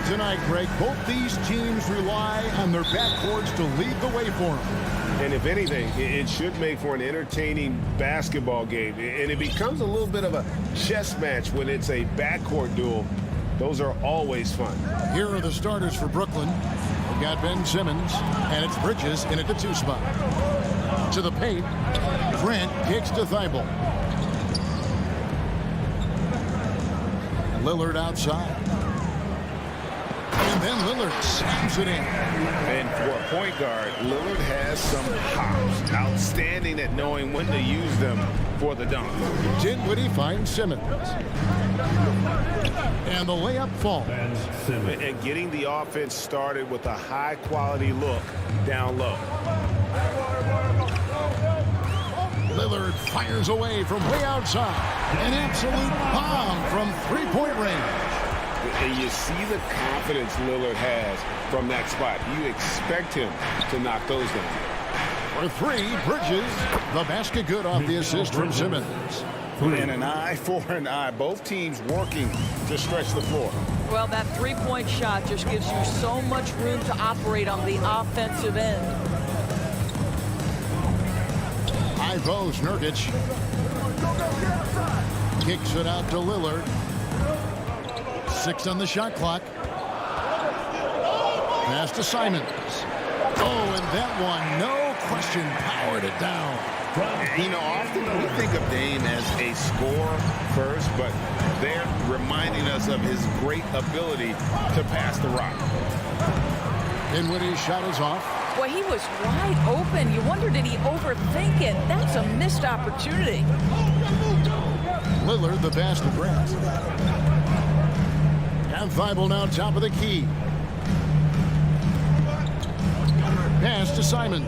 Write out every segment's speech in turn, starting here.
tonight, Greg. Both these teams rely on their backcourts to lead the way for them. And if anything, it should make for an entertaining basketball game. And it becomes a little bit of a chess match when it's a backcourt duel. Those are always fun. Here are the starters for Brooklyn. We've got Ben Simmons, and it's Bridges in at the 2 spot. To the paint, Grant kicks to Thibault. Lillard outside. And then Lillard slams it in. And for a point guard, Lillard has some hops. Outstanding at knowing when to use them for the dunk. Dinwiddie finds Simmons. And the layup falls. And getting the offense started with a high-quality look down low. Lillard fires away from way outside. An absolute bomb from three-point range. And you see the confidence Lillard has from that spot. You expect him to knock those down. For 3, Bridges. The basket good off the assist from Simmons. And an eye for an eye. Both teams working to stretch the floor. Well, that three-point shot just gives you so much room to operate on the offensive end. High post, Nurkic. Kicks it out to Lillard. 6 on the shot clock. Pass to Simons. Oh, and that one, no question, powered it down. You know, often we think of Dame as a scorer first, but they're reminding us of his great ability to pass the rock. Dinwiddie's shot is off. Boy, he was wide open. You wonder, did he overthink it? That's a missed opportunity. Lillard, the pass to Grant. And Thibault now top of the key. Pass to Simons.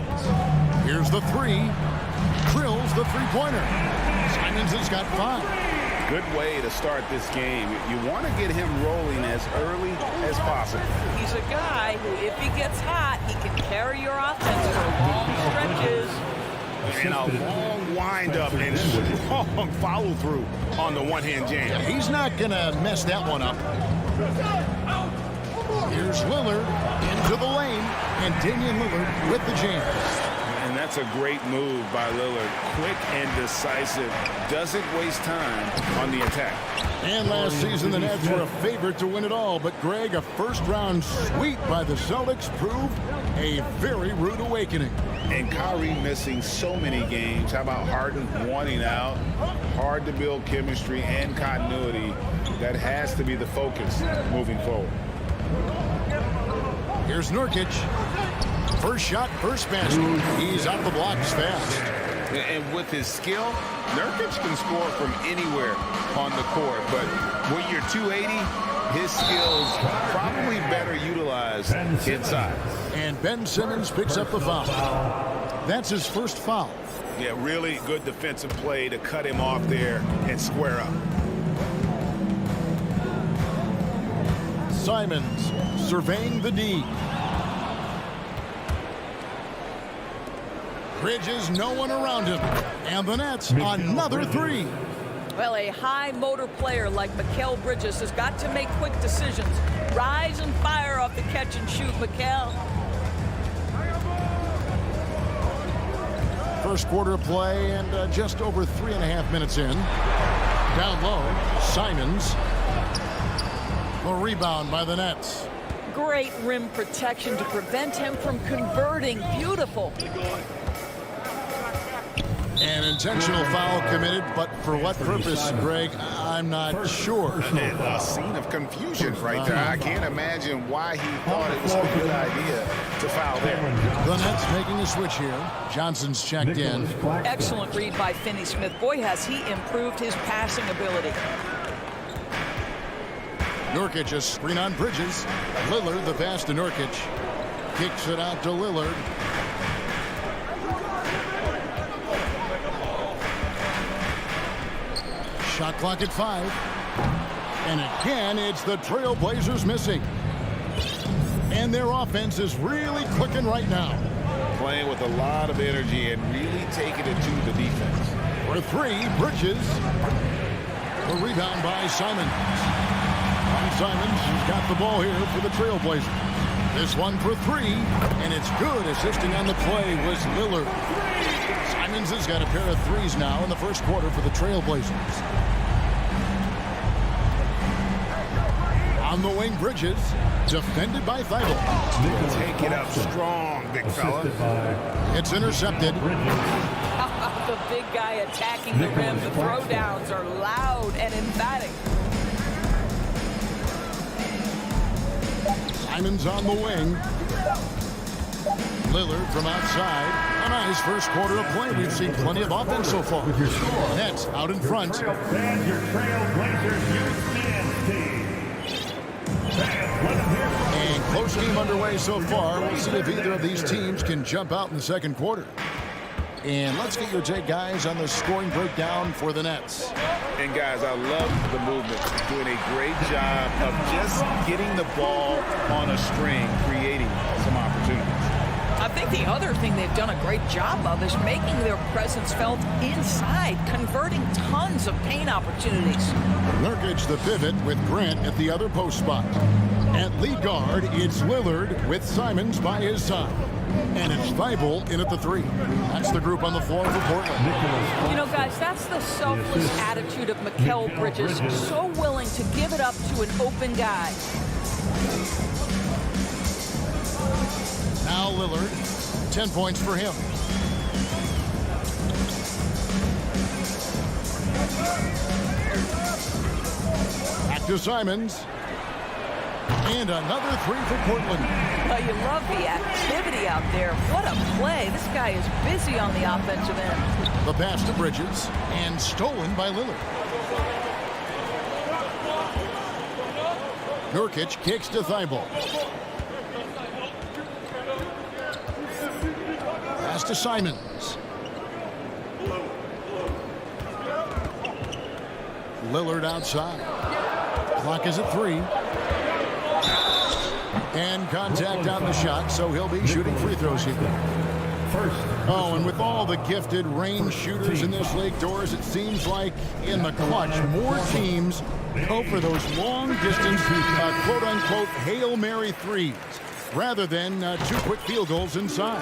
Here's the 3. Drills the three-pointer. Simons has got 5. Good way to start this game. You want to get him rolling as early as possible. He's a guy who, if he gets hot, he can carry your offense for long stretches. And a long wind-up and strong follow-through on the one-hand jam. Yeah, he's not going to mess that one up. Here's Lillard into the lane, and Damian Lillard with the jam. And that's a great move by Lillard. Quick and decisive. Doesn't waste time on the attack. And last season, the Nets were a favorite to win it all. But, Greg, a first-round sweep by the Celtics proved a very rude awakening. And Kyrie missing so many games. How about Harden wanting out? Hard to build chemistry and continuity. That has to be the focus moving forward. Here's Nurkic. First shot, first basket. He's out the blocks fast. And with his skill, Nurkic can score from anywhere on the court. But when you're 280, his skills probably better utilized inside. And Ben Simmons picks up the foul. That's his first foul. Yeah, really good defensive play to cut him off there and square up. Simons surveying the D. Bridges, no one around him. And the Nets, another 3. Well, a high motor player like Mikal Bridges has got to make quick decisions. Rise and fire off the catch and shoot, Mikal. First quarter of play and just over 3.5 minutes in. Down low, Simons. The rebound by the Nets. Great rim protection to prevent him from converting. Beautiful. An intentional foul committed, but for what purpose, Greg, I'm not sure. A scene of confusion right there. I can't imagine why he thought it was a good idea to foul there. The Nets making a switch here. Johnson's checked in. Excellent read by Finney-Smith. Boy, has he improved his passing ability. Nurkic a screen on Bridges. Lillard the pass to Nurkic. Kicks it out to Lillard. Shot clock at 5. And again, it's the Trailblazers missing. And their offense is really clicking right now. Playing with a lot of energy and really taking it to the defense. For 3, Bridges. The rebound by Simons. Simons has got the ball here for the Trailblazers. This one for three, and it's good. Assisting on the play was Lillard. Simons has got a pair of threes now in the first quarter for the Trailblazers. On the wing, Bridges, defended by Thibault. Take it up strong, big fella. It's intercepted. The big guy attacking the rim. The throwdowns are loud and emphatic. Simons on the wing. Lillard from outside. A nice first quarter of play. We've seen plenty of offense so far. Nets out in front. And your Trailblazers youth men's team. And close game underway so far. We'll see if either of these teams can jump out in the second quarter. And let's get your take, guys, on the scoring breakdown for the Nets. And, guys, I love the movement. Doing a great job of just getting the ball on a string, creating some opportunities. I think the other thing they've done a great job of is making their presence felt inside, converting tons of paint opportunities. Nurkic the pivot with Grant at the other post spot. At lead guard, it's Lillard with Simons by his side. And it's Thibault in at the three. That's the group on the floor for Portland. You know, guys, that's the selfless attitude of Mikal Bridges. So willing to give it up to an open guy. Now Lillard, 10 points for him. Back to Simons. And another three for Portland. Well, you love the activity out there. What a play. This guy is busy on the offensive end. The pass to Bridges and stolen by Lillard. Nurkic kicks to Thibault. Pass to Simons. Lillard outside. Clock is at 3. And contact on the shot, so he'll be shooting free throws here. Oh, and with all the gifted range shooters in this league, Doors, it seems like in the clutch, more teams go for those long-distance, quote-unquote, Hail Mary threes, rather than 2 quick field goals inside.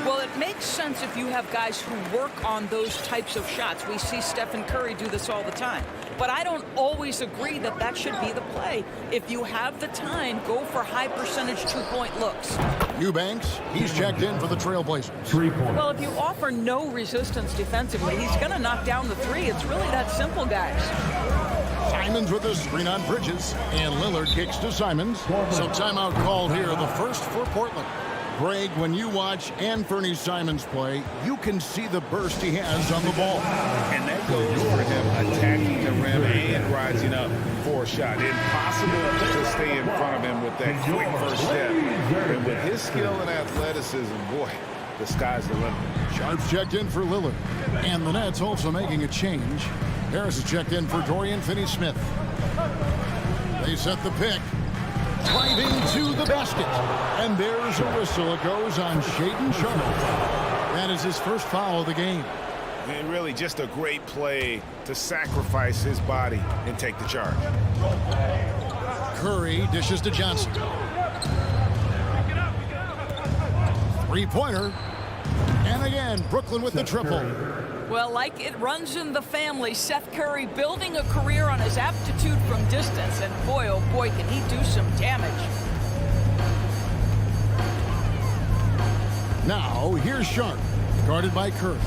Well, it makes sense if you have guys who work on those types of shots. We see Stephen Curry do this all the time. But I don't always agree that that should be the play. If you have the time, go for high-percentage 2-point looks. Eubanks, he's checked in for the Trailblazers. 3-point. Well, if you offer no resistance defensively, he's going to knock down the three. It's really that simple, guys. Simons with a screen on Bridges, and Lillard kicks to Simons. So timeout called here, the first for Portland. Greg, when you watch Anthony Simons play, you can see the burst he has on the ball. And that goes for him attacking the rim and rising up for a shot. Impossible to stay in front of him with that quick first step. And with his skill and athleticism, boy, the sky's the limit. Sharp's checked in for Lillard. And the Nets also making a change. Harris is checked in for Dorian Finney-Smith. They set the pick. Driving to the basket. And there's a whistle. It goes on Shaedon Sharpe. That is his first foul of the game. And really just a great play to sacrifice his body and take the charge. Curry dishes to Johnson. Three-pointer. And again, Brooklyn with the triple. Well, like it runs in the family, Seth Curry building a career on his aptitude from distance. And boy, oh boy, can he do some damage. Now, here's Sharpe, guarded by Curry.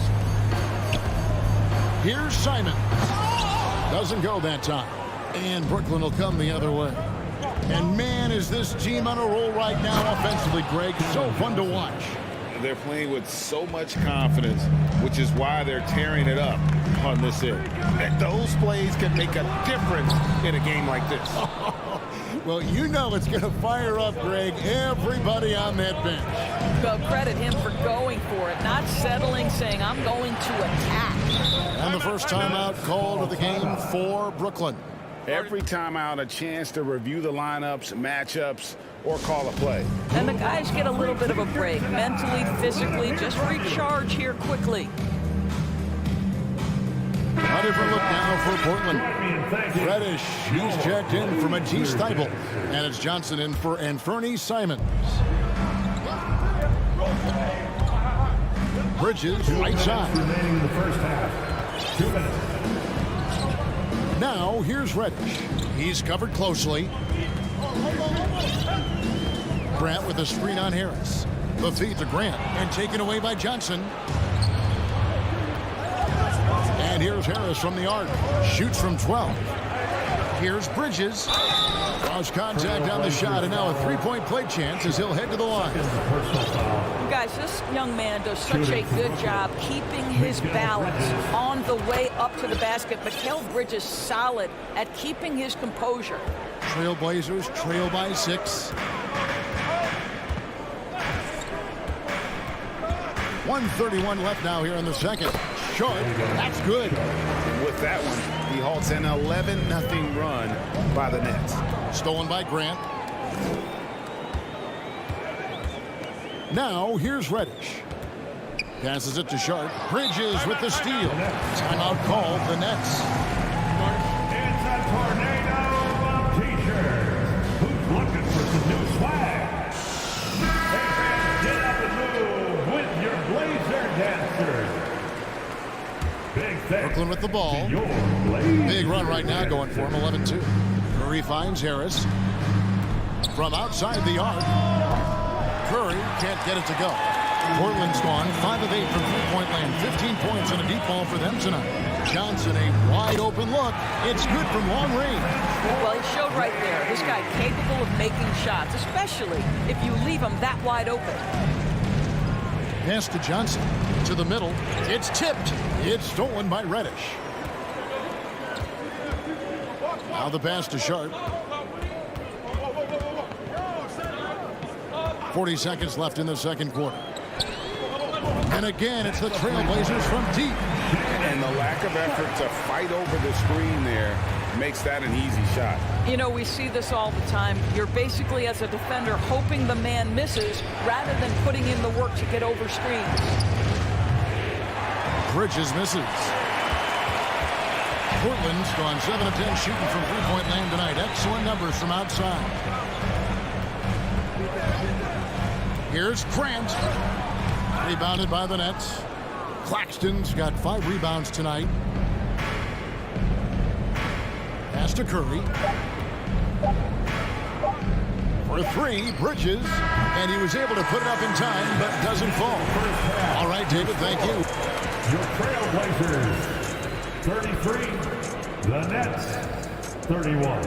Here's Simons. Doesn't go that time. And Brooklyn will come the other way. And man, is this team on a roll right now offensively, Greg. So fun to watch. They're playing with so much confidence, which is why they're tearing it up on this end. And those plays can make a difference in a game like this. Well, you know it's going to fire up, Greg, everybody on that bench. Well, credit him for going for it, not settling, saying, I'm going to attack. And the first timeout called of the game for Brooklyn. Every timeout, a chance to review the lineups, matchups, or call a play. And the guys get a little bit of a break, mentally, physically, just recharge here quickly. A different look now for Portland. Reddish, he's checked in for Matisse Thybulle. And it's Johnson in for Anfernee Simons. Bridges, right side. Remaining in the first half. 2 minutes. Now, here's Reddish. He's covered closely. Grant with a screen on Harris. The feed to Grant and taken away by Johnson. And here's Harris from the arc. Shoots from 12. Here's Bridges. Draws contact on the shot, and now a three-point play chance as he'll head to the line. Guys, this young man does such a good job keeping his balance on the way up to the basket. Mikal Bridges solid at keeping his composure. Trailblazers trail by 6. 1:31 left now here in the second. Short. That's good. With that one, he halts an 11-0 run by the Nets. Stolen by Grant. Now here's Reddish. Passes it to Sharp. Bridges with the steal. Timeout called. The Nets. It's a tornado of t-shirts. Who's looking for some new swag? Hey fans, get up and move with your Blazer dancers. Big thanks. Brooklyn with the ball. to your Blazer Big run right now going for him. 11-2. Curry finds Harris. From outside the arc. Curry can't get it to go. Portland's gone 5 of 8 from three-point land. 15 points and a deep ball for them tonight. Johnson, a wide open look. It's good from long range. Well, he showed right there. This guy capable of making shots, especially if you leave him that wide open. Pass to Johnson. To the middle. It's tipped. It's stolen by Reddish. Now the pass to Sharp. 40 seconds left in the second quarter. And again, it's the Trailblazers from deep. And the lack of effort to fight over the screen there makes that an easy shot. You know, we see this all the time. You're basically, as a defender, hoping the man misses rather than putting in the work to get over screens. Bridges misses. Portland's gone 7 of 10 shooting from three-point land tonight. Excellent numbers from outside. Here's Grant. Rebounded by the Nets. Claxton's got 5 rebounds tonight. Pass to Curry. For 3, Bridges. And he was able to put it up in time, but doesn't fall. All right, David, thank you. Your Trailblazers, 33. The Nets, 31.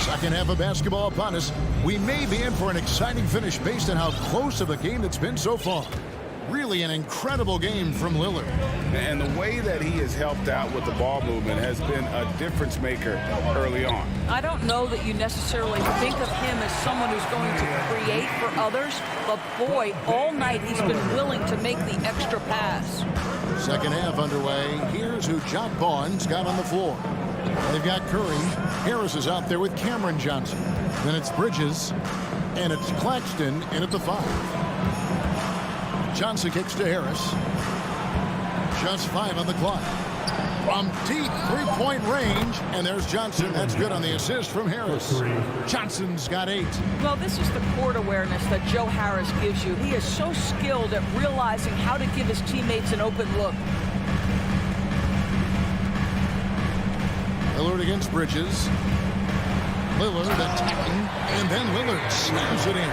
Second half of basketball upon us. We may be in for an exciting finish based on how close of a game it's been so far. Really an incredible game from Lillard. And the way that he has helped out with the ball movement has been a difference maker early on. I don't know that you necessarily think of him as someone who's going to create for others, but boy, all night he's been willing to make the extra pass. Second half underway. Here's who John Vaughn's got on the floor. They've got Curry. Harris is out there with Cameron Johnson. Then it's Bridges. And it's Claxton in at the 5. Johnson kicks to Harris. Just 5 on the clock. From deep three-point range. And there's Johnson. That's good on the assist from Harris. Johnson's got 8. Well, this is the court awareness that Joe Harris gives you. He is so skilled at realizing how to give his teammates an open look. Lillard against Bridges. Lillard attacking, and then Lillard slams it in.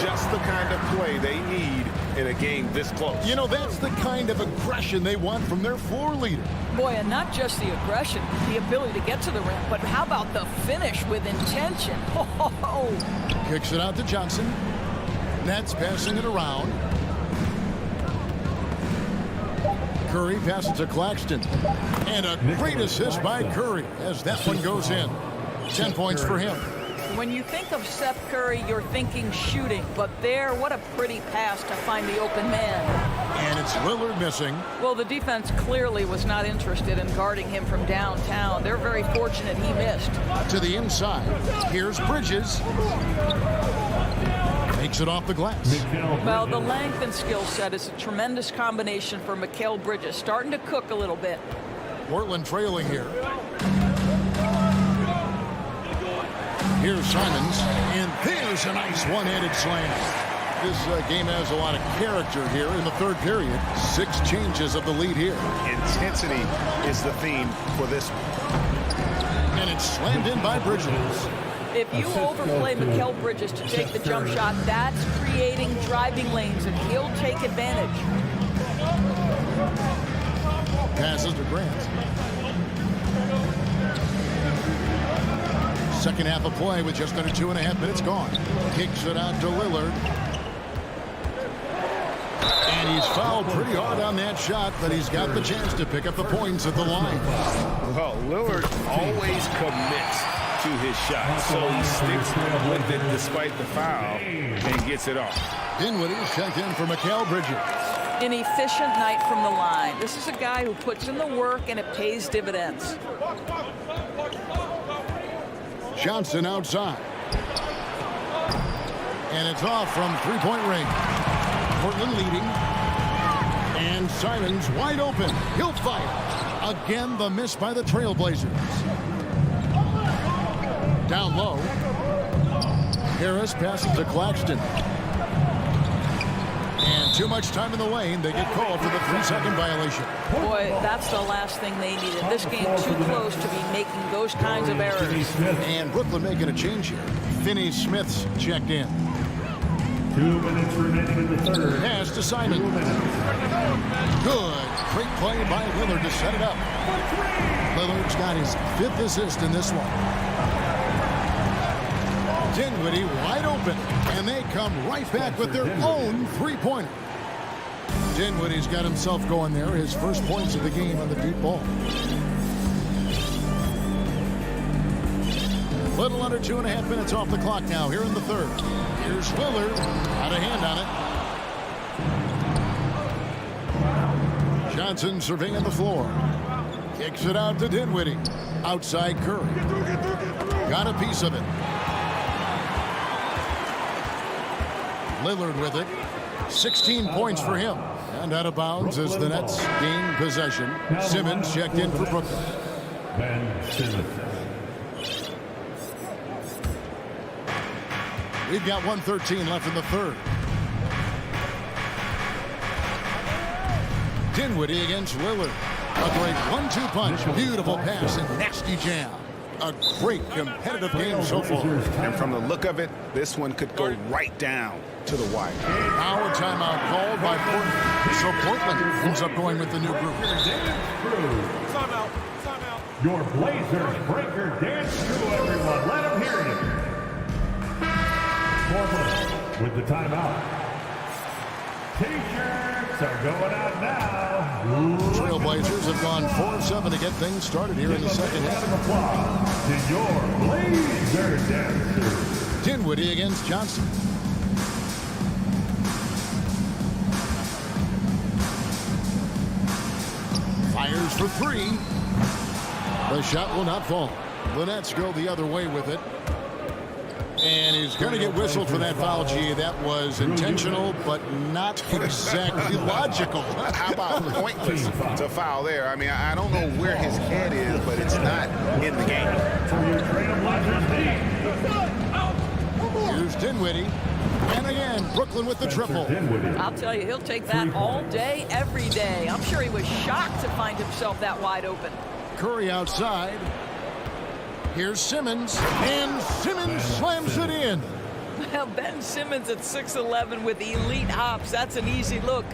Just the kind of play they need in a game this close. You know, that's the kind of aggression they want from their floor leader. Boy, and not just the aggression, the ability to get to the rim, but how about the finish with intention? Oh. Kicks it out to Johnson. Nets passing it around. Curry passes to Claxton. And a great assist by Curry as that one goes in. 10 points for him. When you think of Steph Curry, you're thinking shooting. But there, what a pretty pass to find the open man. And it's Lillard missing. Well, the defense clearly was not interested in guarding him from downtown. They're very fortunate he missed. To the inside. Here's Bridges. Makes it off the glass. Well, the length and skill set is a tremendous combination for Mikal Bridges. Starting to cook a little bit. Portland trailing here. Here's Simons. And there's a nice one-handed slam. This game has a lot of character here in the third period. 6 changes of the lead here. Intensity is the theme for this one. And it's slammed in by Bridges. If you overplay Mikal Bridges to take the jump shot, that's creating driving lanes, and he'll take advantage. Passes to Grant. Second half of play with just under 2.5 minutes gone. Kicks it out to Lillard. And he's fouled pretty hard on that shot, but he's got the chance to pick up the points at the line. Well, Lillard always commits to his shot, so he sticks with it despite the foul and gets it off. Dinwiddie checked in for Mikal Bridges. An efficient night from the line. This is a guy who puts in the work, and it pays dividends. Johnson outside. And it's off from three-point range. Portland leading. And Simons wide open. He'll fire. Again, the miss by the Trailblazers. Down low. Harris passes to Claxton. And too much time in the lane. They get called for the 3-second violation. Boy, that's the last thing they needed. This game too close to be making those kinds of errors. And Brooklyn making a change here. Finney-Smith's checked in. 2 minutes remaining in the third. Pass to Simon. Good. Great play by Lillard to set it up. Lillard's got his 5th assist in this one. Dinwiddie wide open. And they come right back with their own three-pointer. Dinwiddie's got himself going there. His first points of the game on the deep ball. Little under 2.5 minutes off the clock now here in the third. Here's Lillard. Out of hand on it. Johnson surveying the floor. Kicks it out to Dinwiddie. Outside Curry. Got a piece of it. Lillard with it. 16 points for him. And out of bounds as the Nets gain possession. Simmons checked in for Brooklyn. Ben Simmons. We've got 1:13 left in the third. Dinwiddie against Lillard. A great 1-2 punch. Beautiful pass and nasty jam. A great competitive game so far. And from the look of it, this one could go right down to the wire. Our timeout called by Portland. So Portland ends up going with the new group. Timeout. Your Blazers breaker dance crew, everyone. Let them hear you. Portland with the timeout. T-shirts are going out now. Trailblazers have gone 4-7 to get things started here in the second half. To your Blazer dancers. Dinwiddie against Johnson. Fires for 3. The shot will not fall. The Nets go the other way with it. And he's going to get whistled for that foul, G. That was intentional, but not exactly logical. How about pointless to foul there? I mean, I don't know where his head is, but it's not in the game. Here's Dinwiddie. And again, Brooklyn with the triple. I'll tell you, he'll take that all day, every day. I'm sure he was shocked to find himself that wide open. Curry outside. Here's Simmons, and Simmons slams it in. Well, Ben Simmons at 6'11" with elite hops. That's an easy look.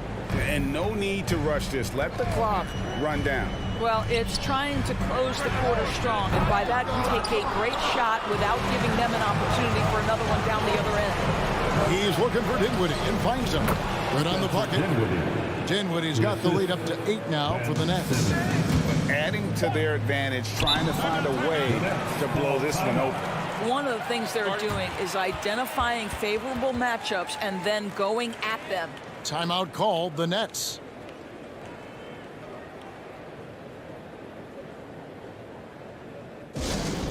And no need to rush this. Let the clock run down. Well, it's trying to close the quarter strong, and by that you take a great shot without giving them an opportunity for another one down the other end. He's looking for Dinwiddie and finds him. Right on the bucket. Dinwiddie's got the lead up to 8 now for the Nets. Adding to their advantage, trying to find a way to blow this one open. one of the things they're doing is identifying favorable matchups and then going at them. Timeout called, the Nets.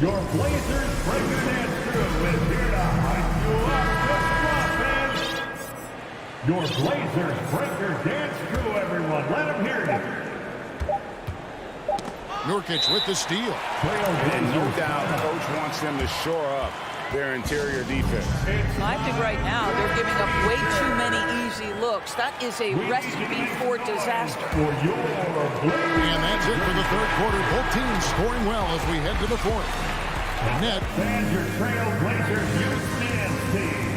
Your Blazers break your dance through is here to hype you up. Good spot, fans. Your Blazers break your dance through, everyone. Let them hear you. Nurkic with the steal. And no doubt, coach wants them to shore up their interior defense. I think right now they're giving up way too many easy looks. That is a recipe for disaster. And that's it for the third quarter. Both teams scoring well as we head to the fourth. Net. And your Trailblazers Houston team.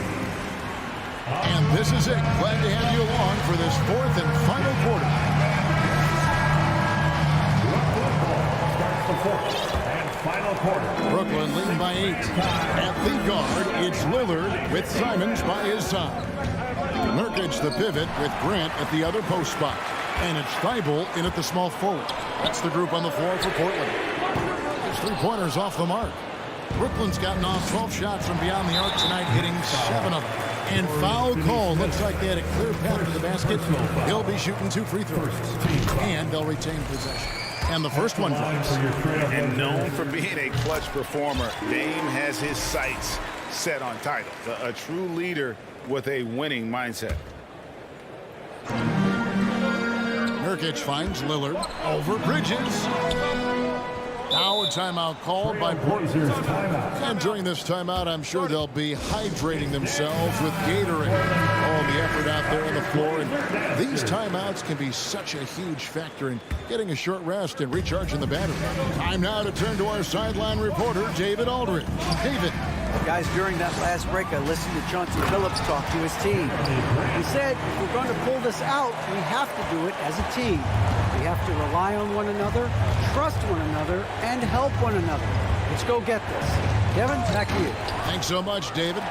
And this is it. Glad to have you along for this fourth and final quarter. The fourth and final quarter. Brooklyn leading by 8. At the guard, it's Lillard with Simons by his side. Nurkic the pivot with Grant at the other post spot. And it's Thibault in at the small forward. That's the group on the floor for Portland. There's 3-pointers off the mark. Brooklyn's gotten off 12 shots from beyond the arc tonight, hitting 7 of them. And foul call. Looks like they had a clear path to the basket. He'll be shooting 2 free throws. And they'll retain possession. And the first one drops. And known for being a clutch performer, Dame has his sights set on titles. A true leader with a winning mindset. Nurkic finds Lillard over Bridges. Now a timeout called by Portland. And during this timeout, I'm sure they'll be hydrating themselves with Gatorade. All the effort out there on the floor. And these timeouts can be such a huge factor in getting a short rest and recharging the battery. Time now to turn to our sideline reporter, David Aldridge. David. Guys, during that last break, I listened to Chauncey Billups talk to his team. He said, if we're going to pull this out, we have to do it as a team. We have to rely on one another, trust one another, and help one another. Let's go get this. Kevin, back to you. Thanks so much, David.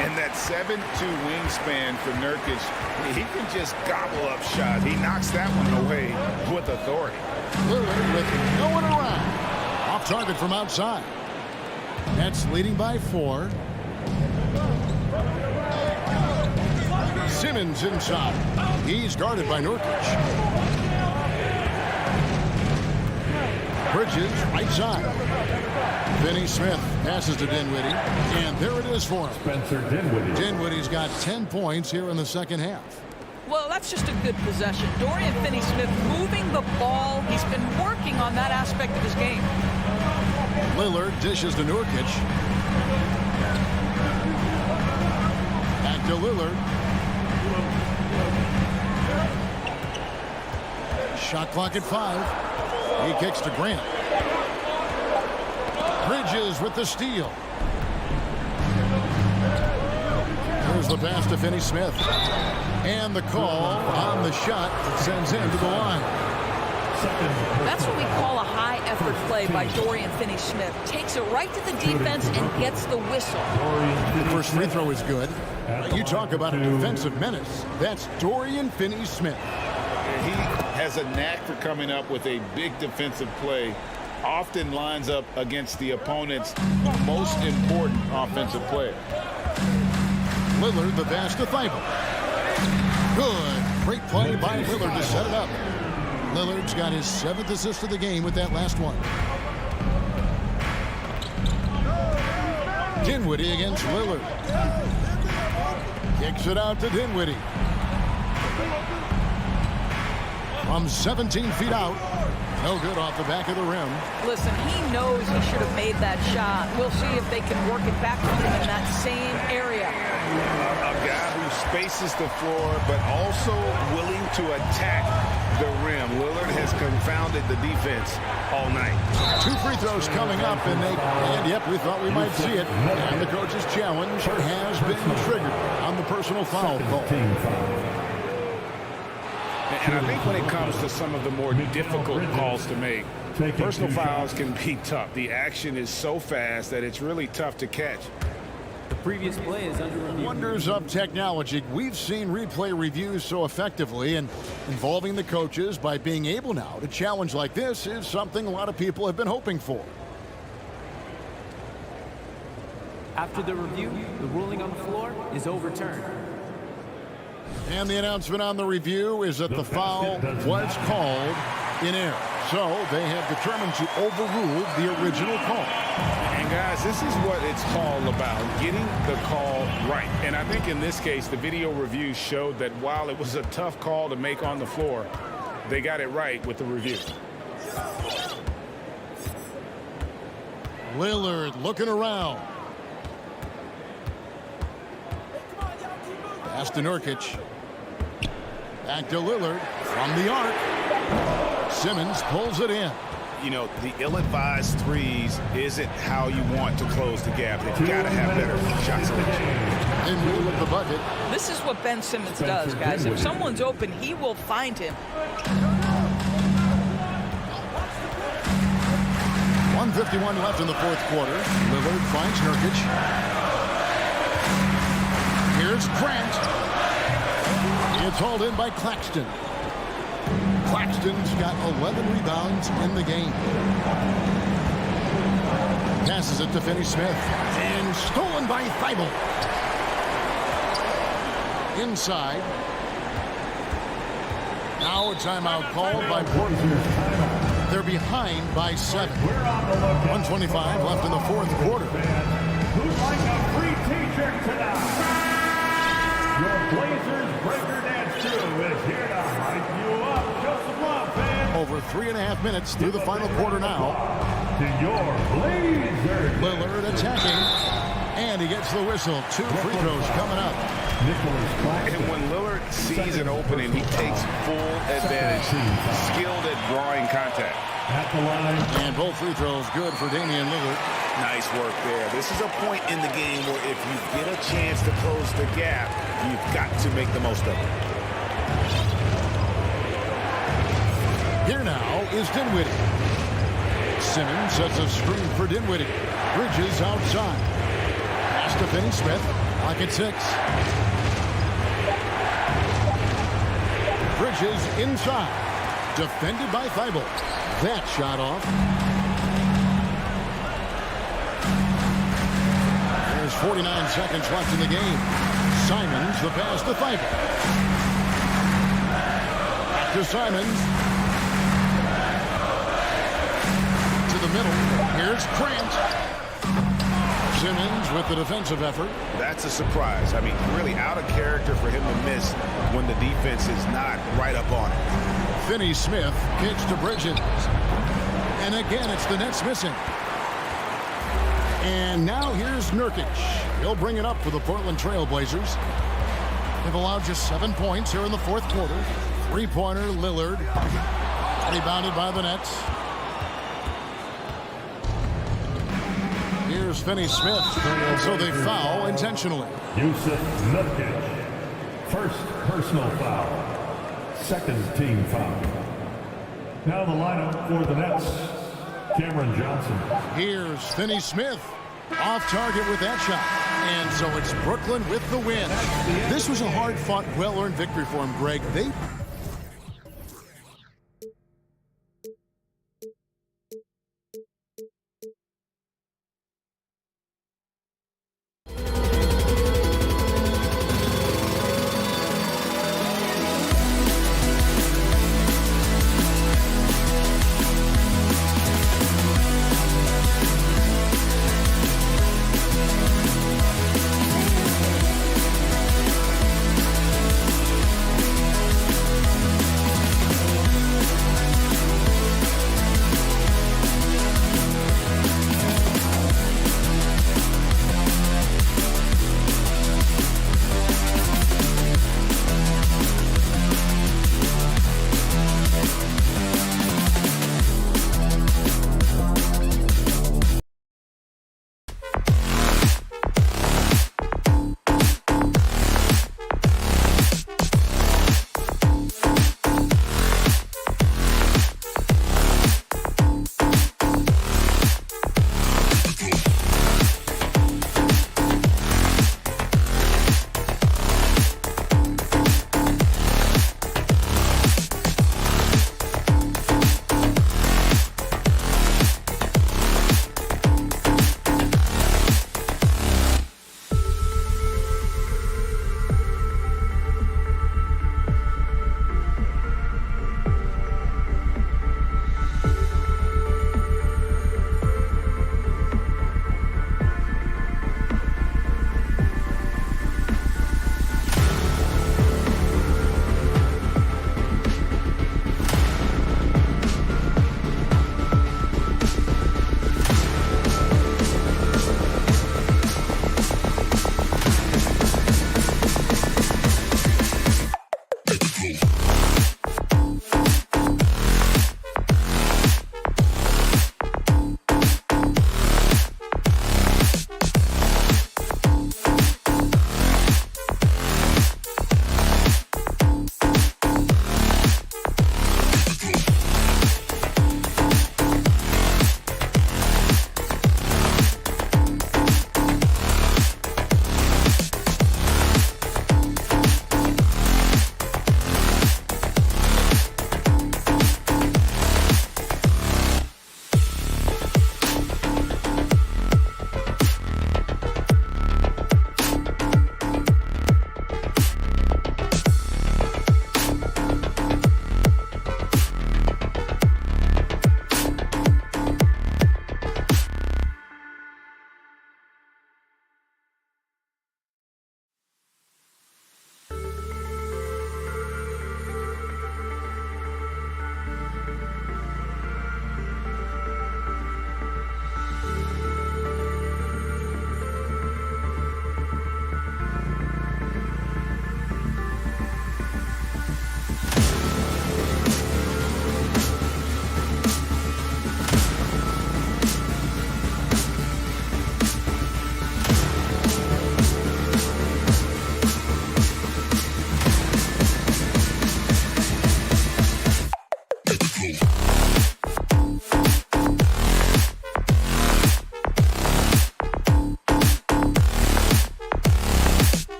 And that 7'2" wingspan for Nurkic, he can just gobble up shots. He knocks that one away with authority. Lillard with no one around. Off target from outside. Nets leading by 4. Simmons inside. He's guarded by Nurkic. Bridges right side. Finney Smith passes to Dinwiddie. And there it is for him. Spencer Dinwiddie. Dinwiddie's got 10 points here in the second half. Well, that's just a good possession. Dorian Finney-Smith moving the ball. He's been working on that aspect of his game. Lillard dishes to Nurkic. Back to Lillard. Shot clock at 5. He kicks to Grant. Bridges with the steal. Here's the pass to Finney-Smith. And the call on the shot sends him to the line. That's what we call a high-effort play by Dorian Finney-Smith. Takes it right to the defense and gets the whistle. The first free throw is good. You talk about a defensive menace. That's Dorian Finney-Smith. He has a knack for coming up with a big defensive play. Often lines up against the opponent's most important offensive player. Lillard the pass to Thibault. Good. Great play by Lillard to set it up. Lillard's got his 7th assist of the game with that last one. Dinwiddie against Lillard. Kicks it out to Dinwiddie. From 17 feet out. No good off the back of the rim. Listen, he knows he should have made that shot. We'll see if they can work it back from him in that same area. A guy who spaces the floor, but also willing to attack the rim. Lillard has confounded the defense all night. 2 free throws coming up, and yep, we thought we might see it. And the coach's challenge has been triggered on the personal foul call. And I think when it comes to some of the more difficult calls to make, personal fouls can be tough. The action is so fast that it's really tough to catch. The previous play is under review. Wonders of technology. We've seen replay reviews so effectively, and involving the coaches by being able now to challenge like this is something a lot of people have been hoping for. After the review, the ruling on the floor is overturned. And the announcement on the review is that the foul was called in error. So they have determined to overrule the original call. And guys, this is what it's all about, getting the call right. And I think in this case, the video review showed that while it was a tough call to make on the floor, they got it right with the review. Lillard looking around. Pass to Nurkic. Back to Lillard from the arc. Simmons pulls it in. You know, the ill-advised threes isn't how you want to close the gap. They've got to have better shot selection. In lieu of the bucket. This is what Ben Simmons does, guys. If someone's open, he will find him. 1:51 left in the fourth quarter. Lillard finds Nurkic. Here's Grant. It's hauled in by Claxton. Claxton's got 11 rebounds in the game. Passes it to Finney-Smith. And stolen by Thibault. Inside. Now a timeout called by Portland. They're behind by 7. 1:25 left in the fourth quarter. Who'd like a free t-shirt tonight? Your Blazers Breaker Dance crew is here to hype you up. Show some love, fans. Over 3.5 minutes through the final quarter now. To your Blazers. Lillard attacking. And he gets the whistle. 2 free throws coming up. And when Lillard sees an opening, he takes full advantage. Skilled at drawing contact. At the line. And both free throws good for Damian Lillard. Nice work there. This is a point in the game where if you get a chance to close the gap, you've got to make the most of it. Here now is Dinwiddie. Simmons sets a screen for Dinwiddie. Bridges outside. Pass to Finney-Smith. Clock at 6. Bridges inside. Defended by Thibault. That shot off. There's 49 seconds left in the game. Simons, the pass to Thibault. Back to Simons. To the middle. Here's Grant. Simmons with the defensive effort. That's a surprise. I mean, really out of character for him to miss when the defense is not right up on it. Finney-Smith kicks to Bridges. And again, it's the Nets missing. And now here's Nurkic. He'll bring it up for the Portland Trail Blazers. They've allowed just 7 points here in the fourth quarter. Three-pointer, Lillard. Rebounded by the Nets. Here's Finney-Smith. So they foul intentionally. Yusuf Nurkic. First personal foul. Second team foul. Now the lineup for the Nets. Cameron Johnson. Here's Finney-Smith. Off target with that shot. And so it's Brooklyn with the win. This was a hard-fought, well-earned victory for him, Greg. They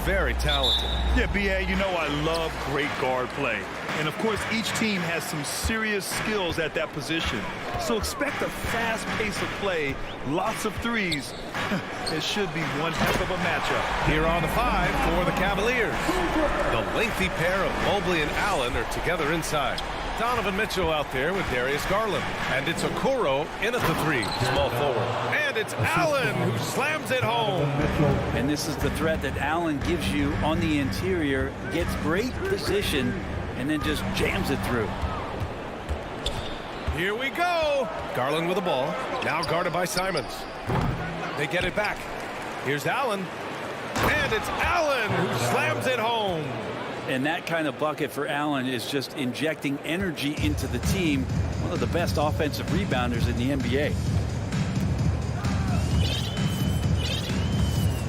very talented. Yeah, B.A., you know I love great guard play. And, of course, each team has some serious skills at that position. So expect a fast pace of play, lots of threes. It should be one heck of a matchup. Here on the 5 for the Cavaliers. The lengthy pair of Mobley and Allen are together inside. Donovan Mitchell out there with Darius Garland. And it's Okoro in at the 3, small forward. And it's Allen who slams it home. And this is the threat that Allen gives you on the interior, gets great position, and then just jams it through. Here we go. Garland with the ball. Now guarded by Simons. They get it back. Here's Allen. And it's Allen who slams it home. And that kind of bucket for Allen is just injecting energy into the team. One of the best offensive rebounders in the NBA.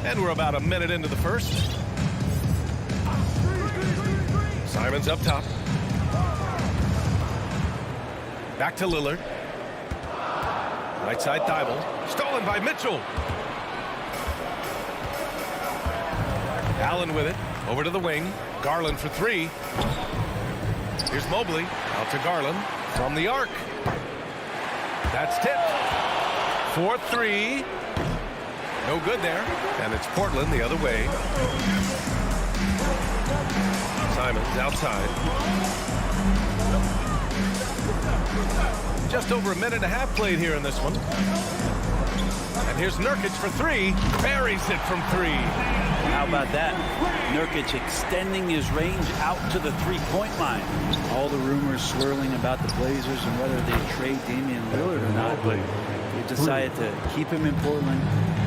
And we're about a minute into the first. Simons up top. Back to Lillard. Right side Thibault. Stolen by Mitchell. Allen with it. Over to the wing. Garland for 3. Here's Mobley. Out to Garland. From the arc. That's tipped. 4-3. No good there. And it's Portland the other way. Simons outside. Just over a minute and a half played here in this one. And here's Nurkic for 3. Buries it from 3. How about that? Nurkic extending his range out to the three-point line. All the rumors swirling about the Blazers and whether they trade Damian Lillard or not, but they decided to keep him in Portland,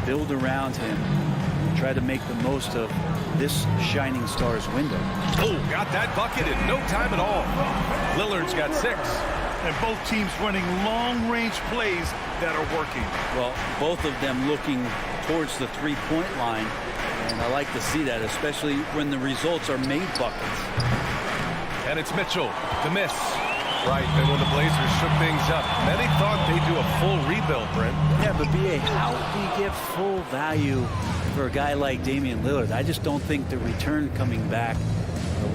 build around him, and try to make the most of this shining star's window. Oh, got that bucket in no time at all. Lillard's got 6. And both teams running long-range plays that are working. Well, both of them looking towards the three-point line. And I like to see that, especially when the results are made buckets. And it's Mitchell, the miss. Right, and when the Blazers shook things up, many thought they'd do a full rebuild, Brent. Yeah, but B.A., how do you get full value for a guy like Damian Lillard? I just don't think the return coming back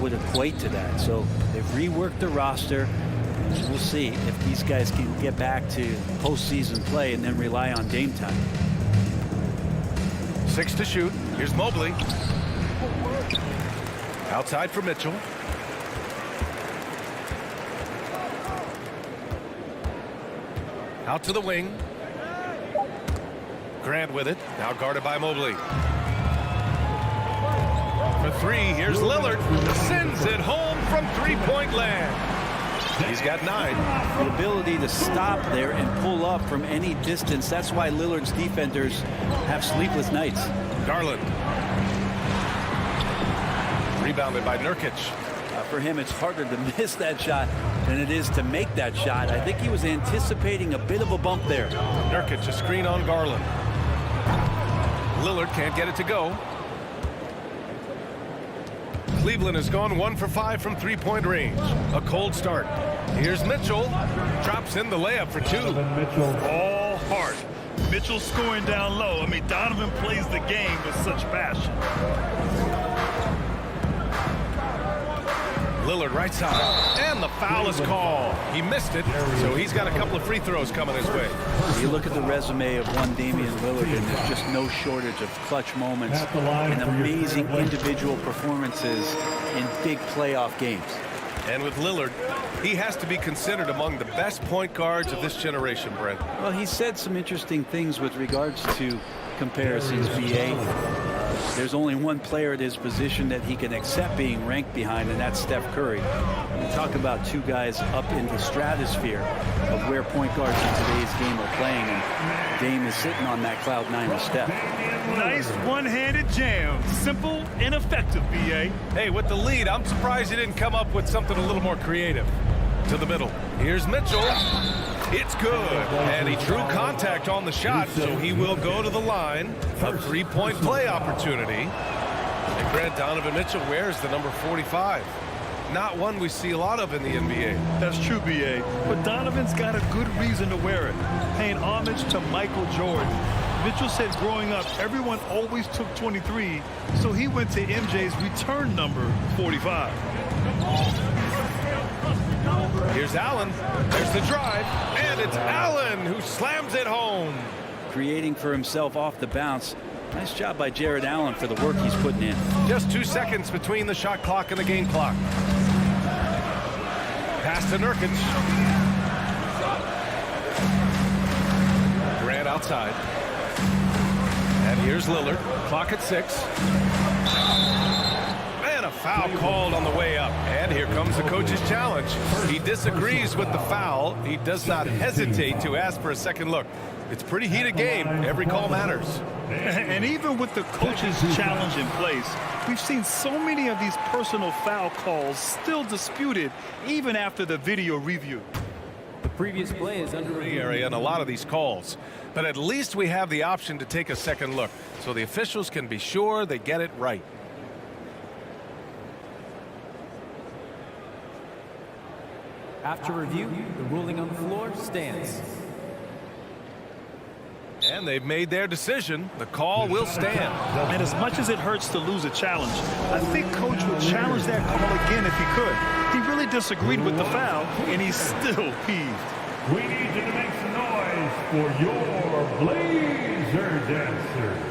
would equate to that. So they've reworked the roster. And we'll see if these guys can get back to postseason play and then rely on Dame time. 6 to shoot. Here's Mobley. Outside for Mitchell. Out to the wing. Grant with it. Now guarded by Mobley. For 3, here's Lillard. Sends it home from three-point land. He's got 9. The ability to stop there and pull up from any distance. That's why Lillard's defenders have sleepless nights. Garland. Rebounded by Nurkic. For him, it's harder to miss that shot than it is to make that shot. I think he was anticipating a bit of a bump there. Nurkic, a screen on Garland. Lillard can't get it to go. Cleveland has gone 1 for 5 from three-point range. A cold start. Here's Mitchell. Drops in the layup for 2. All heart. Mitchell scoring down low. I mean, Donovan plays the game with such passion. Lillard right side. And the foul is called. He missed it, so he's got a couple of free throws coming his way. You look at the resume of one Damian Lillard, and there's just no shortage of clutch moments and amazing individual performances in big playoff games. And with Lillard, he has to be considered among the best point guards of this generation, Brent. Well, he said some interesting things with regards to comparisons, B.A. There's only one player at his position that he can accept being ranked behind, and that's Steph Curry. You talk about two guys up in the stratosphere of where point guards in today's game are playing, and Dame is sitting on that cloud 9 of Steph. Nice one-handed jam. Simple and effective, B.A. Hey, with the lead, I'm surprised he didn't come up with something a little more creative. To the middle. Here's Mitchell. It's good. And he drew contact on the shot, so he will go to the line. A three-point play opportunity. And Grant, Donovan Mitchell wears the number 45. Not one we see a lot of in the NBA. That's true, B.A. But Donovan's got a good reason to wear it. Paying homage to Michael Jordan. Mitchell said growing up, everyone always took 23, so he went to MJ's return number 45. Here's Allen. There's the drive. And it's Allen who slams it home. Creating for himself off the bounce. Nice job by Jared Allen for the work he's putting in. Just 2 seconds between the shot clock and the game clock. Pass to Nurkic. Grant outside. And here's Lillard. Clock at 6. And a foul called on the way up. And here comes the coach's challenge. He disagrees with the foul. He does not hesitate to ask for a second look. It's a pretty heated game. Every call matters. And even with the coach's challenge in place, we've seen so many of these personal foul calls still disputed even after the video review. The previous play is under The area in a lot of these calls. But at least we have the option to take a second look, so the officials can be sure they get it right. After review, the ruling on the floor stands. And they've made their decision. The call will stand. And as much as it hurts to lose a challenge, I think Coach would challenge that call again if he could. He really disagreed with the foul, and he's still peeved. We need you to make some noise for your Blazer dancers.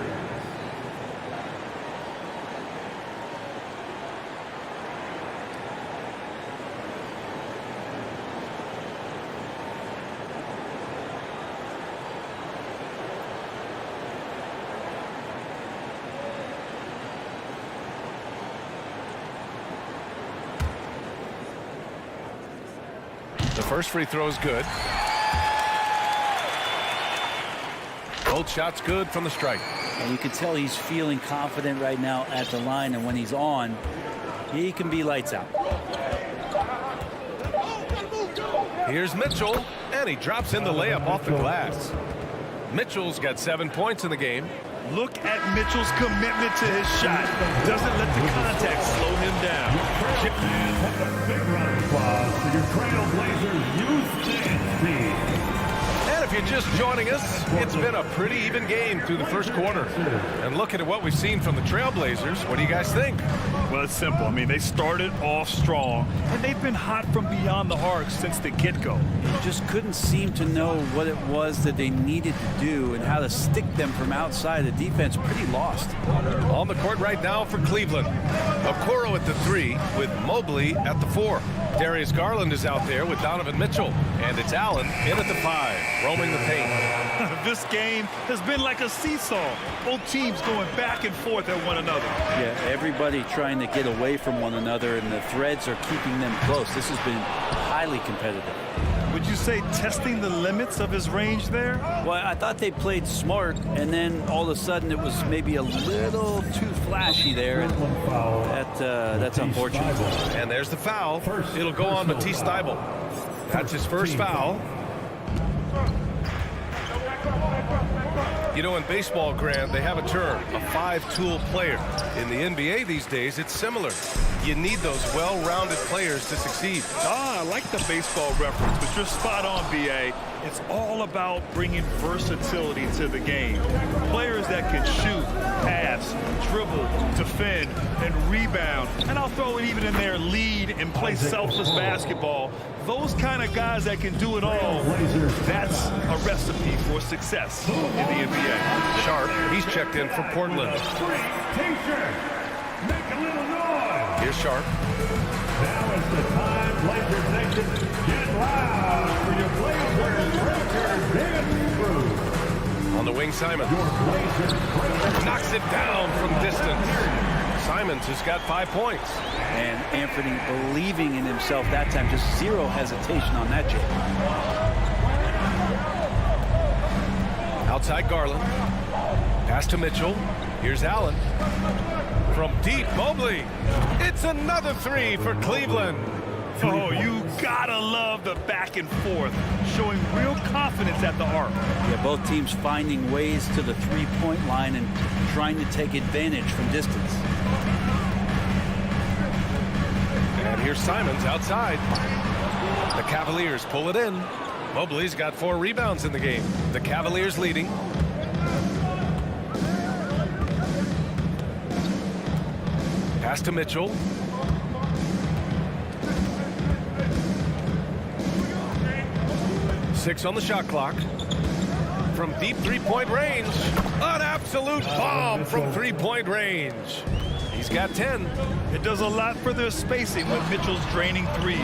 The first free throw is good. Both shots good from the strike. And you can tell he's feeling confident right now at the line, and when he's on, he can be lights out. Here's Mitchell, and he drops in the layup off the glass. Mitchell's got 7 points in the game. Look at Mitchell's commitment to his shot. Doesn't let the contact slow him down. A big round of applause for your Trailblazers youth dance team. And if you're just joining us, it's been a pretty even game through the first quarter. And looking at what we've seen from the Trailblazers, what do you guys think? Well, it's simple. I mean, they started off strong, and they've been hot from beyond the arc since the get-go. He just couldn't seem to know what it was that they needed to do and how to stick them from outside. The defense pretty lost. On the court right now for Cleveland. Okoro at the 3 with Mobley at the 4. Darius Garland is out there with Donovan Mitchell. And it's Allen in at the 5, roaming the paint. This game has been like a seesaw. Both teams going back and forth at one another. Yeah, everybody trying to get away from one another, and the threads are keeping them close. This has been highly competitive. Would you say testing the limits of his range there? Well, I thought they played smart, and then all of a sudden it was maybe a little too flashy there, and that's unfortunate. And there's the foul. It'll go on Matisse Thybulle. That's his first foul. You know, in baseball, Grant, they have a term, a 5-tool player. In the NBA these days, it's similar. You need those well-rounded players to succeed. I like the baseball reference, but you're spot on, B.A. It's all about bringing versatility to the game. Players that can shoot, pass, dribble, defend, and rebound. And I'll throw it even in there, lead and play selfless basketball. Those kind of guys that can do it all, that's a recipe for success in the NBA. Sharp, he's checked in for Portland. T-shirt, make a little noise. Here's Sharp. Now is the time, Blazers Nation, get loud for your Blazers Breaker Dance Crew. On the wing, Simon. Your Blazers Breaker Knocks it down from distance. Simons has got 5 points. And Anthony believing in himself that time, just zero hesitation on that jump. Outside Garland. Pass to Mitchell. Here's Allen. From deep, Mobley. It's another 3 for Cleveland. Oh, you gotta love the back and forth, showing real confidence at the arc. Yeah, both teams finding ways to the three-point line and trying to take advantage from distance. And here's Simons outside. The Cavaliers pull it in. Mobley's got 4 rebounds in the game. The Cavaliers leading. Pass to Mitchell. Six on the shot clock. From deep three-point range. An absolute bomb from three-point range. He's got 10. It does a lot for their spacing when Mitchell's draining threes.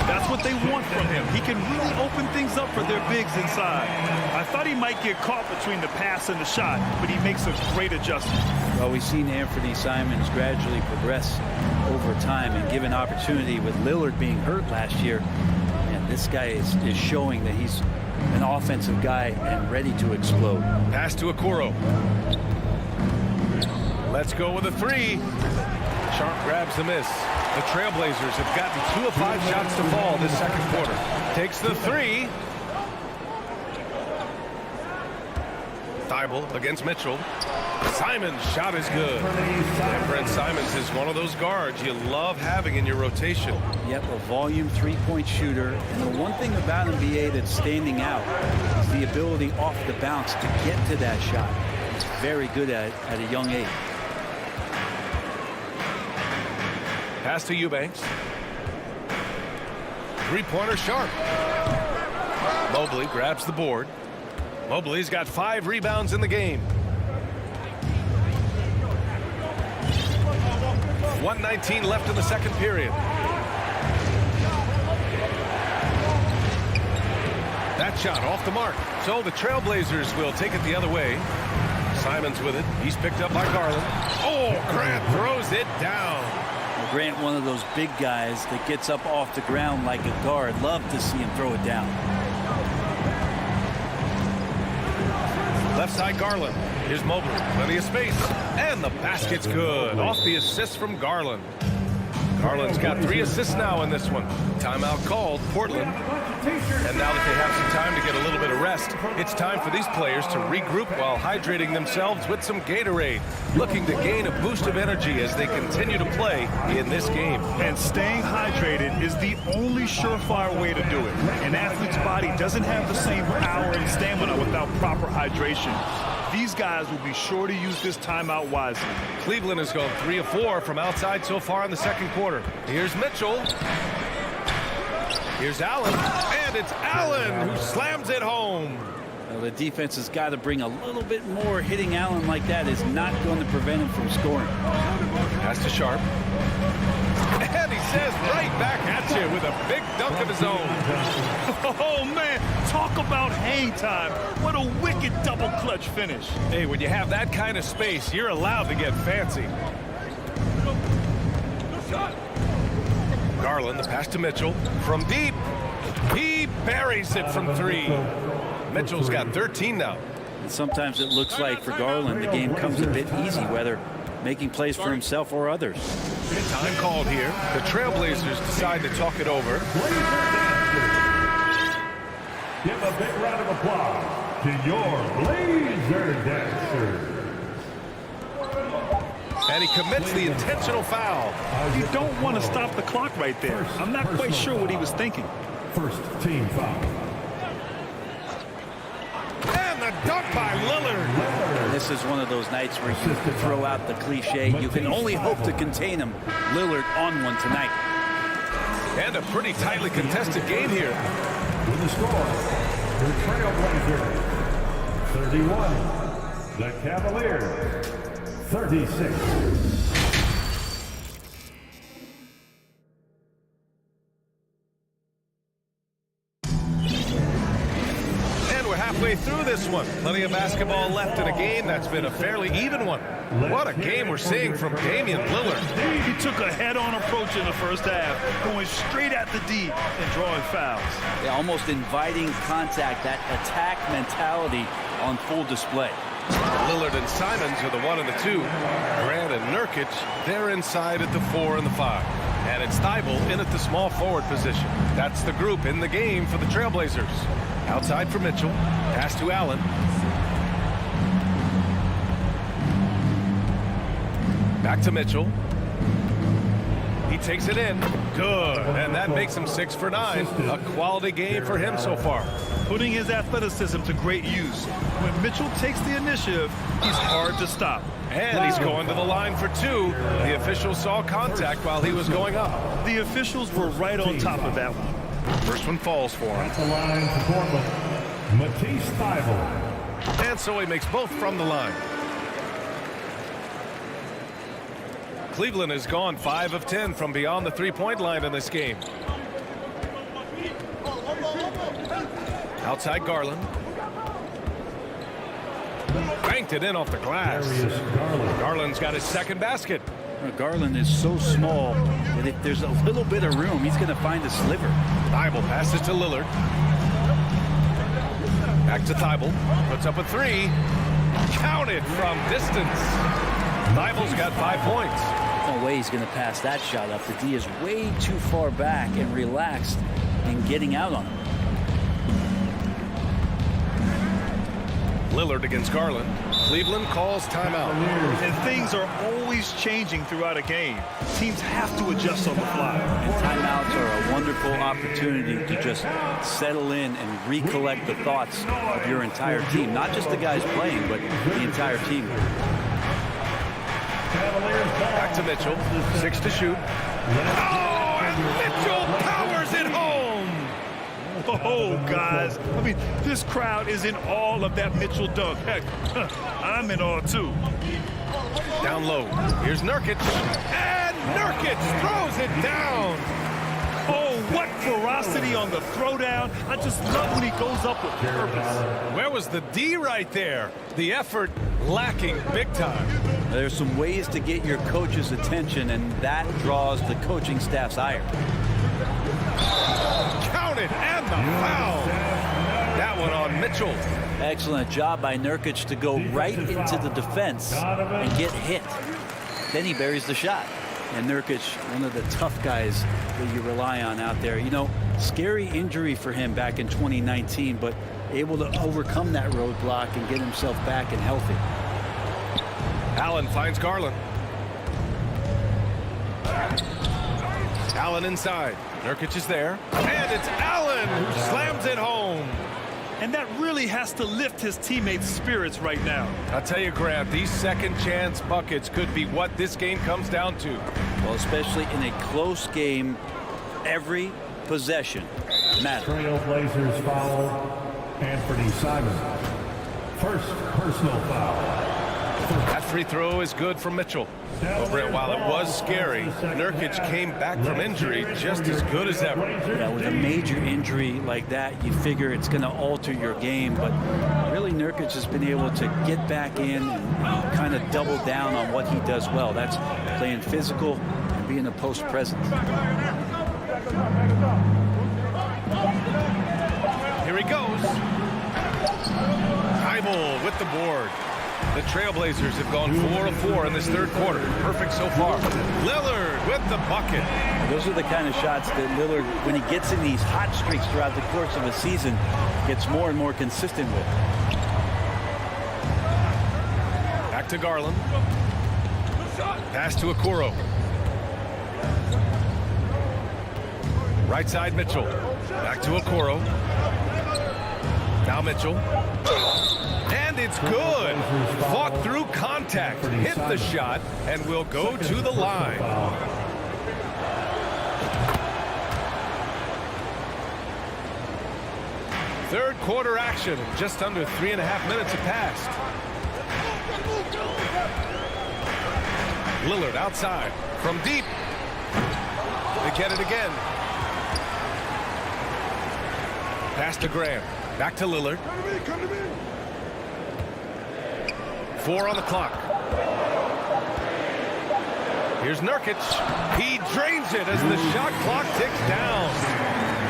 That's what they want from him. He can really open things up for their bigs inside. I thought he might get caught between the pass and the shot, but he makes a great adjustment. Well, we've seen Anthony Simons gradually progress over time and given opportunity with Lillard being hurt last year. And this guy is showing that he's an offensive guy and ready to explode. Pass to Okoro. Let's go with a three. Sharp grabs the miss. The Trailblazers have gotten 2 of 5 shots to fall this second quarter. Takes the three. Thibault against Mitchell. Simons' shot is good. And Brent Simons is one of those guards you love having in your rotation. Yep, a volume three-point shooter. And the one thing about NBA that's standing out is the ability off the bounce to get to that shot. He's very good at it at a young age. Pass to Eubanks. Three-pointer Sharp. Mobley grabs the board. Mobley's got 5 rebounds in the game. 1:19 left in the second period. That shot off the mark. So the Trailblazers will take it the other way. Simons with it. He's picked up by Garland. Oh, Grant throws it down. Grant, one of those big guys that gets up off the ground like a guard. Love to see him throw it down. Left side Garland. Here's Mobley. Plenty of space. And the basket's good. Off the assist from Garland. Garland's got 3 assists now in this one. Timeout called, Portland. And now that they have some time to get a little bit of rest, it's time for these players to regroup while hydrating themselves with some Gatorade, looking to gain a boost of energy as they continue to play in this game. And staying hydrated is the only surefire way to do it. An athlete's body doesn't have the same power and stamina without proper hydration. These guys will be sure to use this timeout wisely. Cleveland has gone 3 of 4 from outside so far in the second quarter. Here's Mitchell. Here's Allen. And it's Allen who slams it home. Well, the defense has got to bring a little bit more. Hitting Allen like that is not going to prevent him from scoring. Pass to Sharp. And he says right back at you with a big dunk of his own. Oh, man. Talk about hang time. What a wicked double clutch finish. Hey, when you have that kind of space, you're allowed to get fancy. Garland, the pass to Mitchell. From deep, he buries it from 3. Mitchell's got 13 now. And sometimes it looks like for Garland, the game comes a bit easy, whether making plays for himself or others. Time called here. The Trailblazers decide to talk it over. Give a big round of applause to your Blazer dancers. And he commits the intentional foul. You don't want to stop the clock right there. I'm not quite sure what he was thinking. First team foul. And the dunk by Lillard. This is one of those nights where you can throw out the cliche. You can only hope to contain him. Lillard on one tonight. And a pretty tightly contested game here. With the score, the Trailblazers 31, the Cavaliers 36. Halfway through this one. Plenty of basketball left in a game that's been a fairly even one. What a game we're seeing from Damian Lillard. He took a head-on approach in the first half, going straight at the D and drawing fouls. Yeah, almost inviting contact, that attack mentality on full display. Lillard and Simons are the 1 and the 2. Grant and Nurkic, they're inside at the 4 and the 5. And it's Thibault in at the small forward position. That's the group in the game for the Trailblazers. Outside for Mitchell. Pass to Allen. Back to Mitchell. He takes it in. Good. And that makes him 6 for 9. A quality game for him so far. Putting his athleticism to great use. When Mitchell takes the initiative, he's hard to stop. And he's going to the line for 2. The official saw contact while he was going up. The officials were right on top of that one. First one falls for him. At the line for Portland, Matisse Thybulle. And so he makes both from the line. Cleveland has gone 5 of 10 from beyond the three-point line in this game. Outside Garland. Banked it in off the glass. Garland's got his second basket. Garland is so small that if there's a little bit of room, he's going to find a sliver. Thybulle passes to Lillard. Back to Thybulle. Puts up a 3. Counted from distance. Thybulle's got 5 points. No way he's going to pass that shot up. The D is way too far back and relaxed in getting out on him. Lillard against Garland. Cleveland calls timeout. And things are always changing throughout a game. Teams have to adjust on the fly. And timeouts are a wonderful opportunity to just settle in and recollect the thoughts of your entire team. Not just the guys playing, but the entire team. Back to Mitchell. 6 to shoot. Oh, and Mitchell powers it home. Oh, guys. I mean, this crowd is in awe of that Mitchell dunk. Heck, I'm in awe, too. Down low. Here's Nurkic. And Nurkic throws it down. Oh, what ferocity on the throwdown. I just love when he goes up with purpose. Where was the D right there? The effort lacking big time. There's some ways to get your coach's attention, and that draws the coaching staff's ire. Counted and the foul. That one on Mitchell. Excellent job by Nurkic to go right into the defense and get hit. Then he buries the shot. And Nurkic, one of the tough guys that you rely on out there. You know, scary injury for him back in 2019, but able to overcome that roadblock and get himself back and healthy. Allen finds Garland. Allen inside. Nurkic is there. And it's Allen who slams it home. And that really has to lift his teammates' spirits right now. I'll tell you, Grant, these second chance buckets could be what this game comes down to. Well, especially in a close game, every possession matters. Trailblazers foul, Anthony Simons. First personal foul. That free throw is good from Mitchell. Well, Brent, while it was scary, Nurkic came back from injury just as good as ever. Yeah, with a major injury like that, you figure it's going to alter your game, but really Nurkic has been able to get back in and kind of double down on what he does well. That's playing physical and being a post presence. Here he goes. Thybulle with the board. The Trailblazers have gone 4 of 4 in this third quarter. Perfect so far. Lillard with the bucket. Those are the kind of shots that Lillard, when he gets in these hot streaks throughout the course of a season, gets more and more consistent with. Back to Garland. Pass to Okoro. Right side Mitchell. Back to Okoro. Now Mitchell. And it's good. Fought through contact. Hit the shot and will go to the line. Third quarter action. Just under 3.5 minutes have passed. Lillard outside. From deep. They get it again. Pass to Graham. Back to Lillard. 4 on the clock. Here's Nurkic. He drains it as the shot clock ticks down.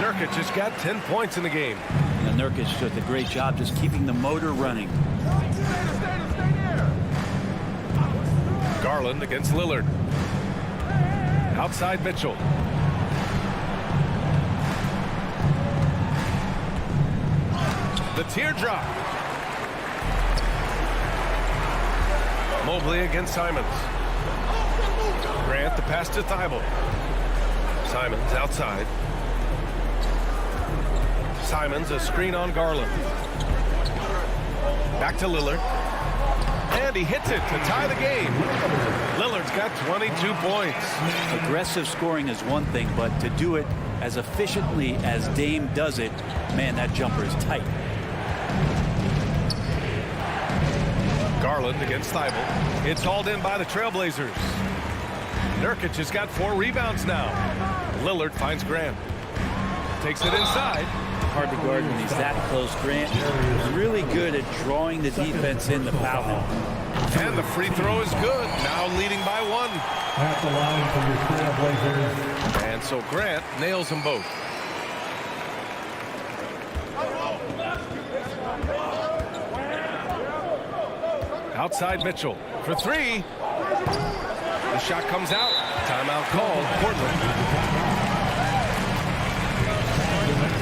Nurkic has got 10 points in the game. And Nurkic did a great job just keeping the motor running. Garland against Lillard. Outside Mitchell. The teardrop. Mobley against Simons. Grant the pass to Thybulle. Simons outside. Simons, a screen on Garland. Back to Lillard. And he hits it to tie the game. Lillard's got 22 points. Aggressive scoring is one thing, but to do it as efficiently as Dame does it, man, that jumper is tight. Garland against Thibault. It's hauled in by the Trailblazers. Nurkic has got 4 rebounds now. Lillard finds Grant. Takes it inside. Hard to guard when he's that close. Grant is really good at drawing the defense in the foul. And the free throw is good. Now leading by 1. At the line for your Trailblazers. And so Grant nails them both. Outside Mitchell for 3. The shot comes out. Timeout called. Portland.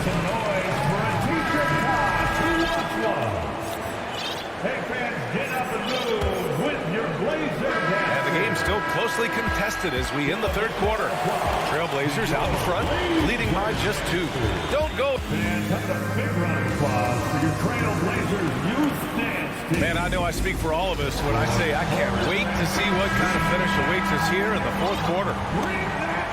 Some noise for a teacher tie. 2-1. Hey fans, get up and move with your Blazer dance. And the game's still closely contested as we end the third quarter. Trailblazers out in front, leading by just 2. Don't go. And a big round of applause for your Trailblazers youth dance team. Man, I know I speak for all of us when I say I can't wait to see what kind of finish awaits us here in the fourth quarter. Bring that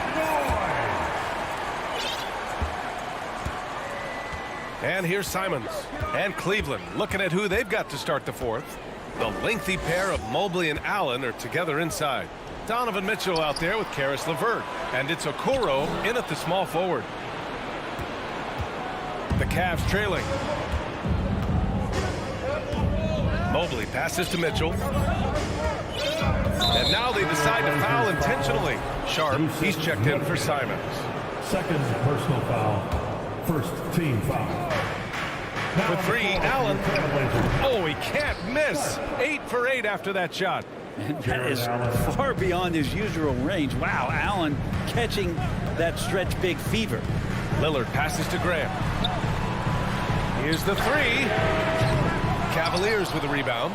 noise. And here's Simons and Cleveland looking at who they've got to start the fourth. The lengthy pair of Mobley and Allen are together inside. Donovan Mitchell out there with Karis LeVert. And it's Okoro in at the small forward. The Cavs trailing. Mobley passes to Mitchell. And now they decide to foul intentionally. Sharp, he's checked in for Simons. Second personal foul. First team foul. For 3, Allen. Oh, he can't miss. 8 for 8 after that shot. That is far beyond his usual range. Wow, Allen catching that stretch big fever. Lillard passes to Graham. Here's the 3. Cavaliers with a rebound.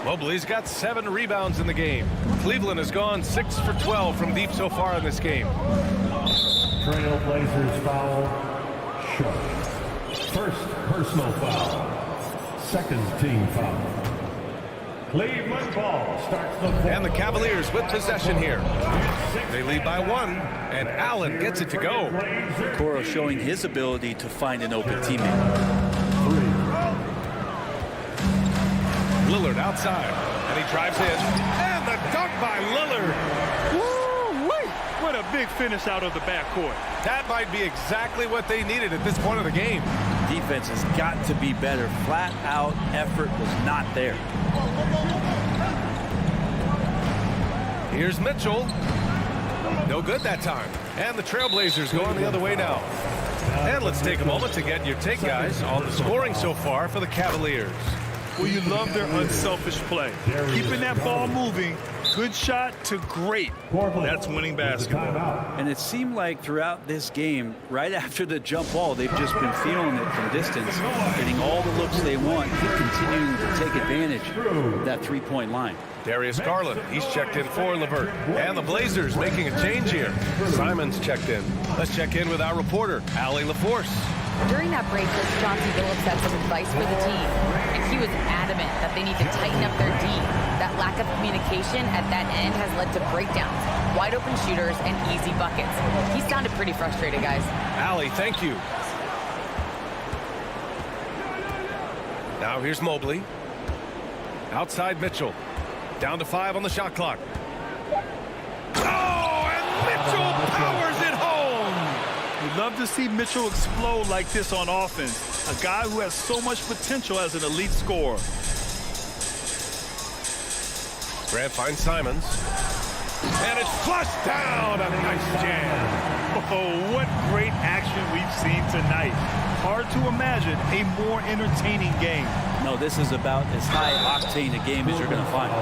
Mobley's got 7 rebounds in the game. Cleveland has gone 6 for 12 from deep so far in this game. Trailblazers foul. Sharp. First personal foul. Second team foul. Cleveland ball starts the fourth. And the Cavaliers with possession here. They lead by 1, and Allen gets it to go. Okoro showing his ability to find an open teammate. Lillard outside, and he drives in. And the dunk by Lillard. Woo-wee! What a big finish out of the backcourt. That might be exactly what they needed at this point of the game. Defense has got to be better. Flat out effort was not there. Here's Mitchell. No good that time. And the Trailblazers going the other way now. And let's take a moment to get your take, guys, on the scoring so far for the Cavaliers. Well, you love their unselfish play. Keeping that ball moving, good shot to great. That's winning basketball. And it seemed like throughout this game, right after the jump ball, they've just been feeling it from distance, getting all the looks they want, and continuing to take advantage of that three-point line. Darius Garland, he's checked in for LeVert. And the Blazers making a change here. Simons checked in. Let's check in with our reporter, Allie LaForce. During that break, Coach Chauncey Billups had some advice for the team, and he was adamant that they need to tighten up their D. That lack of communication at that end has led to breakdowns, wide open shooters, and easy buckets. He sounded pretty frustrated, guys. Allie, thank you. Now here's Mobley. Outside Mitchell. Down to 5 on the shot clock. Oh, and Mitchell powers it home. We'd love to see Mitchell explode like this on offense. A guy who has so much potential as an elite scorer. Grant finds Simons. And it's flushed down. A nice jam. Oh, what great action we've seen tonight. Hard to imagine a more entertaining game. No, this is about as high octane a game as you're going to find.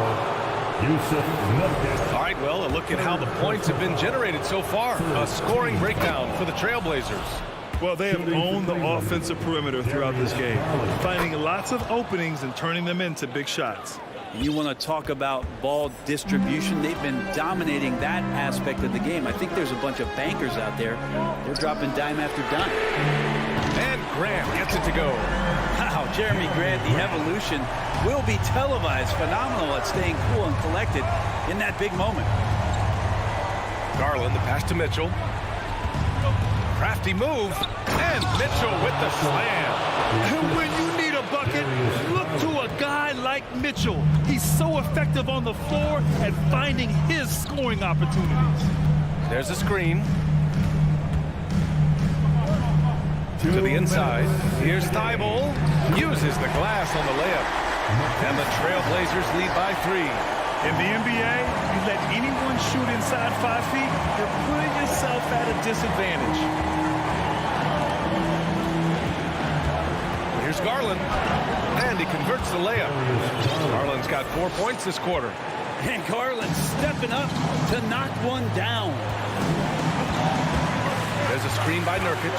All right, well, a look at how the points have been generated so far. A scoring breakdown for the Trailblazers. Well, they have owned the offensive perimeter throughout this game, finding lots of openings and turning them into big shots. And you want to talk about ball distribution. They've been dominating that aspect of the game. I think there's a bunch of bankers out there. They're dropping dime after dime. And Grant gets it to go. Wow, Jeremy Grant, the evolution will be televised. Phenomenal at staying cool and collected in that big moment. Garland, the pass to Mitchell. Crafty move, and Mitchell with the slam. And when you need a bucket, look to a guy like Mitchell. He's so effective on the floor at finding his scoring opportunities. There's a screen. To the inside. Here's Thibault. Uses the glass on the layup. And the Trailblazers lead by 3. In the NBA, you let anyone shoot inside 5 feet, you're putting yourself at a disadvantage. Here's Garland. And he converts the layup. Garland's got 4 points this quarter. And Garland stepping up to knock one down. There's a screen by Nurkic.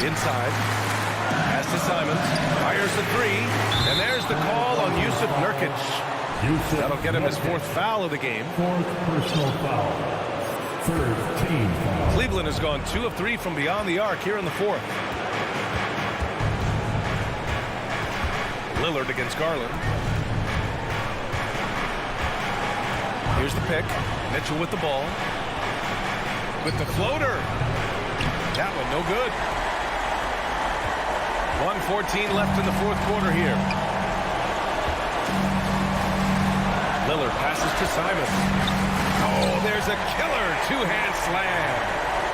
Inside. Pass to Simons. Fires the 3. And there's the call on Yusuf Nurkic. That'll get him his 4th foul of the game. 4th personal foul. 3rd team foul. Cleveland has gone 2 of 3 from beyond the arc here in the 4th. Lillard against Garland. Here's the pick. Mitchell with the ball. With the floater. That one no good. 1:14 left in the 4th quarter here. Lillard passes to Simon. Oh, there's a killer 2-hand slam.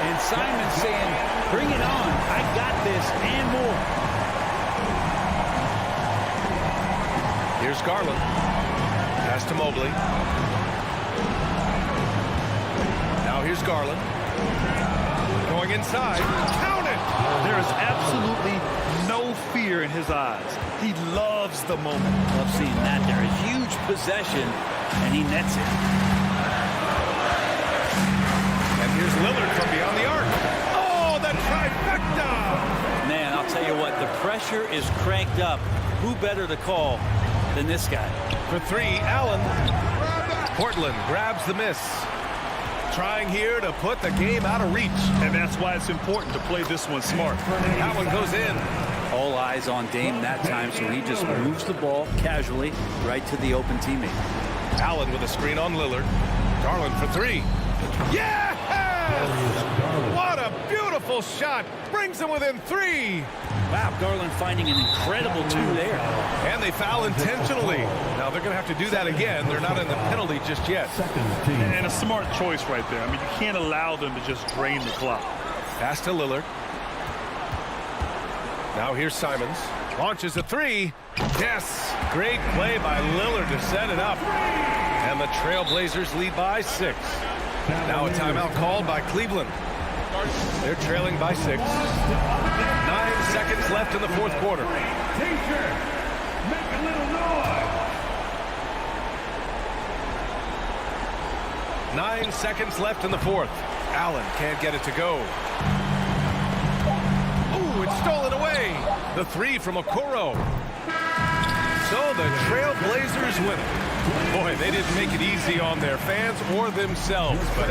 And Simon saying, bring it on. I got this and more. Here's Garland. Pass to Mobley. Now here's Garland. Going inside. Count it! There is absolutely no fear in his eyes. He loves the moment. Love seeing that there. A huge possession, and he nets it. And here's Lillard from beyond the arc. Oh, the trifecta! Man, I'll tell you what, the pressure is cranked up. Who better to call than this guy? For 3, Allen. Portland grabs the miss. Trying here to put the game out of reach. And that's why it's important to play this one smart. That one goes in. All eyes on Dame that time, so he just moves the ball casually right to the open teammate. Allen with a screen on Lillard. Garland for 3. Yes! What a beautiful shot. Brings him within 3. Wow, Garland finding an incredible 2 there. And they foul intentionally. Now they're going to have to do that again. They're not in the penalty just yet. And a smart choice right there. I mean, you can't allow them to just drain the clock. Pass to Lillard. Now here's Simons. Launches a 3. Yes! Great play by Lillard to set it up. And the Trailblazers lead by 6. Now a timeout called by Cleveland. They're trailing by 6. 9 seconds left in the 4th quarter. Teacher, make a little noise. 9 seconds left in the 4th. Allen can't get it to go. Ooh, it's stolen away. The 3 from Okoro. So the Trailblazers win it. Boy, they didn't make it easy on their fans or themselves, but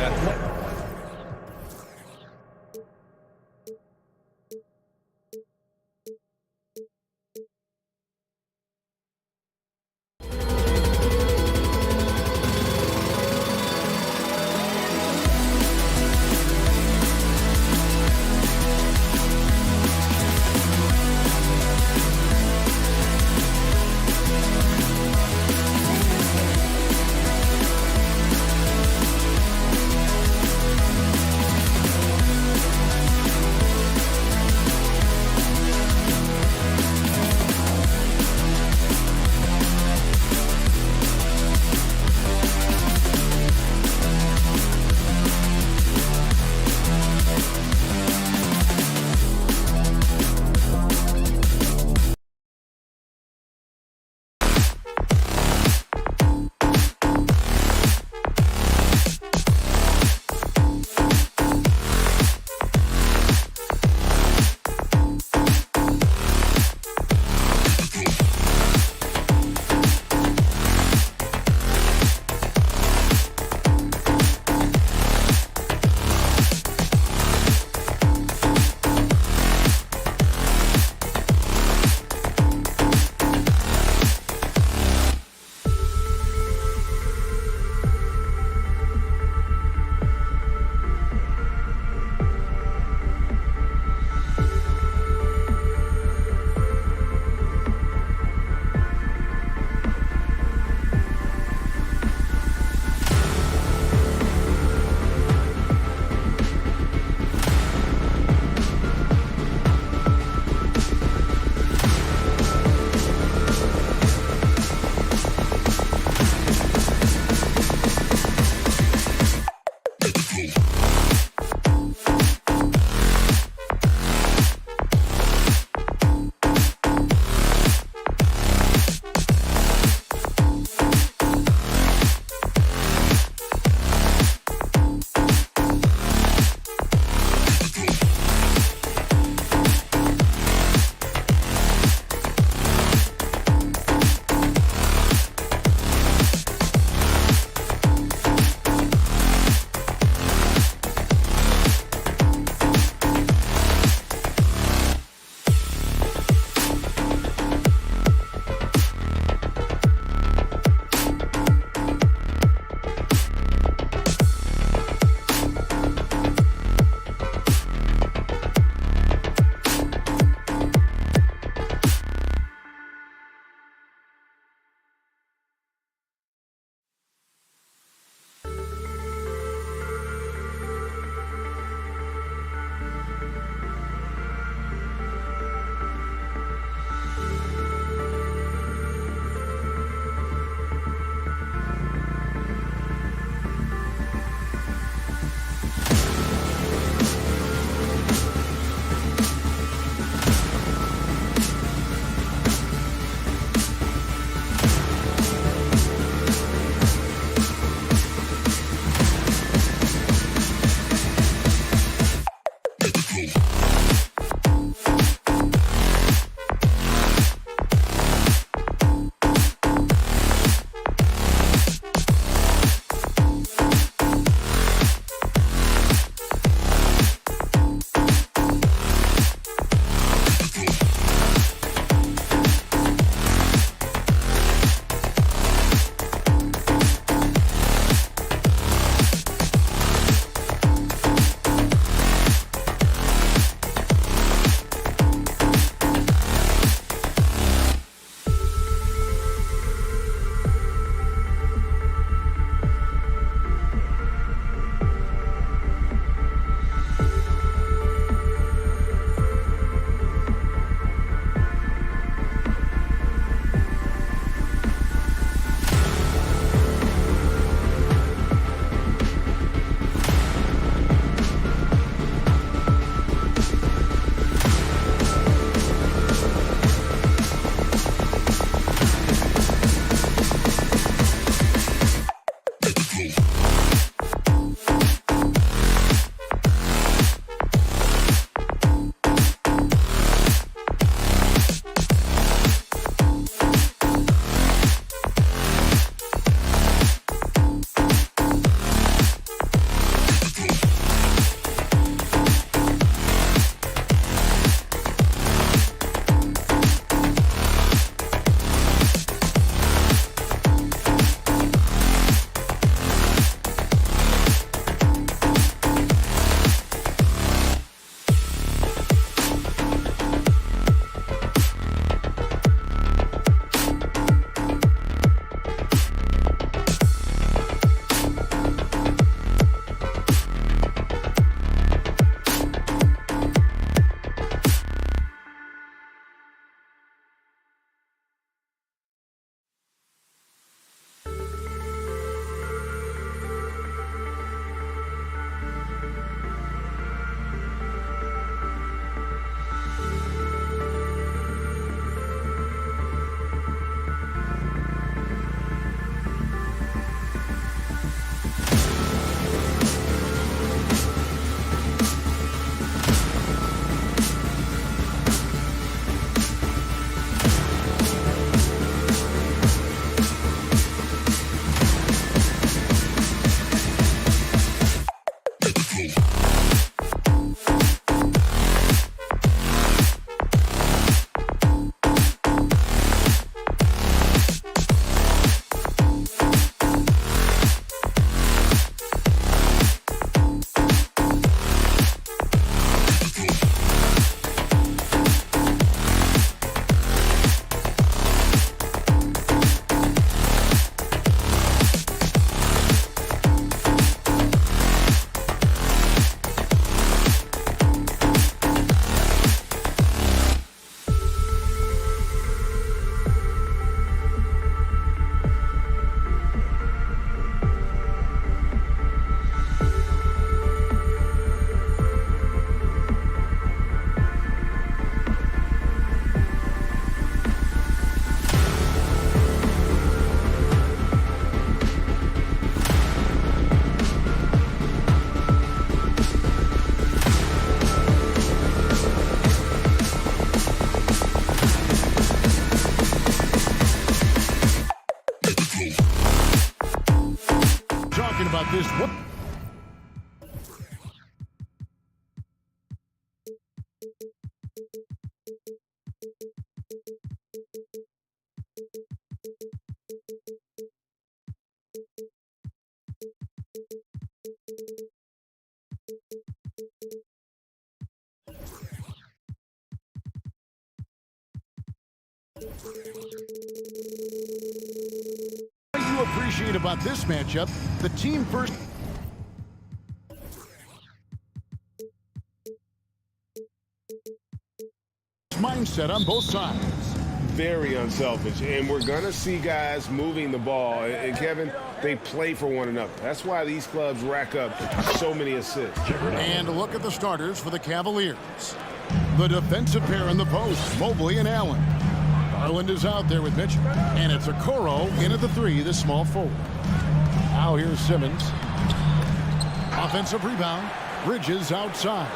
What you appreciate about this matchup, the team first mindset on both sides. Very unselfish, and we're going to see guys moving the ball. And Kevin, they play for one another. That's why these clubs rack up so many assists. And look at the starters for the Cavaliers. The defensive pair in the post, Mobley and Allen. Garland is out there with Mitchell. And it's Okoro in at the three, the small forward. Now here's Simmons. Offensive rebound. Bridges outside.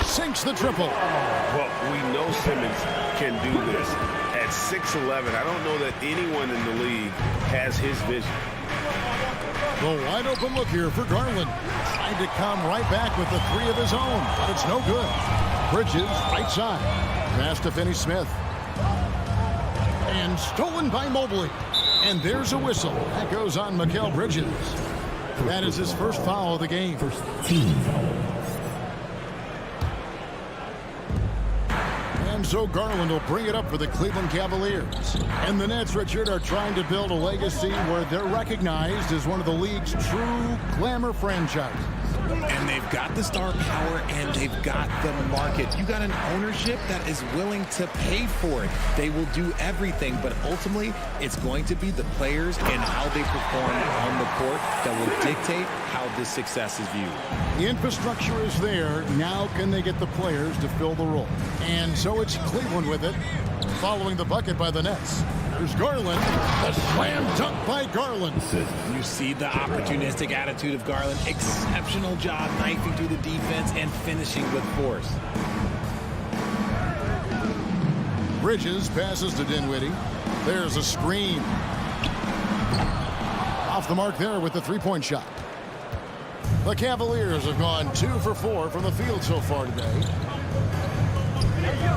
Sinks the triple. Well, we know Simmons can do this. At 6'11", I don't know that anyone in the league has his vision. The wide open look here for Garland. Trying to come right back with the three of his own, but it's no good. Bridges, right side. Pass to Finney-Smith. And stolen by Mobley. And there's a whistle. That goes on Mikal Bridges. That is his first foul of the game. First team foul. And so Garland will bring it up for the Cleveland Cavaliers. And the Nets, Richard, are trying to build a legacy where they're recognized as one of the league's true glamour franchises. And they've got the star power and they've got the market. You got an ownership that is willing to pay for it. They will do everything, but ultimately it's going to be the players and how they perform on the court that will dictate how this success is viewed. The infrastructure is there. Now can they get the players to fill the role? And so it's Cleveland with it, following the bucket by the Nets. There's Garland. A slam dunk by Garland. You see the opportunistic attitude of Garland. Exceptional job knifing through the defense and finishing with force. Bridges passes to Dinwiddie. There's a screen. Off the mark there with the three-point shot. The Cavaliers have gone 2 for 4 from the field so far today.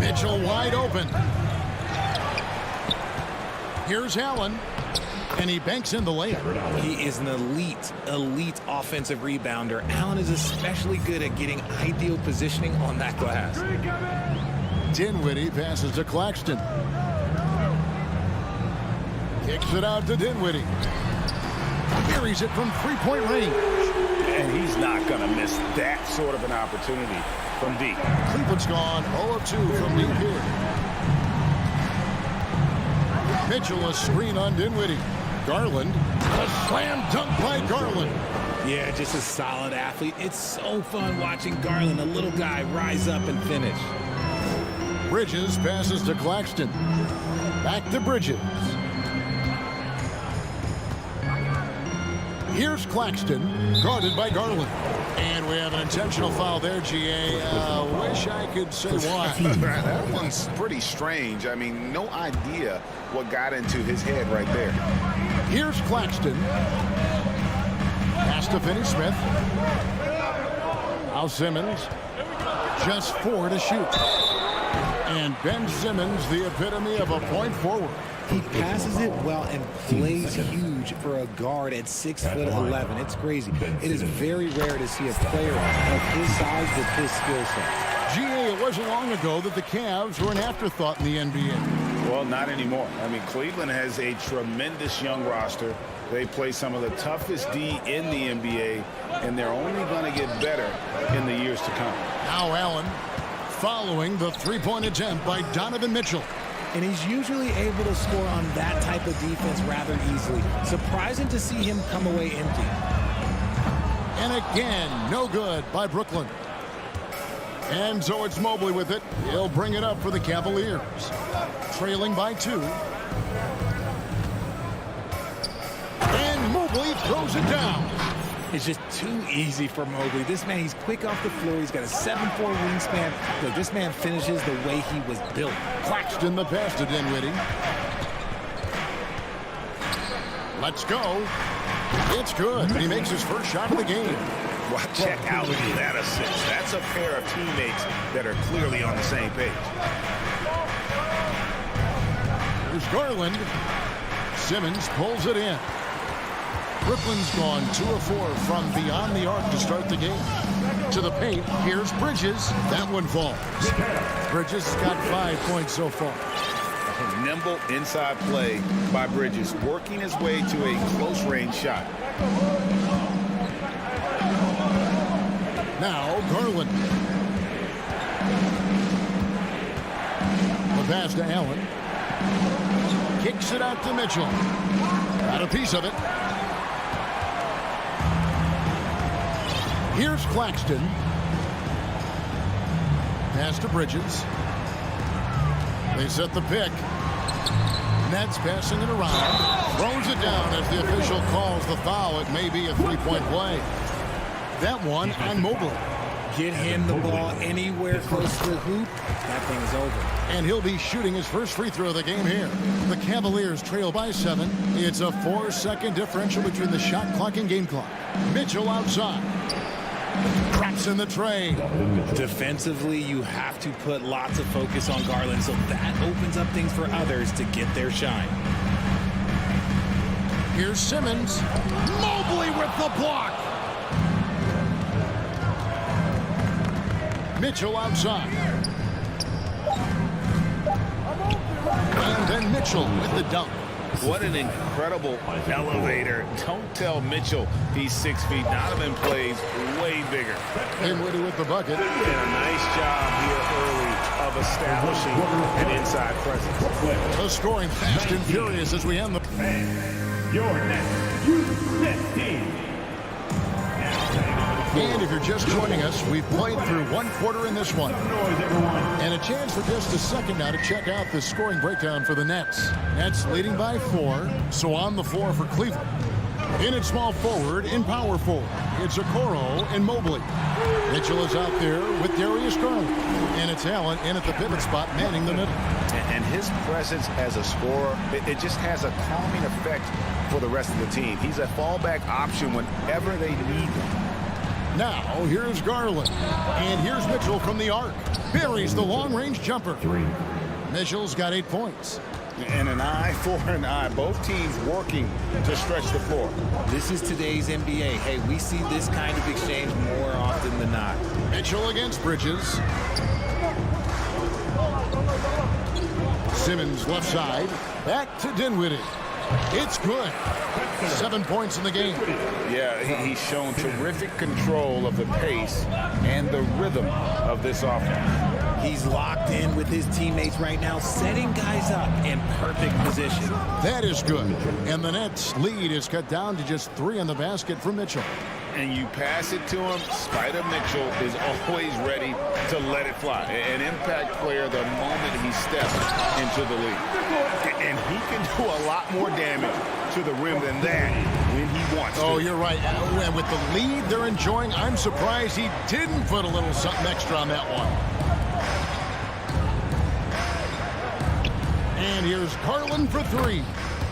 Mitchell wide open. Here's Allen, and he banks in the layup. He is an elite offensive rebounder. Allen is especially good at getting ideal positioning on that glass. Dinwiddie passes to Claxton. Kicks it out to Dinwiddie. Buries it from three-point range. And he's not going to miss that sort of an opportunity from deep. Cleveland's gone 0 of 2 from deep here. Mitchell, a screen on Dinwiddie. Garland, a slam dunk by Garland. Yeah, just a solid athlete. It's so fun watching Garland, a little guy, rise up and finish. Bridges passes to Claxton. Back to Bridges. Here's Claxton, guarded by Garland. And we have an intentional foul there, GA. Wish I could say why. That one's pretty strange. I mean, no idea what got into his head right there. Here's Claxton. Pass to Finney-Smith. Now Simmons. Just 4 to shoot. And Ben Simmons, the epitome of a point forward. He passes it well and plays huge for a guard at 6'11". It's crazy. It is very rare to see a player of his size with his skill set. GA, it wasn't long ago that the Cavs were an afterthought in the NBA. Well, not anymore. I mean, Cleveland has a tremendous young roster. They play some of the toughest D in the NBA, and they're only going to get better in the years to come. Now Allen, following the three-point attempt by Donovan Mitchell. And he's usually able to score on that type of defense rather easily. Surprising to see him come away empty. And again, no good by Brooklyn. And so it's Mobley with it. He'll bring it up for the Cavaliers. Trailing by 2. And Mobley throws it down. It's just too easy for Mobley. This man, he's quick off the floor. He's got a 7'4" wingspan. Look, this man finishes the way he was built. Claxton the pass to Dinwiddie. Let's go. It's good. And he makes his first shot of the game. Well, check out that assist. That's a pair of teammates that are clearly on the same page. There's Garland. Simmons pulls it in. Brooklyn's gone 2 of 4 from beyond the arc to start the game. To the paint, here's Bridges. That one falls. Bridges has got 5 points so far. Nimble inside play by Bridges, working his way to a close-range shot. Now Garland. The pass to Allen. Kicks it out to Mitchell. Got a piece of it. Here's Claxton. Pass to Bridges. They set the pick. Nets passing it around. Throws it down as the official calls the foul. It may be a three-point play. That one on Mobley. Get him the ball anywhere close to the hoop. That thing is over. And he'll be shooting his first free throw of the game here. The Cavaliers trail by 7. It's a 4-second differential between the shot clock and game clock. Mitchell outside. Drops in the tray. Defensively, you have to put lots of focus on Garland, so that opens up things for others to get their shine. Here's Simmons. Mobley with the block. Mitchell outside. And then Mitchell with the dunk. What an incredible elevator. Don't tell Mitchell he's 6 feet. Donovan plays way bigger. Dinwiddie with the bucket. And a nice job here early of establishing an inside presence. The scoring fast and furious as we end the... Your next youth team. And if you're just joining us, we've played through one quarter in this one. And a chance for just a second now to check out the scoring breakdown for the Nets. Nets leading by 4, so on the floor for Cleveland. In at small forward, in power forward, it's Okoro and Mobley. Mitchell is out there with Darius Garland. And it's Allen in at the pivot spot, manning the middle. And his presence as a scorer, it just has a calming effect for the rest of the team. He's a fallback option whenever they need him. Now, here's Garland. And here's Mitchell from the arc. Buries the long-range jumper. 3. Mitchell's got 8 points. And an eye for an eye. Both teams working to stretch the floor. This is today's NBA. Hey, we see this kind of exchange more often than not. Mitchell against Bridges. Simmons left side. Back to Dinwiddie. It's good. 7 points in the game. Yeah, he's shown terrific control of the pace and the rhythm of this offense. He's locked in with his teammates right now, setting guys up in perfect position. That is good. And the Nets' lead is cut down to just 3 in the basket for Mitchell. And you pass it to him, Spider Mitchell is always ready to let it fly. An impact player the moment he steps into the league. And he can do a lot more damage to the rim than that when he wants to. Oh, you're right. And with the lead they're enjoying, I'm surprised he didn't put a little something extra on that one. And here's Garland for 3.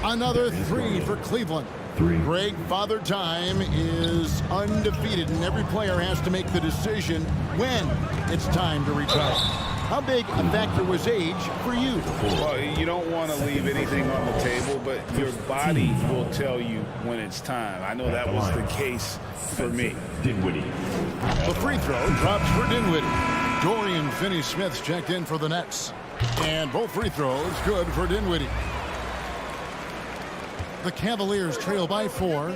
Another 3 for Cleveland. Greg, Father Time is undefeated, and every player has to make the decision when it's time to retire. How big a factor was age for you? Well, you don't want to leave anything on the table, but your body will tell you when it's time. I know that was the case for me. Dinwiddie. The free throw drops for Dinwiddie. Dorian Finney-Smith's checked in for the Nets. And both free throws good for Dinwiddie. The Cavaliers trail by 4.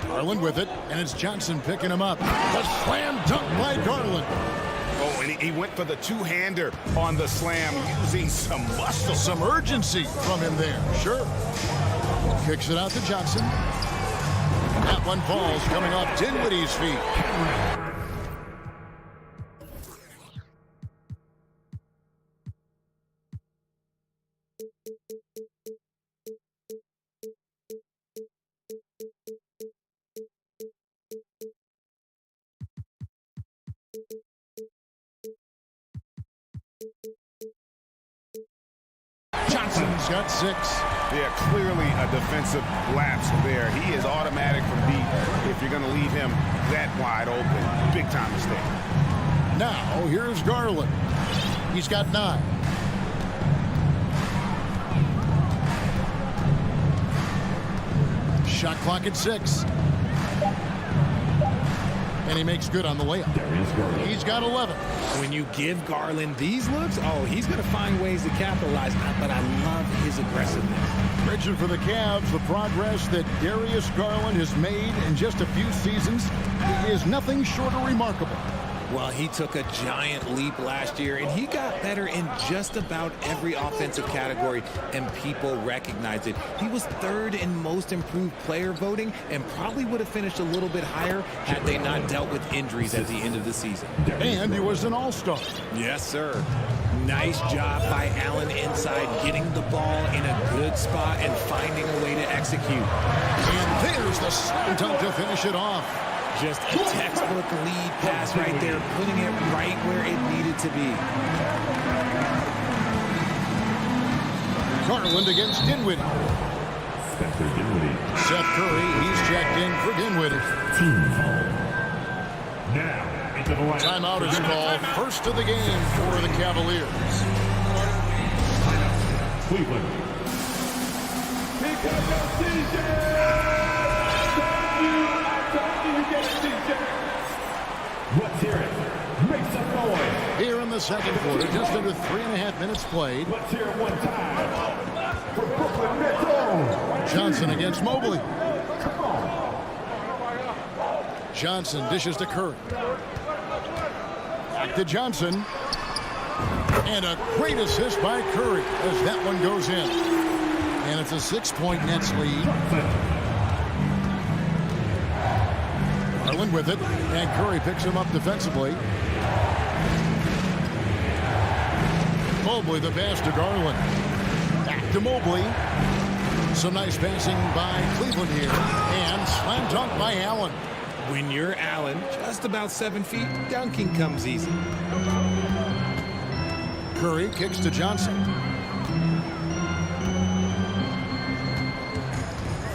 Garland with it, and it's Johnson picking him up. The slam dunk by Garland. Oh, and he went for the two-hander on the slam, using some muscle. Some urgency from him there, sure. Kicks it out to Johnson. That one falls coming off Dinwiddie's feet. Johnson's got 6. Yeah, clearly a defensive lapse there. He is automatic from deep if you're going to leave him that wide open. Big time mistake. Now, here's Garland. He's got 9. Shot clock at 6. And he makes good on the layup. He's got 11. When you give Garland these looks, oh, he's going to find ways to capitalize. But I love his aggressiveness. Bridging for the Cavs, the progress that Darius Garland has made in just a few seasons is nothing short of remarkable. Well, he took a giant leap last year, and he got better in just about every offensive category, and people recognized it. He was third in most improved player voting and probably would have finished a little bit higher had they not dealt with injuries at the end of the season. And he was an all-star. Yes, sir. Nice job by Allen inside, getting the ball in a good spot and finding a way to execute. And there's the slam dunk to finish it off. Just a textbook lead pass right there, putting it right where it needed to be. Garland against Dinwiddie. Seth Curry, he's checked in for Dinwiddie. Now, into the line. Timeout is called. First of the game for the Cavaliers. Cleveland. Because of CJ! Let's hear it. Make some noise. Here in the second quarter, just under 3.5 minutes played. Let's hear it one time. For Brooklyn Nets. Johnson against Mobley. Come on. Johnson dishes to Curry. Back to Johnson. And a great assist by Curry as that one goes in. And it's a 6-point Nets lead. Garland with it, and Curry picks him up defensively. Mobley the pass to Garland. Back to Mobley. Some nice passing by Cleveland here. And slam dunk by Allen. When you're Allen, just about 7 feet, dunking comes easy. Curry kicks to Johnson.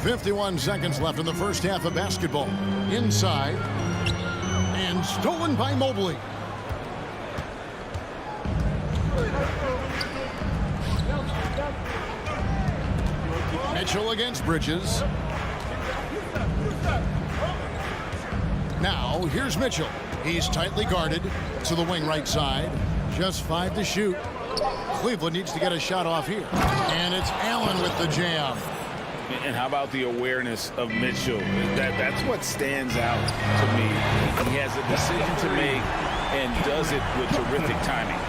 51 seconds left in the first half of basketball. Inside. And stolen by Mobley. Mitchell against Bridges. Now, here's Mitchell. He's tightly guarded to the wing right side. Just 5 to shoot. Cleveland needs to get a shot off here. And it's Allen with the jam. And how about the awareness of Mitchell? That's what stands out to me. He has a decision to make and does it with terrific timing.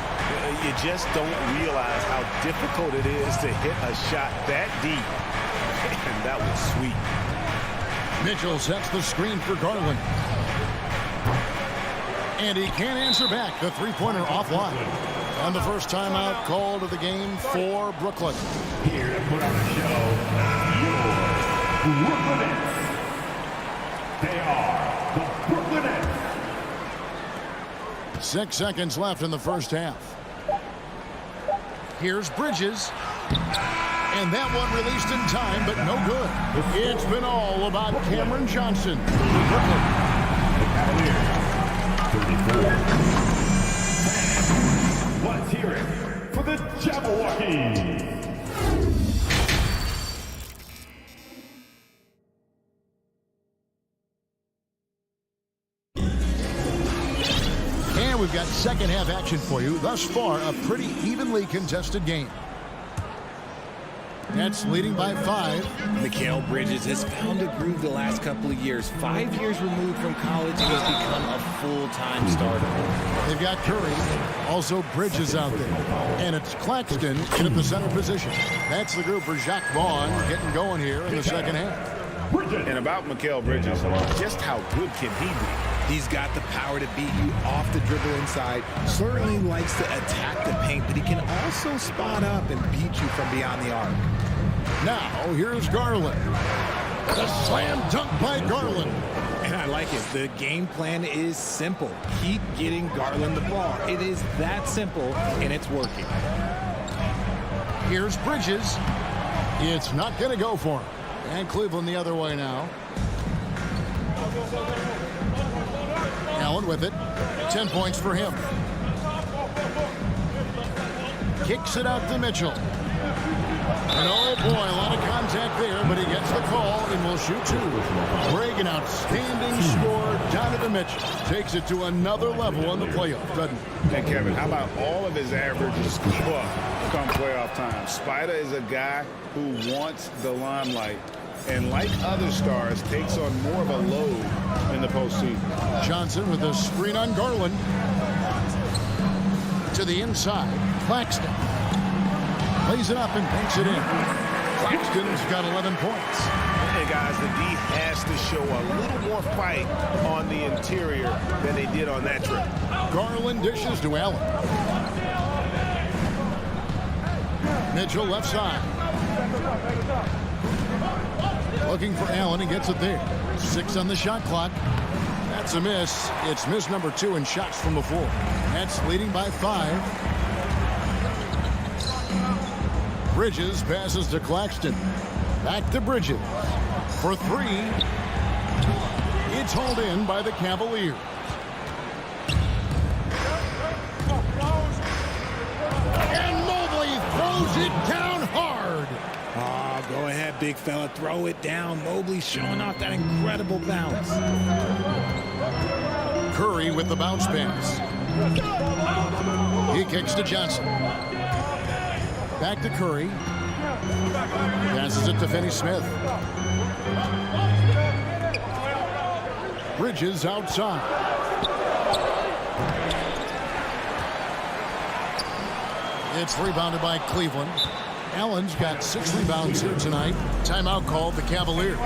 You just don't realize how difficult it is to hit a shot that deep. And that was sweet. Mitchell sets the screen for Garland. And he can't answer back. The three-pointer offline. And the first timeout called of the game for Brooklyn. Here to put on the show, your Brooklyn Nets. They are the Brooklyn Nets. 6 seconds left in the first half. Here's Bridges. And that one released in time, but no good. It's been all about Cameron Johnson. Brooklyn. The Cavaliers, 34. Let's hear it for the Jabberwockies. And we've got second half action for you. Thus far, a pretty evenly contested game. Nets leading by 5. Mikal Bridges has found a groove the last couple of years. 5 years removed from college, and he's become a full-time starter. They've got Curry, also Bridges out there. And it's Claxton in at the center position. That's the group for Jacques Vaughn getting going here in the second half. And about Mikal Bridges, just how good can he be? He's got the power to beat you off the dribble inside. Certainly likes to attack the paint, but he can also spot up and beat you from beyond the arc. Now, here's Garland. The slam dunk by Garland. And I like it. The game plan is simple. Keep getting Garland the ball. It is that simple, and it's working. Here's Bridges. It's not going to go for him. And Cleveland the other way now. Allen with it. 10 points for him. Kicks it out to Mitchell. And oh boy, a lot of contact there, but he gets the call and will shoot two. Greg, an outstanding score. Donovan Mitchell takes it to another level on the playoff, doesn't he? And Kevin, how about all of his averages come playoff time? Spider is a guy who wants the limelight, and like other stars, takes on more of a load in the postseason. Johnson with a screen on Garland. To the inside, Claxton. Plays it up and banks it in. Claxton's got 11 points. Hey guys, the D has to show a little more fight on the interior than they did on that trip. Garland dishes to Allen. Mitchell left side. Looking for Allen, and gets it there. 6 on the shot clock. That's a miss. It's miss number 2 in shots from the floor. Nets leading by 5. Bridges passes to Claxton. Back to Bridges. For 3. It's hauled in by the Cavaliers. And Mobley throws it down hard. Oh, go ahead, big fella. Throw it down. Mobley showing off that incredible bounce. Curry with the bounce pass. He kicks to Johnson. Back to Curry. Passes it to Finney-Smith. Bridges outside. It's rebounded by Cleveland. Allen's got 6 rebounds here tonight. Timeout called the Cavaliers.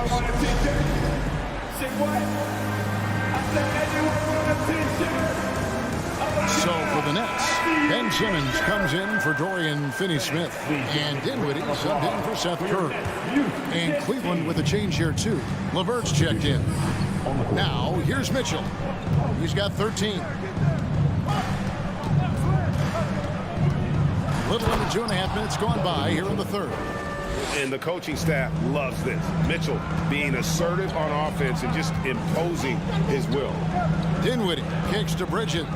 So for the Nets, Ben Simmons comes in for Dorian Finney-Smith. And Dinwiddie subbed in for Seth Curry. And Cleveland with a change here too. LeVert's checked in. Now here's Mitchell. He's got 13. Little under 2.5 minutes gone by here in the third. And the coaching staff loves this. Mitchell being assertive on offense and just imposing his will. Dinwiddie kicks to Bridges.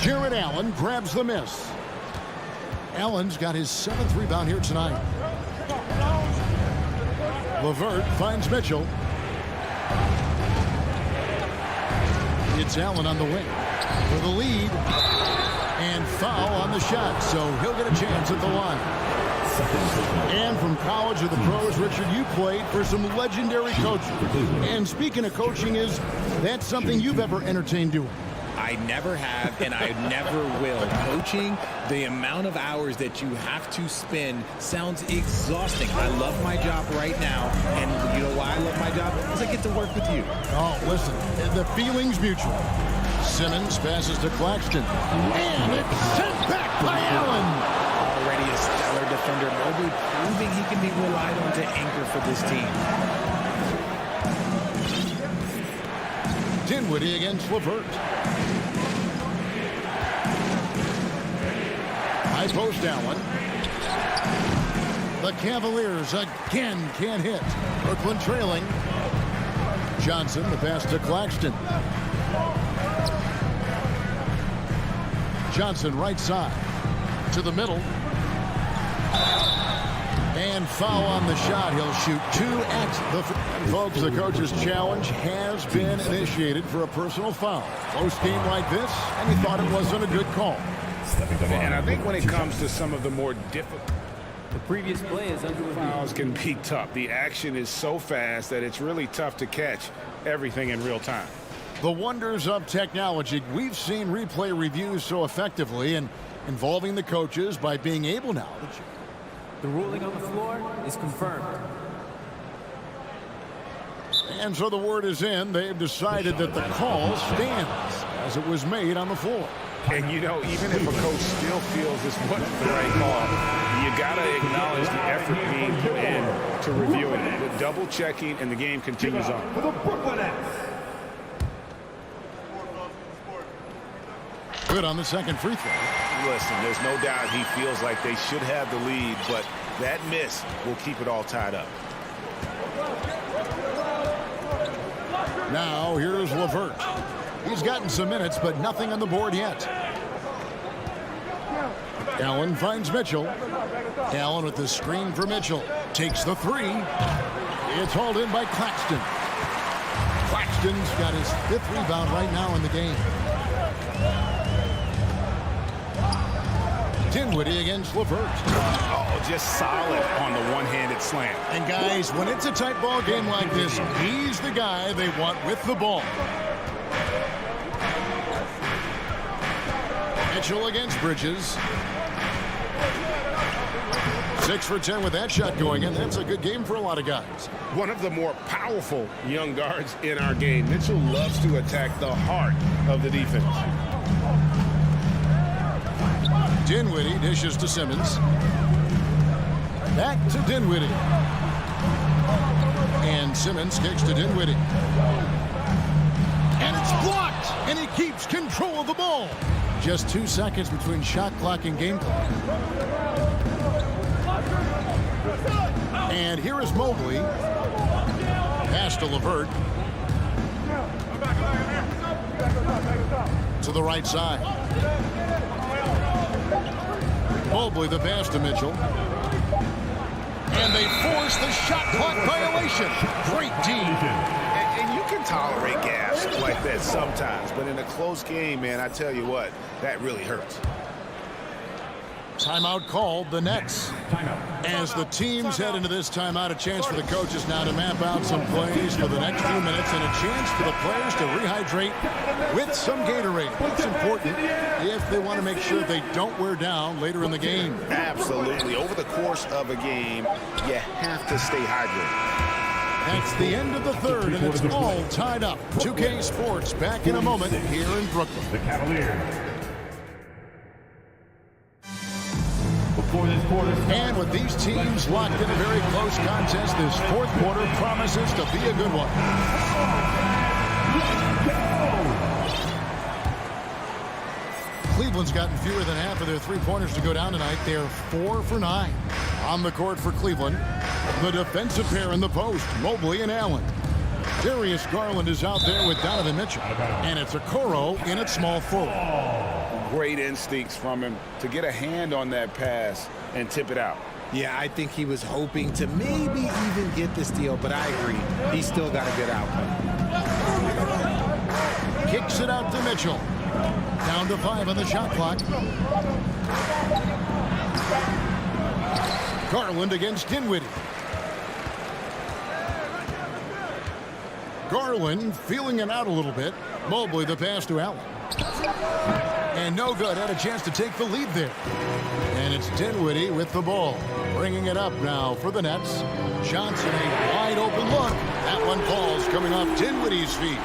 Jared Allen grabs the miss. Allen's got his 7th rebound here tonight. LeVert finds Mitchell. It's Allen on the wing for the lead. And foul on the shot, so he'll get a chance at the line. And from college to the pros, Richard, you played for some legendary coaches. And speaking of coaching, that's something you've ever entertained doing? I never have, and I never will. Coaching, the amount of hours that you have to spend sounds exhausting. I love my job right now, and you know why I love my job? Because I get to work with you. Oh, listen, the feeling's mutual. Simmons passes to Claxton. And it's sent back by Allen. Already a stellar defender. Mobley proving he can be relied on to anchor for this team. Dinwiddie against LeVert. High post Allen. The Cavaliers again can't hit. Brooklyn trailing. Johnson, the pass to Claxton. Johnson right side to the middle. And foul on the shot. He'll shoot 2 at the... Folks, the coach's challenge has been initiated for a personal foul. Close game like this, and he thought it wasn't a good call. And I think when it comes to some of the more difficult... The previous play is under review. Fouls can be tough. The action is so fast that it's really tough to catch everything in real time. The wonders of technology. We've seen replay reviews so effectively and involving the coaches by being able now. The ruling on the floor is confirmed. And so the word is in. They've decided that the call stands as it was made on the floor. And, you know, even if a coach still feels this wasn't the right call, you got to acknowledge the effort being put in to reviewing it. With double checking, and the game continues on. For the Brooklyn Nets. Good on the second free throw. Listen, there's no doubt he feels like they should have the lead, but that miss will keep it all tied up. Now here's LeVert. He's gotten some minutes, but nothing on the board yet. Allen finds Mitchell. Allen with the screen for Mitchell. Takes the three. It's hauled in by Claxton. Claxton's got his 5th rebound right now in the game. Dinwiddie against LeVert. Oh, just solid on the one-handed slam. And guys, when it's a tight ball game like this, he's the guy they want with the ball. Mitchell against Bridges. 6 for 10 with that shot going in. That's a good game for a lot of guys. One of the more powerful young guards in our game. Mitchell loves to attack the heart of the defense. Dinwiddie dishes to Simmons. Back to Dinwiddie. And Simmons kicks to Dinwiddie. And it's blocked. And he keeps control of the ball. Just 2 seconds between shot clock and game clock. And here is Mobley. Pass to LeVert. To the right side. Mobley the pass to Mitchell. And they force the shot clock violation. Great D. And you can tolerate gas like that sometimes, but in a close game, man, I tell you what, that really hurts. Timeout called, the Nets. As the teams head into this timeout, a chance for the coaches now to map out some plays for the next few minutes and a chance for the players to rehydrate with some Gatorade. It's important if they want to make sure they don't wear down later in the game. Absolutely. Over the course of a game, you have to stay hydrated. That's the end of the third, and it's all tied up. 2K Sports back in a moment here in Brooklyn. The Cavaliers. And with these teams locked in a very close contest, this 4th quarter promises to be a good one. Cleveland's gotten fewer than half of their three-pointers to go down tonight. They're 4 for 9. On the court for Cleveland, the defensive pair in the post, Mobley and Allen. Darius Garland is out there with Donovan Mitchell. And it's Okoro in at small forward. Great instincts from him to get a hand on that pass and tip it out. Yeah, I think he was hoping to maybe even get the steal, but I agree. He's still got a good outcome. Kicks it out to Mitchell. Down to 5 on the shot clock. Garland against Dinwiddie. Garland feeling it out a little bit. Mobley the pass to Allen. And no good. Had a chance to take the lead there. And it's Dinwiddie with the ball. Bringing it up now for the Nets. Johnson, a wide open look. That one falls coming off Dinwiddie's feet.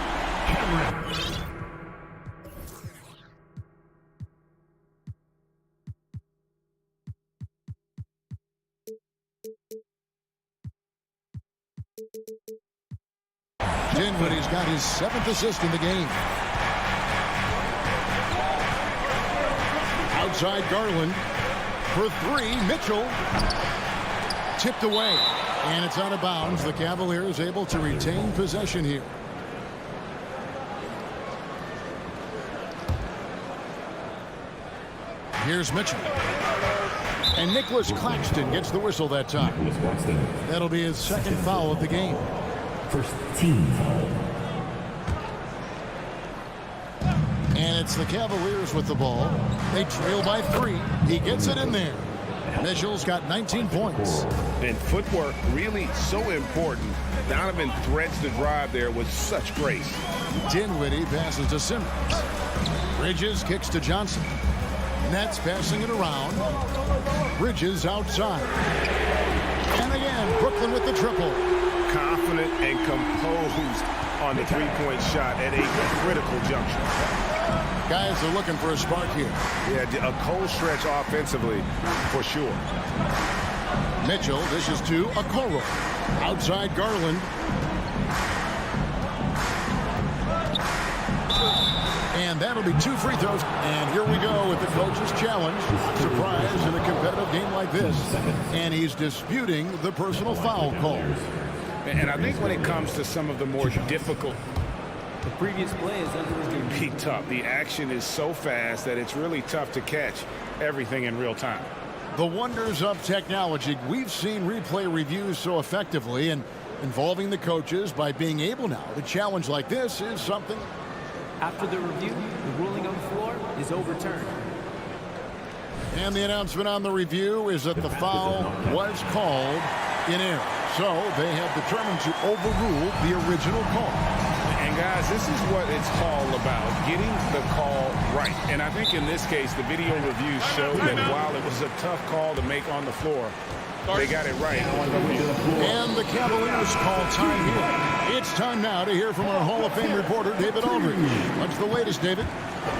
Dinwiddie's got his 7th assist in the game. Outside Garland for 3. Mitchell tipped away, and it's out of bounds. The Cavaliers able to retain possession here. Here's Mitchell. And Nicholas Claxton gets the whistle that time. That'll be his 2nd foul of the game. First team foul. And it's the Cavaliers with the ball. They trail by 3. He gets it in there. Mitchell's got 19 points. And footwork really so important. Donovan threads the drive there with such grace. Dinwiddie passes to Simmons. Bridges kicks to Johnson. Nets passing it around. Bridges outside. And again, Brooklyn with the triple. Confident and composed on the three-point shot at a critical juncture. Guys are looking for a spark here. Yeah, a cold stretch offensively for sure. Mitchell dishes to Okoro. Outside Garland. And that'll be 2 free throws. And here we go with the coach's challenge. Surprise in a competitive game like this. And he's disputing the personal foul call. And I think when it comes to some of the more difficult The previous play is under review. Be tough. The action is so fast that it's really tough to catch everything in real time. The wonders of technology. We've seen replay reviews so effectively, and involving the coaches by being able now to challenge like this is something. After the review, the ruling on the floor is overturned. And the announcement on the review is that the foul was called in error. So they have determined to overrule the original call. And guys, this is what it's all about, getting the call right. And I think in this case, the video review showed that while it was a tough call to make on the floor, they got it right. And the Cavaliers call time here. It's time now to hear from our Hall of Fame reporter, David Aldridge. What's the latest, David?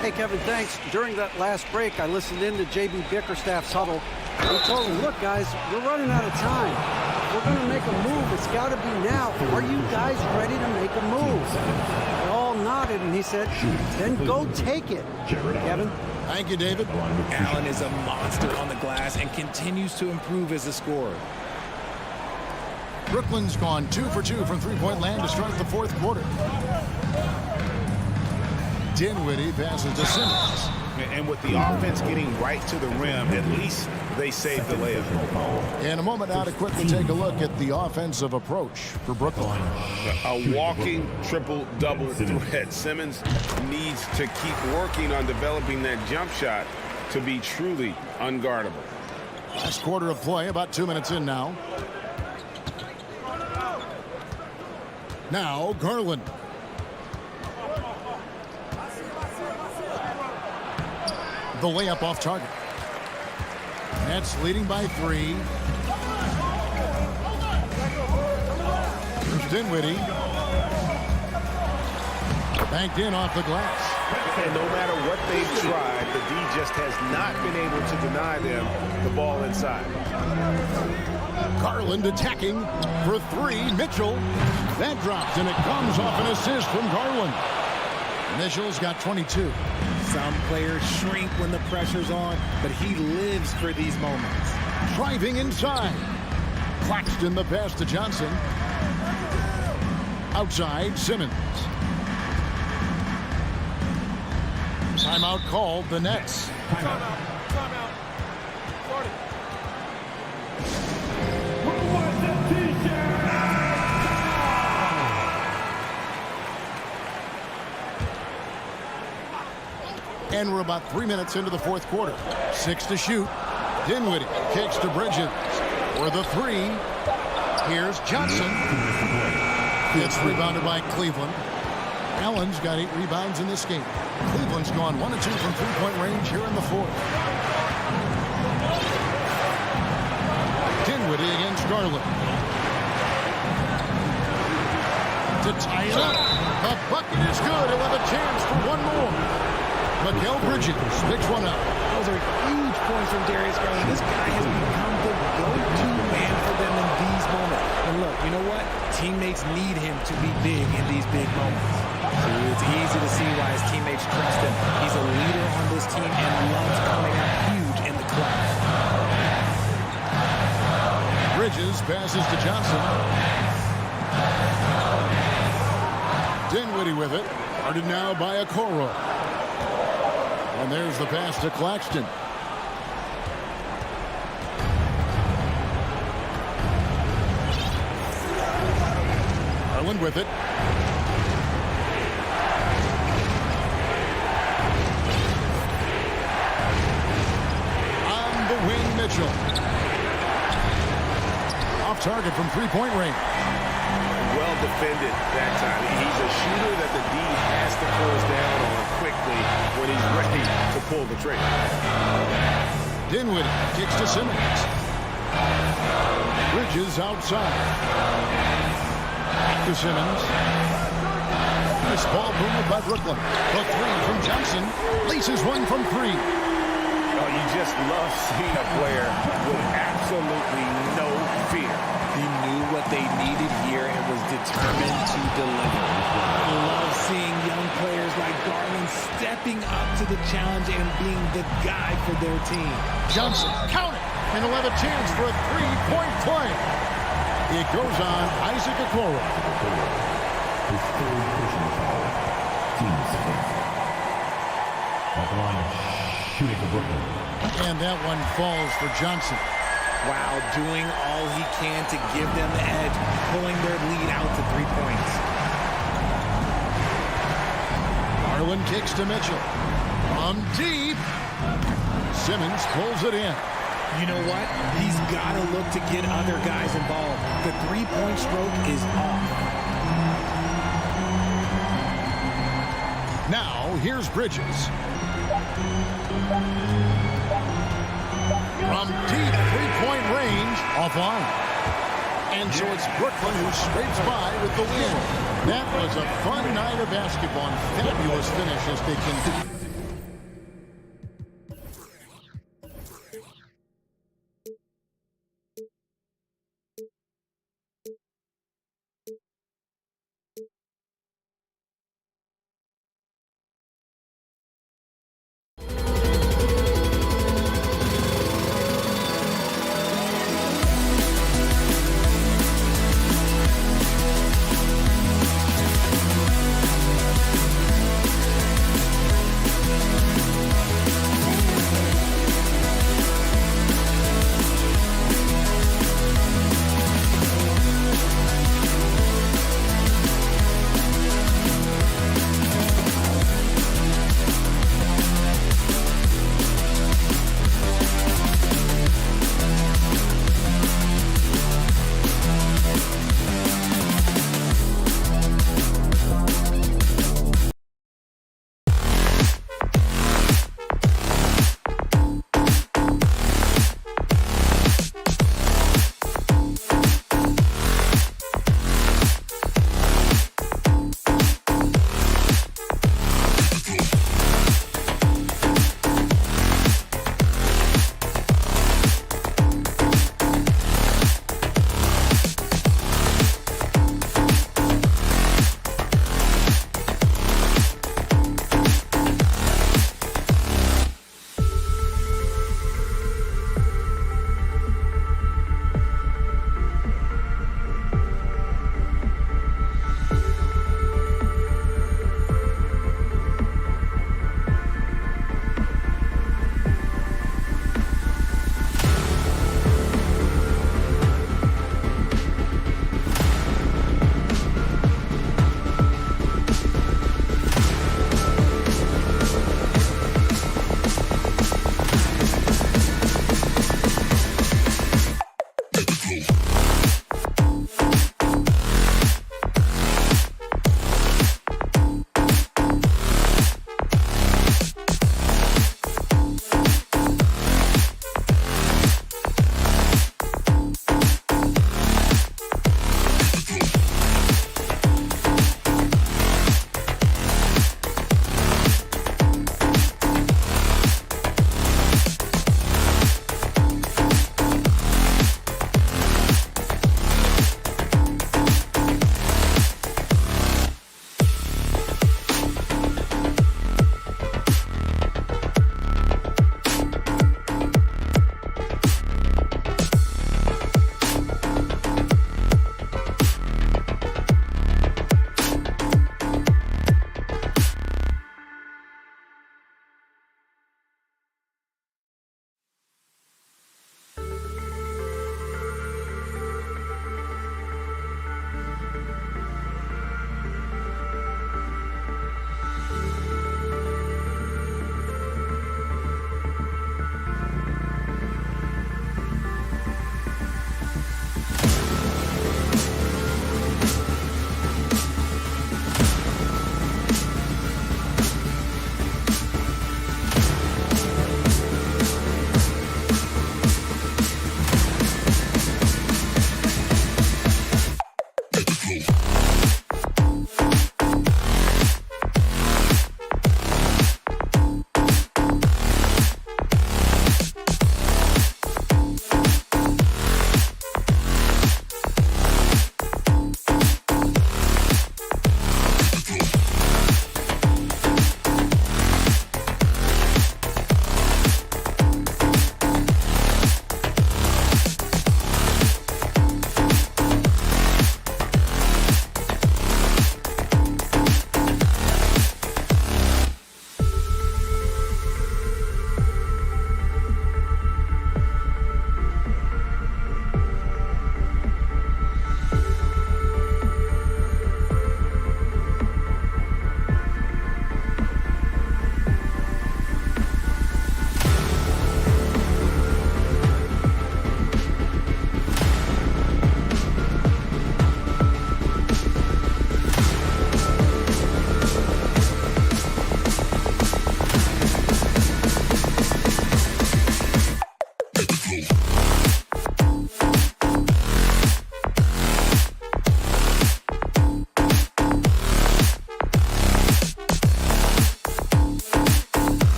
Hey, Kevin, thanks. During that last break, I listened in to J.B. Bickerstaff's huddle. He told him, look, guys, we're running out of time. If we're going to make a move, it's got to be now. Are you guys ready to make a move? They all nodded, and he said, then go take it. Kevin? Thank you, David. Allen is a monster on the glass and continues to improve as a scorer. Brooklyn's gone 2 for 2 from three-point land to start the fourth quarter. Dinwiddie passes to Simmons. And with the offense getting right to the rim, at least they saved the layup. In a moment now to quickly take a look at the offensive approach for Brooklyn. A walking triple-double threat. Simmons needs to keep working on developing that jump shot to be truly unguardable. Last quarter of play, about 2 minutes in now. Now, Garland. The layup off target. Nets leading by 3. Here's Dinwiddie. Banked in off the glass. And no matter what they've tried, the D just has not been able to deny them the ball inside. Garland attacking for 3. Mitchell. That dropped, and it comes off an assist from Garland. Mitchell's got 22. Some players shrink when the pressure's on, but he lives for these moments. Driving inside. Claxton the pass to Johnson. Outside, Simmons. Timeout called, the Nets. Timeout. And we're about 3 minutes into the fourth quarter. 6 to shoot. Dinwiddie kicks to Bridges. For the 3. Here's Johnson. It's rebounded by Cleveland. Allen's got 8 rebounds in this game. Cleveland's gone 1 of 2 from three-point range here in the fourth. Dinwiddie against Garland. To tie it up. The bucket is good. He'll have a chance for one more. Mikal Bridges picks one up. Those are huge points from Darius Garland. This guy has become the go-to man for them in these moments. And look, you know what? Teammates need him to be big in these big moments. So it's easy to see why his teammates trust him. He's a leader on this team and loves coming up huge in the clutch. Bridges passes to Johnson. Dinwiddie with it. Guarded now by Okoro. And there's the pass to Claxton. Garland with it. On the wing, Mitchell. Off target from three-point range. Well defended that time. He's a shooter that the D has to close down on quickly when he's ready to pull the trigger. Dinwiddie kicks to Simmons. Bridges outside. Back to Simmons. Nice ball movement by Brooklyn. The 3 from Johnson. Laces one from 3. Oh, you just love seeing a player with absolutely no fear. He knew what they needed here and was determined to deliver. I love seeing young players like Garland stepping up to the challenge and being the guy for their team. Johnson, count it, and he'll have a chance for a three-point play. It goes on Isaac Okoro. His third personal foul. 15 seconds. At the line, shooting for Brooklyn. And that one falls for Johnson. Wow, doing all he can to give them the edge, pulling their lead out to 3 points. Garland kicks to Mitchell. From deep. Simmons pulls it in. You know what? He's got to look to get other guys involved. The three-point stroke is off. Now, here's Bridges. From deep three-point range, offline. And so it's Brooklyn who scrapes by with the win. That was a fun night of basketball and fabulous finish as they continue.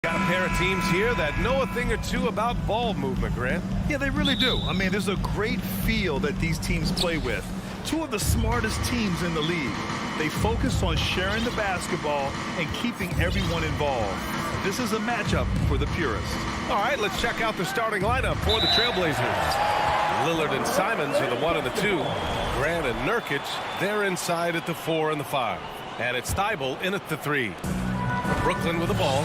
Got a pair of teams here that know a thing or two about ball movement, Grant. Yeah, they really do. I mean, there's a great feel that these teams play with. Two of the smartest teams in the league. They focus on sharing the basketball and keeping everyone involved. This is a matchup for the purists. All right, let's check out the starting lineup for the Trailblazers. Lillard and Simons are the 1 and the 2. Grant and Nurkic, they're inside at the 4 and the 5. And it's Thibault in at the 3. Brooklyn with the ball.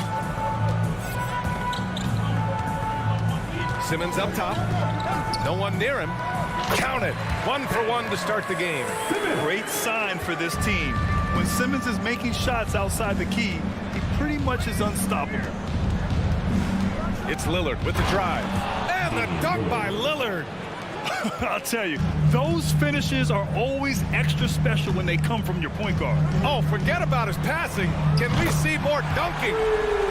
Simmons up top. No one near him. Count it. 1 for 1 to start the game. Great sign for this team. When Simmons is making shots outside the key, he pretty much is unstoppable. It's Lillard with the drive. And the dunk by Lillard. I'll tell you, those finishes are always extra special when they come from your point guard. Oh, forget about his passing. Can we see more dunking?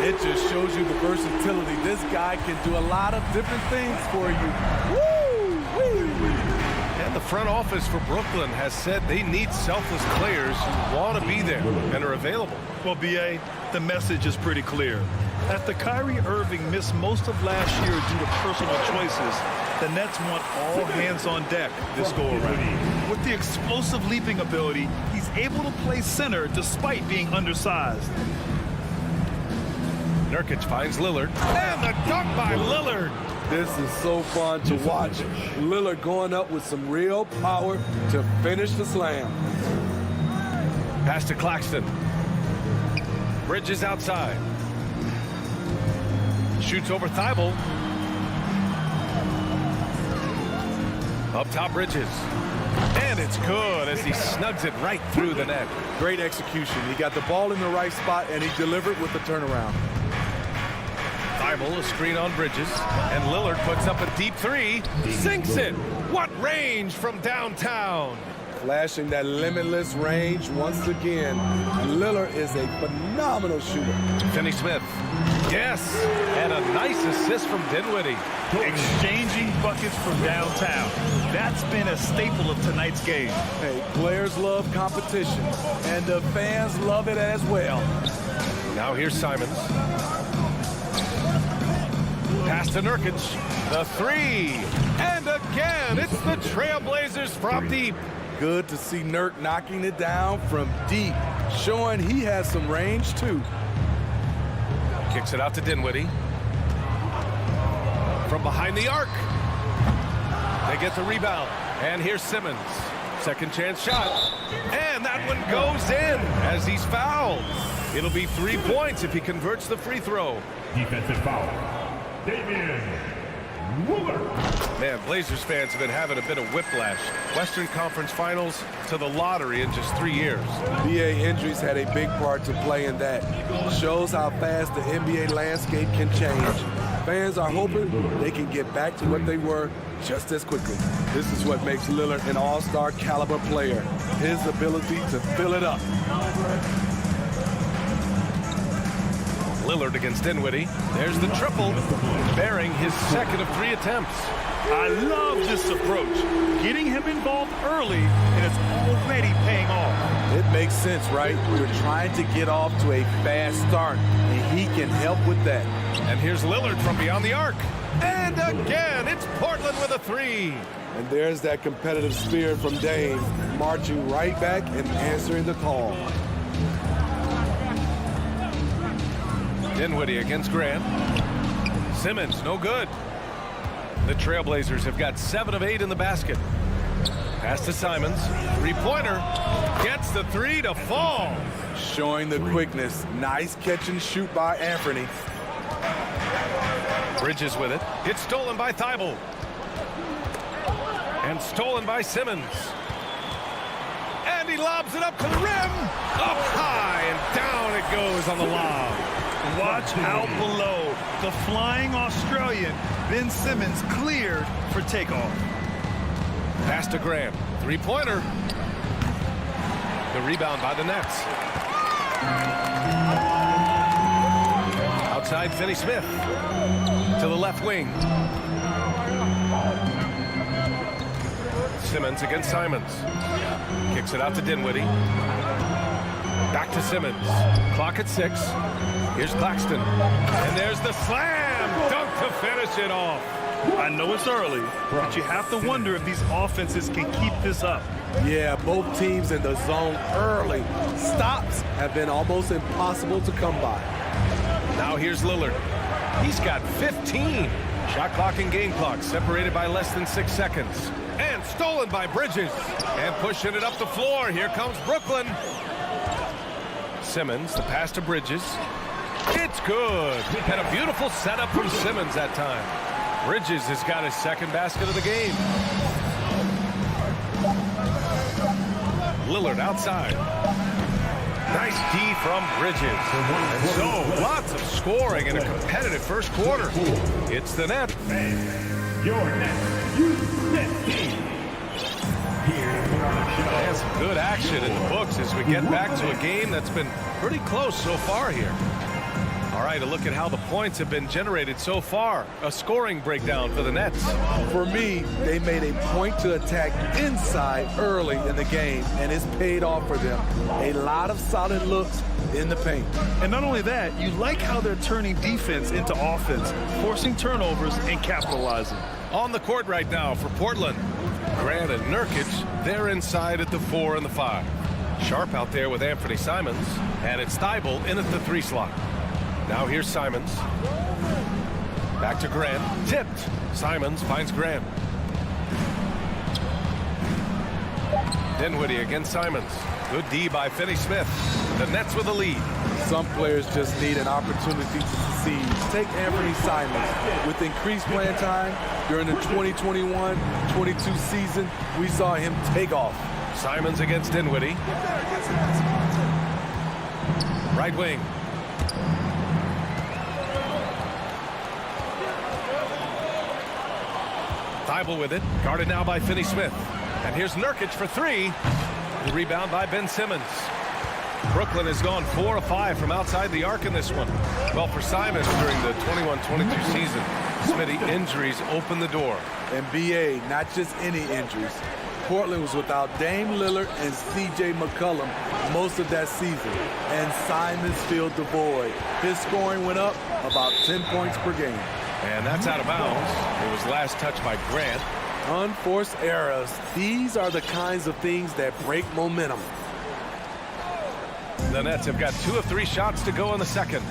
It just shows you the versatility. This guy can do a lot of different things for you. Woo! And the front office for Brooklyn has said they need selfless players who want to be there and are available. Well, B.A., the message is pretty clear. After Kyrie Irving missed most of last year due to personal choices, the Nets want all hands on deck this go-around. With the explosive leaping ability, he's able to play center despite being undersized. Nurkic finds Lillard. And the dunk by Lillard. This is so fun to watch. Lillard going up with some real power to finish the slam. Pass to Claxton. Bridges outside. Shoots over Thibault. Up top, Bridges. And it's good as he snugs it right through the net. Great execution. He got the ball in the right spot, and he delivered with the turnaround. Thibault, a screen on Bridges. And Lillard puts up a deep 3. Sinks it. What range from downtown. Flashing that limitless range once again. Lillard is a phenomenal shooter. Finney-Smith. Yes, and a nice assist from Dinwiddie. Exchanging buckets from downtown. That's been a staple of tonight's game. Hey, players love competition, and the fans love it as well. Now here's Simons. Pass to Nurkic. The 3. And again, it's the Trailblazers from deep. Good to see Nurk knocking it down from deep, showing he has some range too. Kicks it out to Dinwiddie. From behind the arc. They get the rebound. And here's Simmons. Second chance shot. And that one goes in as he's fouled. It'll be 3 points if he converts the free throw. Defensive foul. Damian Lillard. Man, Blazers fans have been having a bit of whiplash. Western Conference Finals to the lottery in just 3 years. BA injuries had a big part to play in that. Shows how fast the NBA landscape can change. Fans are hoping they can get back to what they were just as quickly. This is what makes Lillard an all-star caliber player. His ability to fill it up. Lillard against Dinwiddie. There's the triple, bearing his second of 3 attempts. I love this approach. Getting him involved early, and it's already paying off. It makes sense, right? We're trying to get off to a fast start, and he can help with that. And here's Lillard from beyond the arc. And again, it's Portland with a 3. And there's that competitive spirit from Dame, marching right back and answering the call. Dinwiddie against Grant. Simmons, no good. The Trailblazers have got 7 of 8 in the basket. Pass to Simons. 3-pointer. Gets the 3 to fall. Showing the quickness. Nice catch and shoot by Anthony. Bridges with it. It's stolen by Thibault. And stolen by Simmons. And lobs it up to the rim. Up high and down it goes on the lob. Watch out below. The flying Australian, Ben Simmons, cleared for takeoff. Pass to Grant. Three-pointer. The rebound by the Nets. Outside, Finney Smith. To the left wing. Simmons against Simons. Kicks it out to Dinwiddie. Back to Simmons. Clock at 6. Here's Claxton. And there's the slam dunk to finish it off. I know it's early, but you have to wonder if these offenses can keep this up. Yeah, both teams in the zone early. Stops have been almost impossible to come by. Now here's Lillard. He's got 15. Shot clock and game clock separated by less than 6 seconds. And stolen by Bridges. And pushing it up the floor. Here comes Brooklyn. Simmons, the pass to Bridges. It's good. And a beautiful setup from Simmons that time. Bridges has got his second basket of the game. Lillard outside. Nice D from Bridges. And so, lots of scoring in a competitive first quarter. It's the net. Your next youth net team. And some good action in the books as we get back to a game that's been pretty close so far here. All right, a look at how the points have been generated so far. A scoring breakdown for the Nets. For me, they made a point to attack inside early in the game, and it's paid off for them. A lot of solid looks in the paint. And not only that, you like how they're turning defense into offense, forcing turnovers and capitalizing. On the court right now for Portland. Grant and Nurkic, they're inside at the 4 and the 5. Sharp out there with Anthony Simons, and it's Thibault in at the 3 slot. Now here's Simons. Back to Grant. Tipped. Simons finds Grant. Dinwiddie against Simons. Good D by Finney Smith. The Nets with the lead. Some players just need an opportunity to succeed. Take Anthony Simons. With increased playing time during the 2021-22 season, we saw him take off. Simons against Dinwiddie. Right wing. Thibault with it. Guarded now by Finney Smith. And here's Nurkic for 3. The rebound by Ben Simmons. Brooklyn has gone 4 of 5 from outside the arc in this one. Well, for Simons during the 21-22 season, Smitty, injuries open the door. And BA, not just any injuries. Portland was without Dame Lillard and C.J. McCollum most of that season, and Simons filled the void. His scoring went up about 10 points per game. And that's out of bounds. It was last touched by Grant. Unforced errors. These are the kinds of things that break momentum. The Nets have got 2 of 3 shots to go in the second.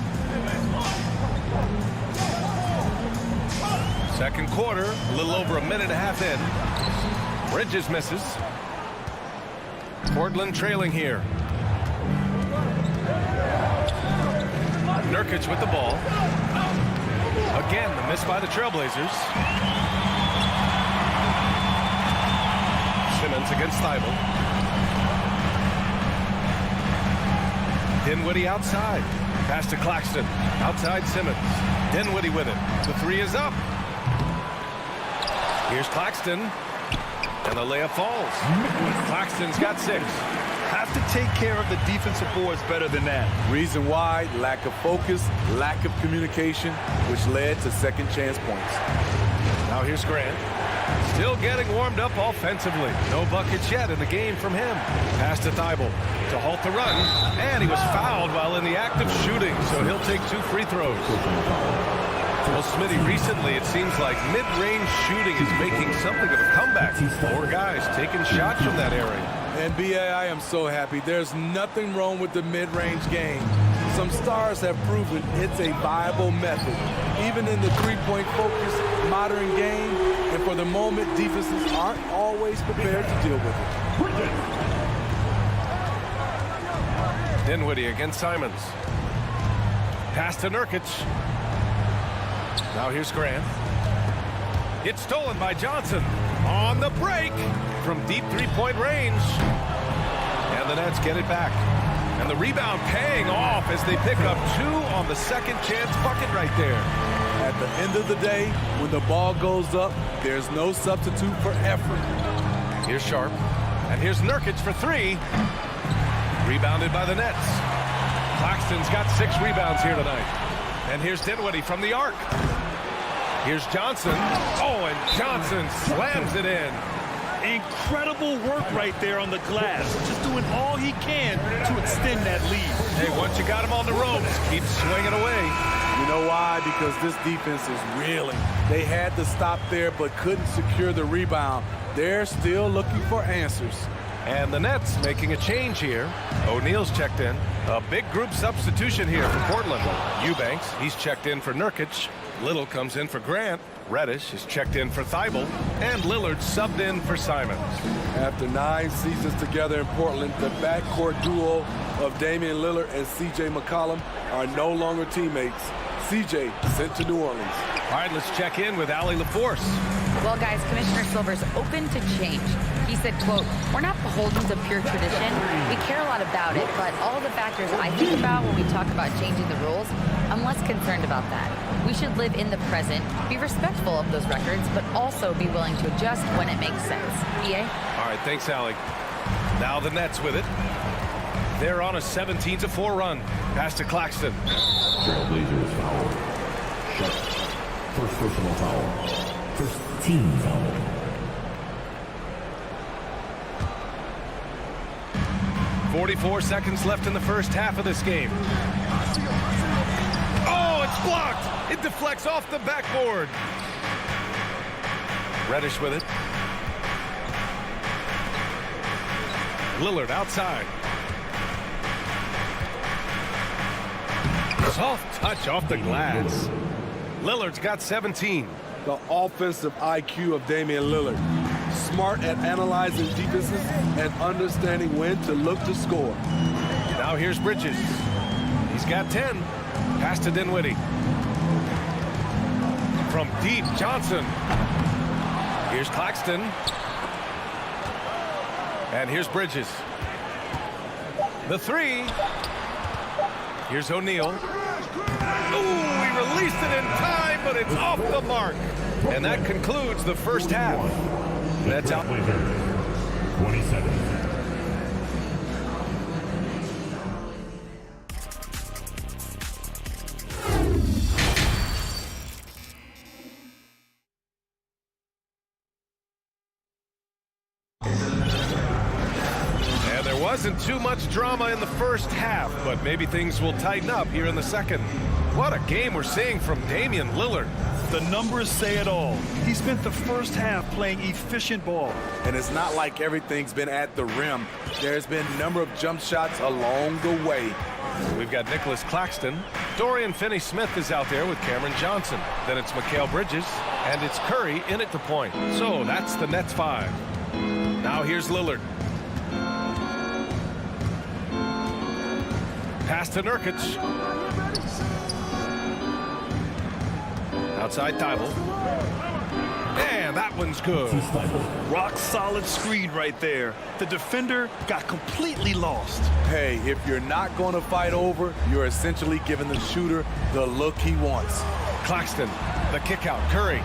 Second quarter, a little over a minute and a half in. Bridges misses. Portland trailing here. Nurkic with the ball. Again, the miss by the Trailblazers. Simmons against Thibault. Dinwiddie outside. Pass to Claxton. Outside Simmons. Dinwiddie with it. The 3 is up. Here's Claxton. And the layup falls. Claxton's got 6. Have to take care of the defensive boards better than that. Reason why, lack of focus, lack of communication, which led to second chance points. Now here's Grant. Still getting warmed up offensively. No buckets yet in the game from him. Pass to Thibault to halt the run. And he was fouled while in the act of shooting, so he'll take 2 free throws. Well, Smitty, recently it seems like mid-range shooting is making something of a comeback. 4 guys taking shots from that area. And BA, I am so happy. There's nothing wrong with the mid-range game. Some stars have proven it's a viable method, even in the three-point focused modern game. And for the moment, defenses aren't always prepared to deal with it. Dinwiddie against Simons. Pass to Nurkic. Now here's Grant. It's stolen by Johnson. On the break from deep 3-point range. And And the Nets get it back. And the rebound paying off as they pick up 2 on the second chance bucket right there. At the end of the day, when the ball goes up, there's no substitute for effort. Here's Sharp. And here's Nurkic for 3. Rebounded by the Nets. Claxton's got 6 rebounds here tonight. And here's Dinwiddie from the arc. Here's Johnson. Oh, and Johnson slams it in. Incredible work right there on the glass. Just doing all he can to extend that lead. Hey, once you got him on the ropes, keep swinging away. You know why? Because this defense is reeling. They had to stop there but couldn't secure the rebound. They're still looking for answers. And the Nets making a change here. O'Neal's checked in. A big group substitution here for Portland. Eubanks, he's checked in for Nurkic. Little comes in for Grant. Reddish is checked in for Thibault. And Lillard subbed in for Simons. After 9 seasons together in Portland, the backcourt duo of Damian Lillard and C.J. McCollum are no longer teammates. C.J. sent to New Orleans. All right, let's check in with Allie LaForce. Well, guys, Commissioner Silver's open to change. He said, quote, "We're not beholden to pure tradition. We care a lot about it, but all the factors I think about when we talk about changing the rules, I'm less concerned about that. We should live in the present, be respectful of those records, but also be willing to adjust when it makes sense." EA? All right, thanks, Allie. Now the Nets with it. They're on a 17-4 run. Pass to Claxton. Trailblazers foul. Shot. First personal foul. First team foul. .44 seconds left in the first half of this game. Oh, it's blocked. It deflects off the backboard. Reddish with it. Lillard outside. Soft touch off the glass. Lillard's got 17. The offensive IQ of Damian Lillard. Smart at analyzing defenses and understanding when to look to score. Now here's Bridges. He's got 10. Pass to Dinwiddie. From deep, Johnson. Here's Claxton. And here's Bridges. The 3. Here's O'Neal. Ooh, he released it in time, but it's off the mark. And that concludes the first half. That's out. 27. And there wasn't too much drama in the first half, but maybe things will tighten up here in the second. What a game we're seeing from Damian Lillard. The numbers say it all. He spent the first half playing efficient ball. And it's not like everything's been at the rim. There's been a number of jump shots along the way. We've got Nicholas Claxton. Dorian Finney-Smith is out there with Cameron Johnson. Then it's Mikal Bridges, and it's Curry in at the point. So that's the Nets 5. Now here's Lillard. Pass to Nurkic. Outside Thibault. And that one's good. Rock solid screen right there. The defender got completely lost. Hey, if you're not going to fight over, you're essentially giving the shooter the look he wants. Claxton, the kick out, Curry.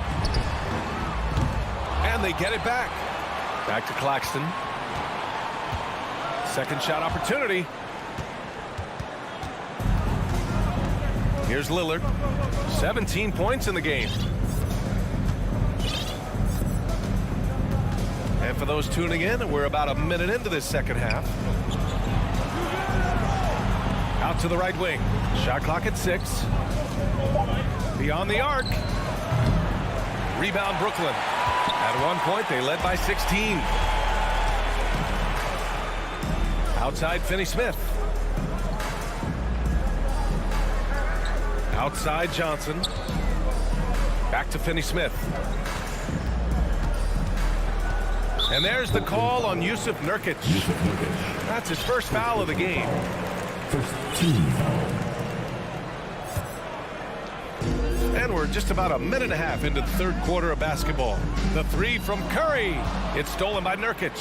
And they get it back. Back to Claxton. Second shot opportunity. Here's Lillard. 17 points in the game. And for those tuning in, we're about a minute into this second half. Out to the right wing. Shot clock at 6. Beyond the arc. Rebound Brooklyn. At one point, they led by 16. Outside Finney-Smith. Outside Johnson. Back to Finney-Smith. And there's the call on Yusuf Nurkic. That's his first foul of the game. First team foul. And we're we're just about a minute and a half into the third quarter of basketball. The three from Curry. It's stolen by Nurkic.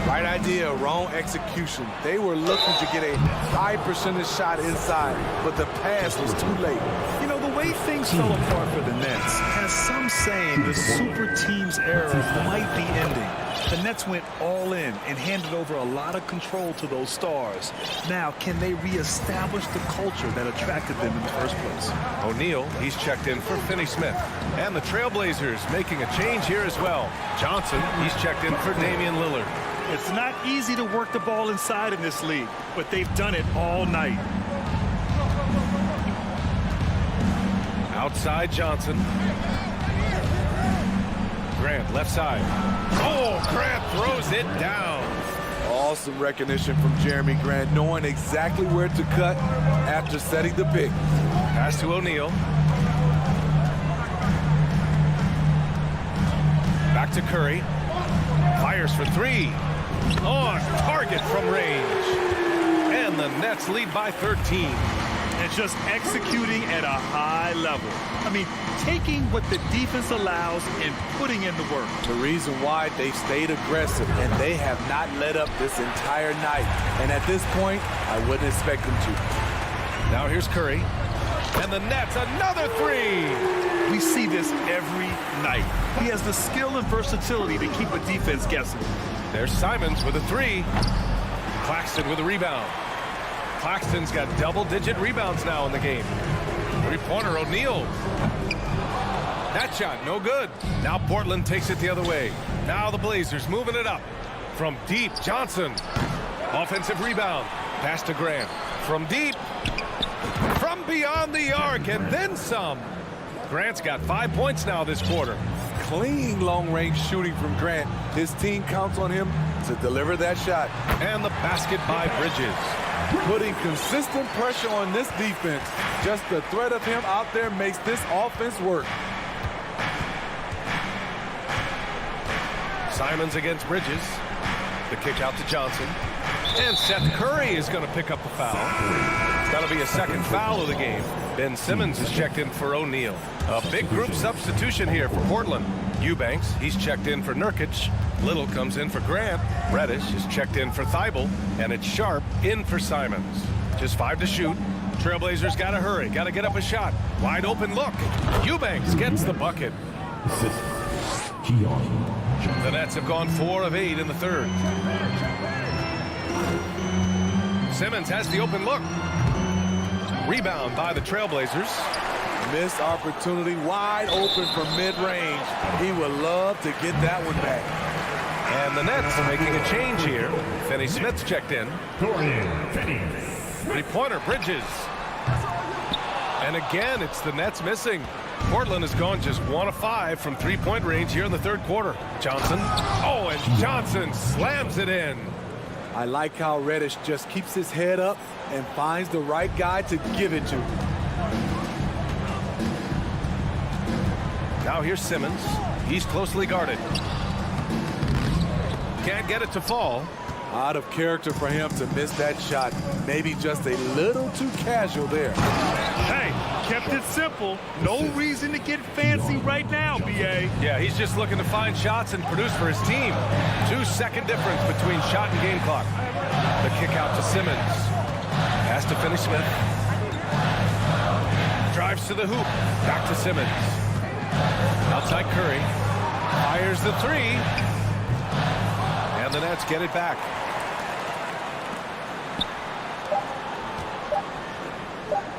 Right idea, wrong execution. They were looking to get a high percentage shot inside, but the pass was too late. You know, the way things fell apart for the Nets has some saying the super team's era might be ending. The Nets went all in and handed over a lot of control to those stars. Now, can they reestablish the culture that attracted them in the first place? O'Neal, he's checked in for Finney-Smith. And the Trailblazers making a change here as well. Johnson, he's checked in for Damian Lillard. It's not easy to work the ball inside in this league, but they've done it all night. Outside Johnson. Grant, left side. Oh, Grant throws it down. Awesome recognition from Jeremy Grant, knowing exactly where to cut after setting the pick. Pass to O'Neal. Back to Curry. Fires for three. On target from range. And the Nets lead by 13. And just executing at a high level. I mean, taking what the defense allows and putting in the work. The reason why they stayed aggressive, and they have not let up this entire night. And at this point, I wouldn't expect them to. Now here's Curry. And the Nets, another three. We see this every night. He has the skill and versatility to keep a defense guessing. There's Simons with a three. Claxton with a rebound. Claxton's got double-digit rebounds now in the game. Three-pointer, O'Neal. That shot, no good. Now Portland takes it the other way. Now the Blazers moving it up. From deep, Johnson. Offensive rebound. Pass to Grant. From deep. From beyond the arc, and then some. Grant's got 5 points now this quarter. Clean long-range shooting from Grant. His team counts on him to deliver that shot. And the basket by Bridges. Putting consistent pressure on this defense. Just the threat of him out there makes this offense work. Simons against Bridges. The kick out to Johnson. And Seth Curry is going to pick up the foul. That'll be a second foul of the game. Ben Simmons is checked in for O'Neal. A big group substitution here for Portland. Eubanks, he's checked in for Nurkic. Little comes in for Grant. Reddish is checked in for Thibault. And it's Sharp in for Simons. Just 5 to shoot. Trailblazers got to hurry. Got to get up a shot. Wide open look. Eubanks gets the bucket. The Nets have gone 4 of 8 in the third. Simmons has the open look. Rebound by the Trailblazers. Missed opportunity, wide open from mid-range. He would love to get that one back. And the Nets are making a change here. Finney-Smith's checked in. Three-pointer, Bridges. And again, it's the Nets missing. Portland has gone just 1 of 5 from three-point range here in the third quarter. Johnson. Oh, and Johnson slams it in. I like how Reddish just keeps his head up and finds the right guy to give it to. Now here's Simmons. He's closely guarded. Can't get it to fall. Out of character for him to miss that shot. Maybe just a little too casual there. Hey, kept it simple. No reason to get fancy right now, B.A. Yeah, he's just looking to find shots and produce for his team. 2-second difference between shot and game clock. The kick out to Simmons. Pass to Finney-Smith. Drives to the hoop. Back to Simmons. Outside Curry. Fires the three. And the Nets get it back.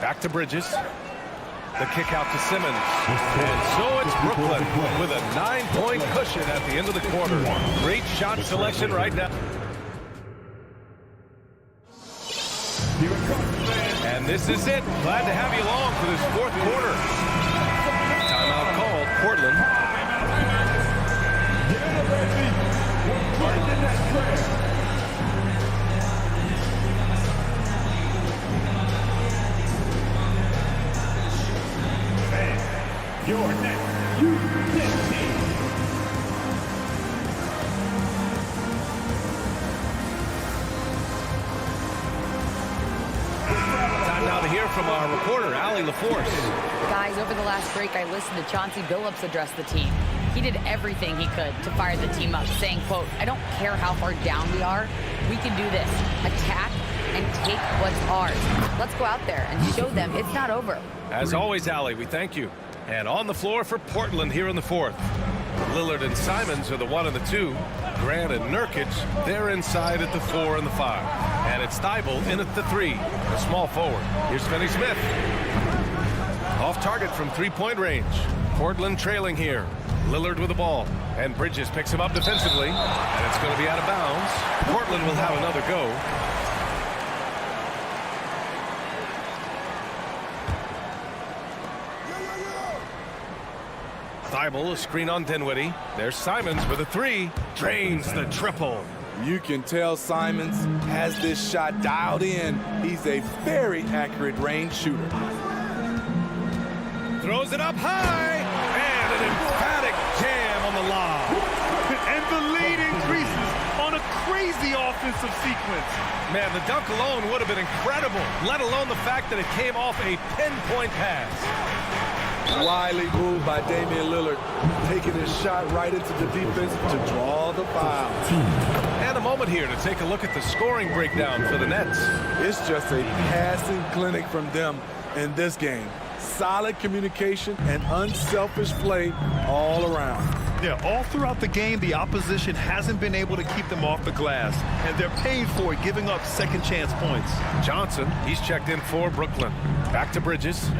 Back to Bridges. The kick out to Simmons. And so it's Brooklyn with a 9-point cushion at the end of the quarter. Great shot selection right now. And this is it. Glad to have you along for this fourth quarter. Timeout called. Portland. Your next U15 team. Time now to hear from our reporter, Allie LaForce. Guys, over the last break, I listened to Chauncey Billups address the team. He did everything he could to fire the team up, saying, quote, "I don't care how far down we are. We can do this. Attack and take what's ours. Let's go out there and show them it's not over." As always, Allie, we thank you. And on the floor for Portland here in the fourth. Lillard and Simons are the 1 and the 2. Grant and Nurkic, they're inside at the 4 and the 5. And it's Thibault in at the 3, a small forward. Here's Finney-Smith. Off target from three-point range. Portland trailing here. Lillard with the ball. And Bridges picks him up defensively. And it's going to be out of bounds. Portland will have another go. Thibault, a screen on Dinwiddie. There's Simons with a 3. Drains the triple. You can tell Simons has this shot dialed in. He's a very accurate range shooter. Throws it up high. And an emphatic jam on the lob. And the lead increases on a crazy offensive sequence. Man, the dunk alone would have been incredible, let alone the fact that it came off a pinpoint pass. Wily move by Damian Lillard, taking his shot right into the defense to draw the foul. And a moment here to take a look at the scoring breakdown for the Nets. It's just a passing clinic from them in this game. Solid communication and unselfish play all around. Yeah, all throughout the game, the opposition hasn't been able to keep them off the glass, and they're paying for it, giving up second chance points. Johnson, he's checked in for Brooklyn. Back to Bridges.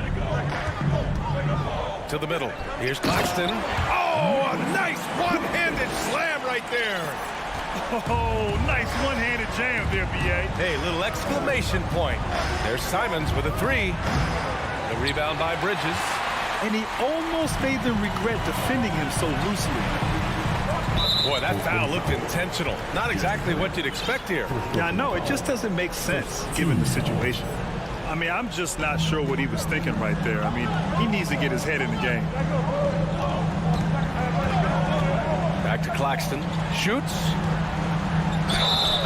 To the middle. Here's Claxton. Oh, a nice one-handed slam right there. Oh, nice one-handed jam there, B.A. Hey, little exclamation point. There's Simons with a 3. The rebound by Bridges. And he almost made them regret defending him so loosely. Boy, that foul looked intentional. Not exactly what you'd expect here. Yeah, I know. It just doesn't make sense given the situation. I mean, I'm just not sure what he was thinking right there. I mean, he needs to get his head in the game. Back to Claxton. Shoots.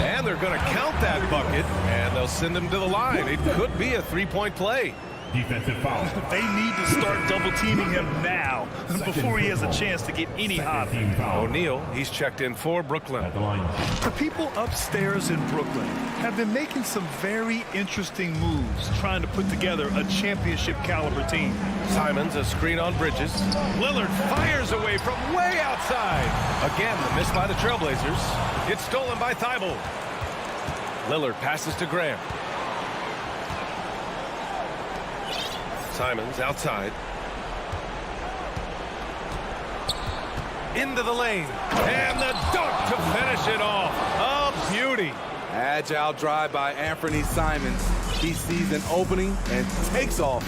And they're going to count that bucket, and they'll send him to the line. It could be a three-point play. Defensive foul. They need to start double-teaming him now before he has a chance to get any hotter. O'Neal, he's checked in for Brooklyn. The people upstairs in Brooklyn have been making some very interesting moves, trying to put together a championship-caliber team. Simons, a screen on Bridges. Lillard fires away from way outside. Again, the miss by the Trailblazers. It's stolen by Thibault. Lillard passes to Grant. Simons outside. Into the lane. And the dunk to finish it off. A beauty. Agile drive by Anthony Simons. He sees an opening and takes off.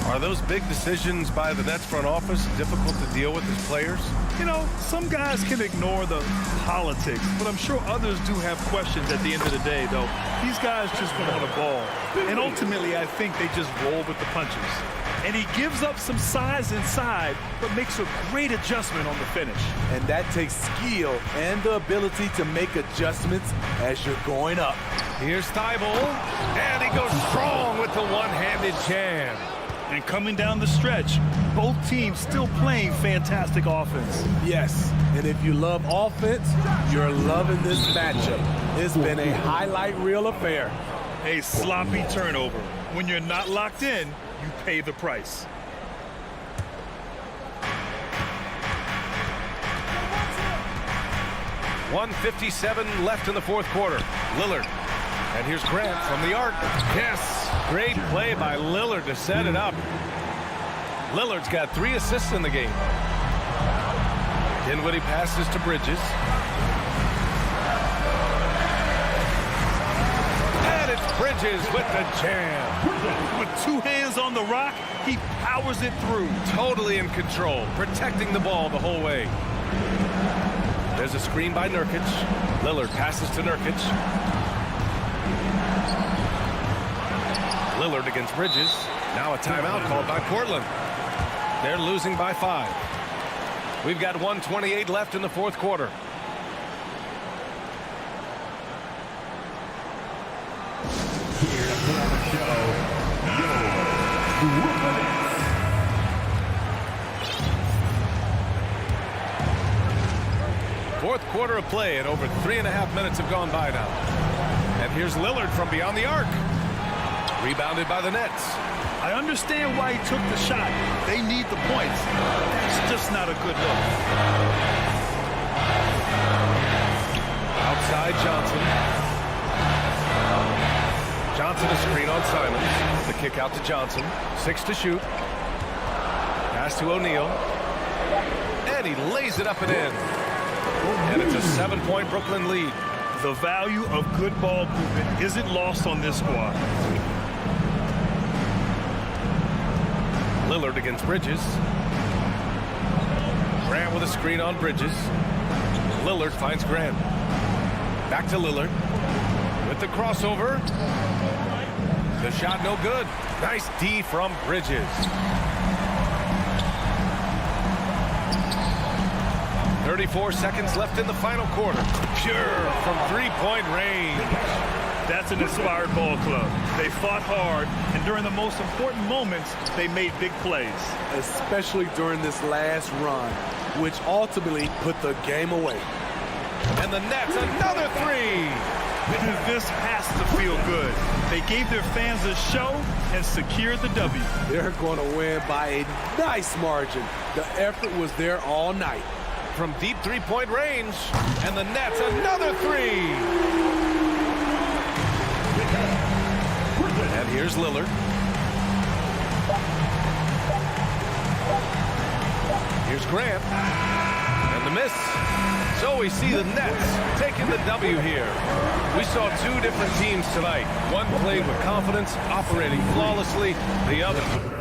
Are those big decisions by the Nets front office difficult to deal with as players? You know, some guys can ignore the politics, but I'm sure others do have questions at the end of the day, though. These guys just want a ball. And ultimately, I think they just roll with the punches. And he gives up some size inside, but makes a great adjustment on the finish. And that takes skill and the ability to make adjustments as you're going up. Here's Thibault, and he goes strong with the one-handed jam. And coming down the stretch, both teams still playing fantastic offense. Yes, and if you love offense, you're loving this matchup. It's been a highlight reel affair. A sloppy turnover. When you're not locked in, you pay the price. .157 left in the fourth quarter. Lillard. And here's Grant from the arc. Yes, great play by Lillard to set it up. Lillard's got 3 assists in the game. Dinwiddie passes to Bridges. And it's Bridges with the jam. With 2 hands on the rock, he powers it through. Totally in control, protecting the ball the whole way. There's a screen by Nurkic. Lillard passes to Nurkic. Lillard against Bridges. Now a timeout called by Portland. They're losing by 5. We've got 1:28 left in the fourth quarter. Here to put on the show, Fourth quarter of play, and over 3.5 minutes have gone by now. And here's Lillard from beyond the arc. Rebounded by the Nets. I understand why he took the shot. They need the points. It's just not a good look. Outside Johnson. Johnson a screen on Simons. The kick out to Johnson. 6 to shoot. Pass to O'Neal. And he lays it up and in. And it's a 7-point Brooklyn lead. The value of good ball movement isn't lost on this squad. Lillard against Bridges. Grant with a screen on Bridges. Lillard finds Grant. Back to Lillard. With the crossover. The shot no good. Nice D from Bridges. 34 seconds left in the final quarter. Pure from three-point range. That's an inspired ball club. They fought hard, and during the most important moments, they made big plays. Especially during this last run, which ultimately put the game away. And the Nets, another three. This has to feel good. They gave their fans a show and secured the W. They're going to win by a nice margin. The effort was there all night. From deep three-point range, and the Nets, another three. And here's Lillard. Here's Grant. And the miss. So we see the Nets taking the W here. We saw two different teams tonight. One played with confidence, operating flawlessly. The other...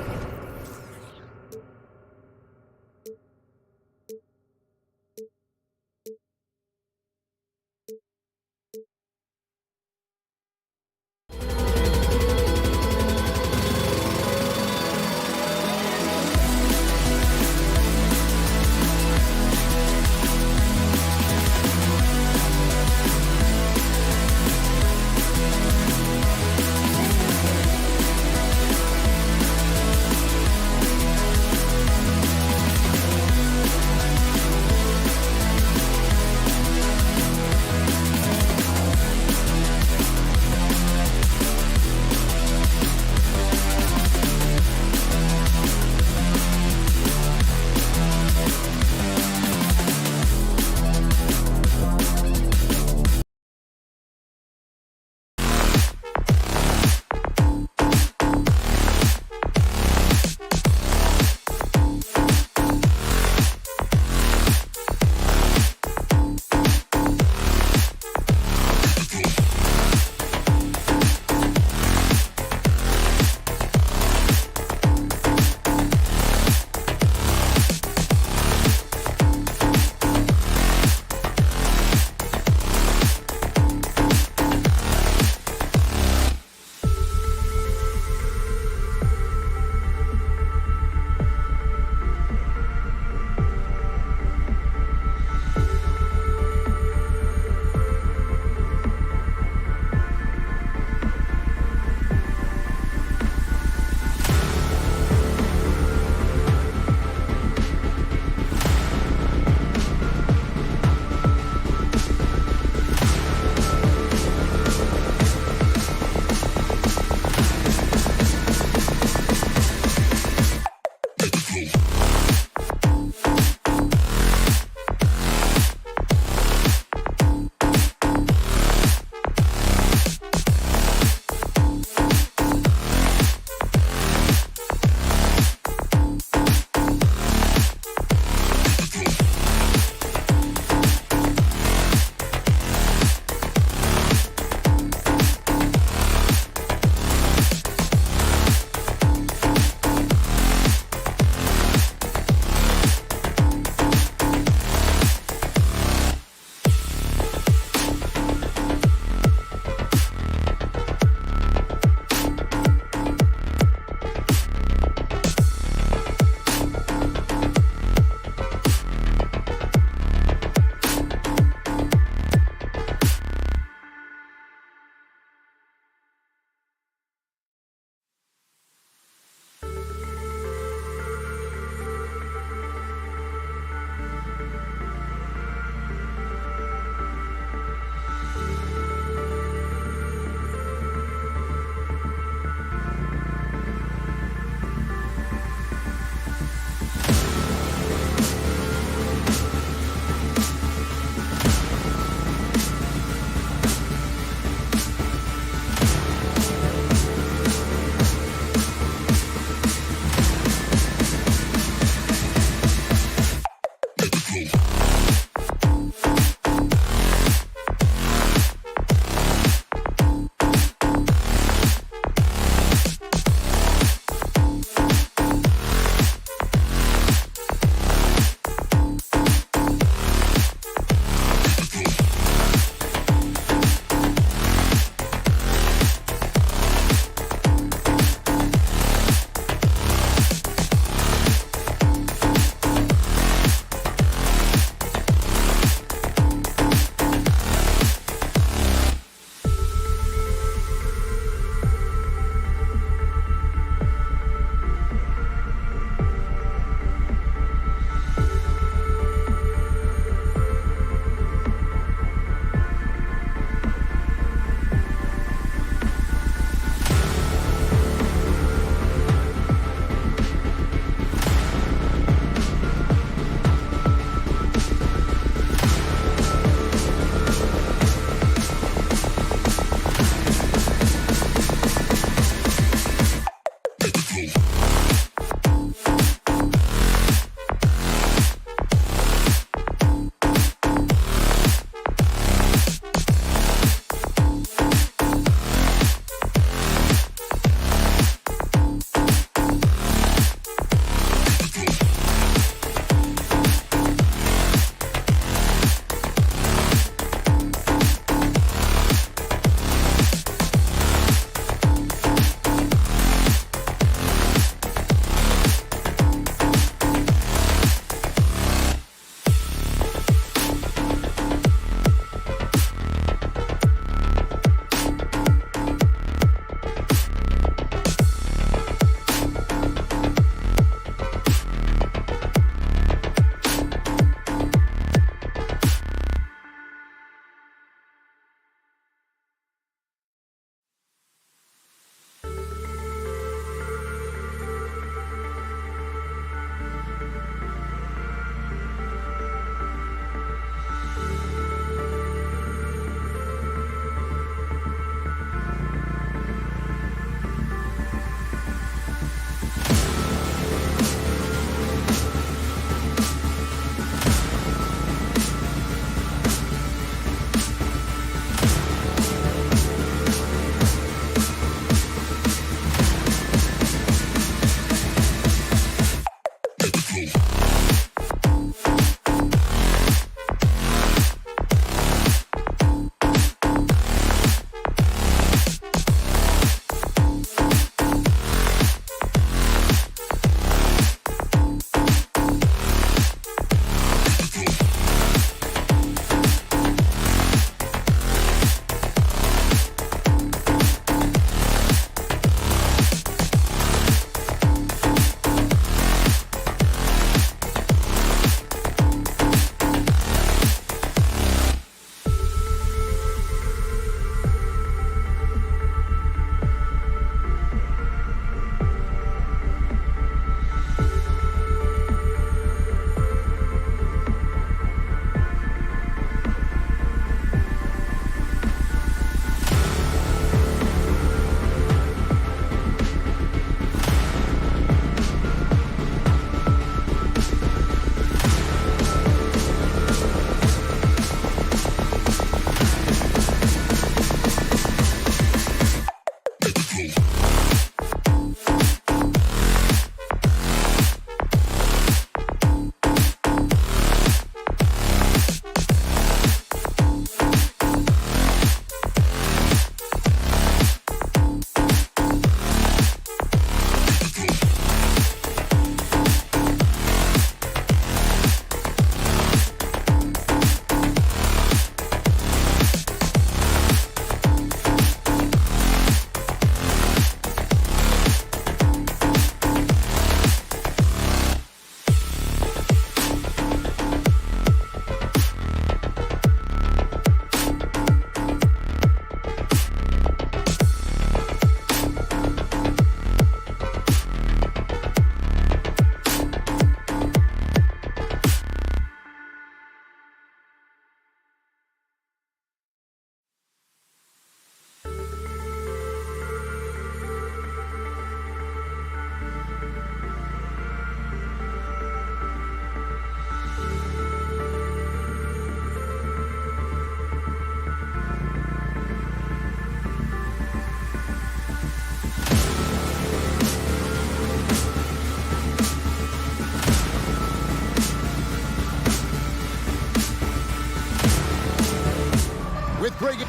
with Greg. Here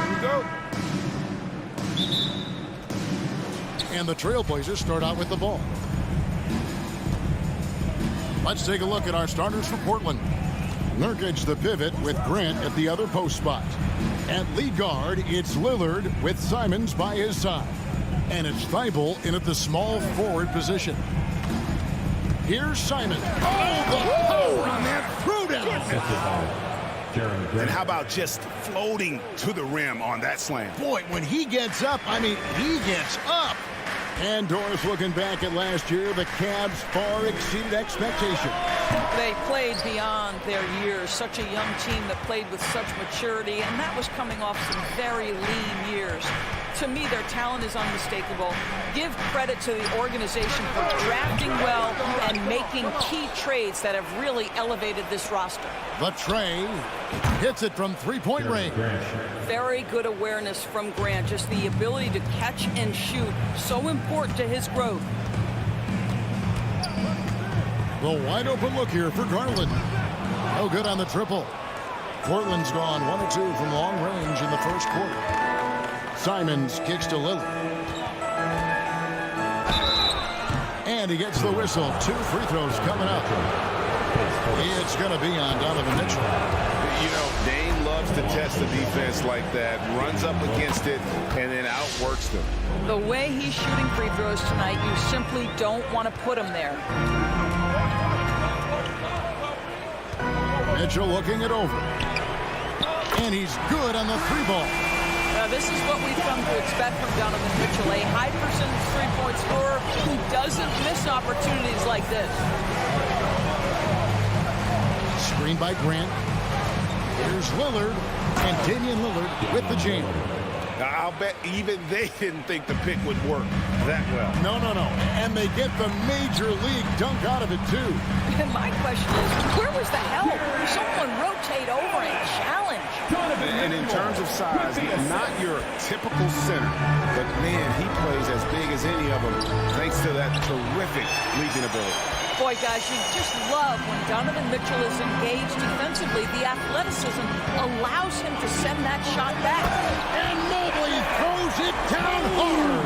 we go. And the Trailblazers start out with the ball. Let's take a look at our starters for Portland. Nurkic the pivot with Grant at the other post spot. At lead guard, it's Lillard with Simons by his side. And it's Thibault in at the small forward position. Here's Simon. Oh, the power on that throwdown. And how about just floating to the rim on that slam? Boy, when he gets up, I mean, he gets up. And Doris, looking back at last year, the Cavs far exceeded expectation. They played beyond their years. Such a young team that played with such maturity, and that was coming off some very lean years. To me, their talent is unmistakable. Give credit to the organization for drafting well and making key trades that have really elevated this roster. The Trey hits it from three-point range. Very good awareness from Grant. Just the ability to catch and shoot. So important to his growth. The wide open look here for Garland. No good on the triple. Portland's gone 1 of 2 from long range in the first quarter. Simons kicks to Lillard. And he gets the whistle. 2 free throws coming up. It's going to be on Donovan Mitchell. You know, Dame loves to test the defense like that, runs up against it, and then outworks them. The way he's shooting free throws tonight, you simply don't want to put him there. Mitchell looking it over. And he's good on the 3-ball. Now, this is what we've come to expect from Donovan Mitchell, a high percentage three-point scorer who doesn't miss opportunities like this. Screen by Grant. Here's Lillard, and Damian Lillard with the jam. I'll bet even they didn't think the pick would work that well. No. And they get the major league dunk out of it, too. And my question is, where was the help? Someone rotate over and challenge. And in terms of size, not your typical center, but man, he plays as big as any of them thanks to that terrific leaping ability. Boy, guys, you just love when Donovan Mitchell is engaged defensively. The athleticism allows him to send that shot back. And Mobley throws it down hard.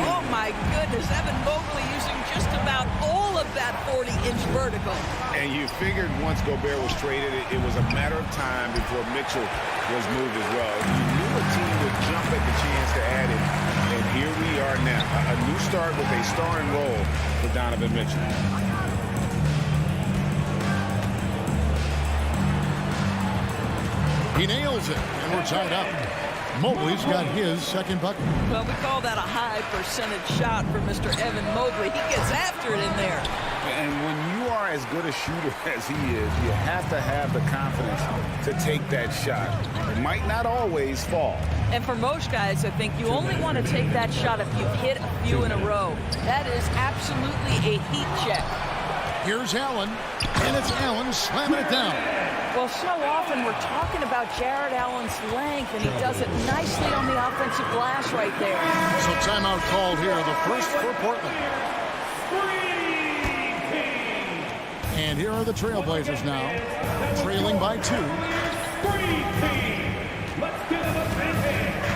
Oh, my goodness. Evan Mobley using just about all of that 40-inch vertical. And you figured once Gobert was traded, it was a matter of time before Mitchell was moved as well. You knew a team would jump at the chance to add him. And here we are now. A new start with a starring role for Donovan Mitchell. He nails it, and we're tied up. Mobley's got his second bucket. Well, we call that a high percentage shot for Mr. Evan Mobley. He gets after it in there. And when you are as good a shooter as he is, you have to have the confidence to take that shot. It might not always fall. And for most guys, I think you only want to take that shot if you've hit a few in a row. That is absolutely a heat check. Here's Allen, and it's Allen slamming it down. Well, so often we're talking about Jared Allen's length, and he does it nicely on the offensive glass right there. So timeout called here, the first for Portland. And here are the Trailblazers now, trailing by 2.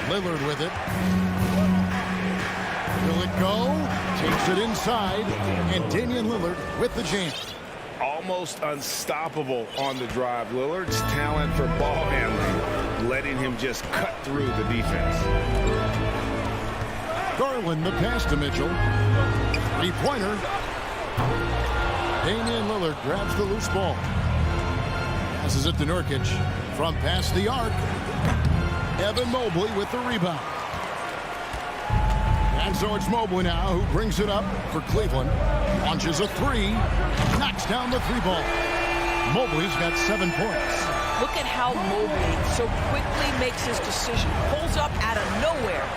Lillard with it. Will it go? Takes it inside, and Damian Lillard with the jam. Almost unstoppable on the drive. Lillard's talent for ball handling, letting him just cut through the defense. Garland, the pass to Mitchell. 3-pointer. Damian Lillard grabs the loose ball. Passes it to Nurkic from past the arc. Evan Mobley with the rebound. And so it's Mobley now who brings it up for Cleveland. Launches a 3. Knocks down the 3-ball. Mobley's got 7 points. Look at how Mobley so quickly makes his decision. Pulls up out of nowhere.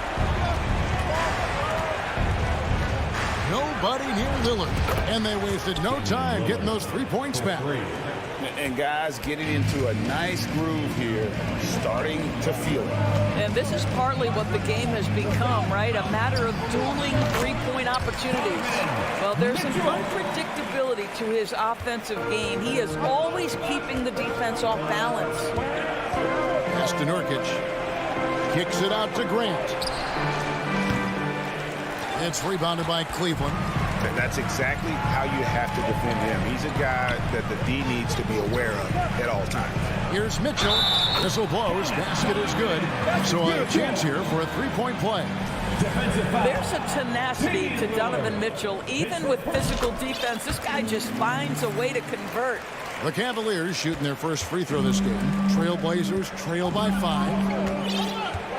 Nobody near Lillard. And they wasted no time getting those 3 points back. And guys getting into a nice groove here, starting to feel it. And this is partly what the game has become, right? A matter of dueling three-point opportunities. Well, there's an unpredictability to his offensive game. He is always keeping the defense off balance. Pass to Nurkic. Kicks it out to Grant. It's rebounded by Cleveland. And that's exactly how you have to defend him. He's a guy that the D needs to be aware of at all times. Here's Mitchell. Whistle blows. Basket is good. So a chance here for a 3-point play. There's a tenacity to Donovan Mitchell. Even with physical defense, this guy just finds a way to convert. The Cavaliers shooting their first free throw this game. Trailblazers trail by 5.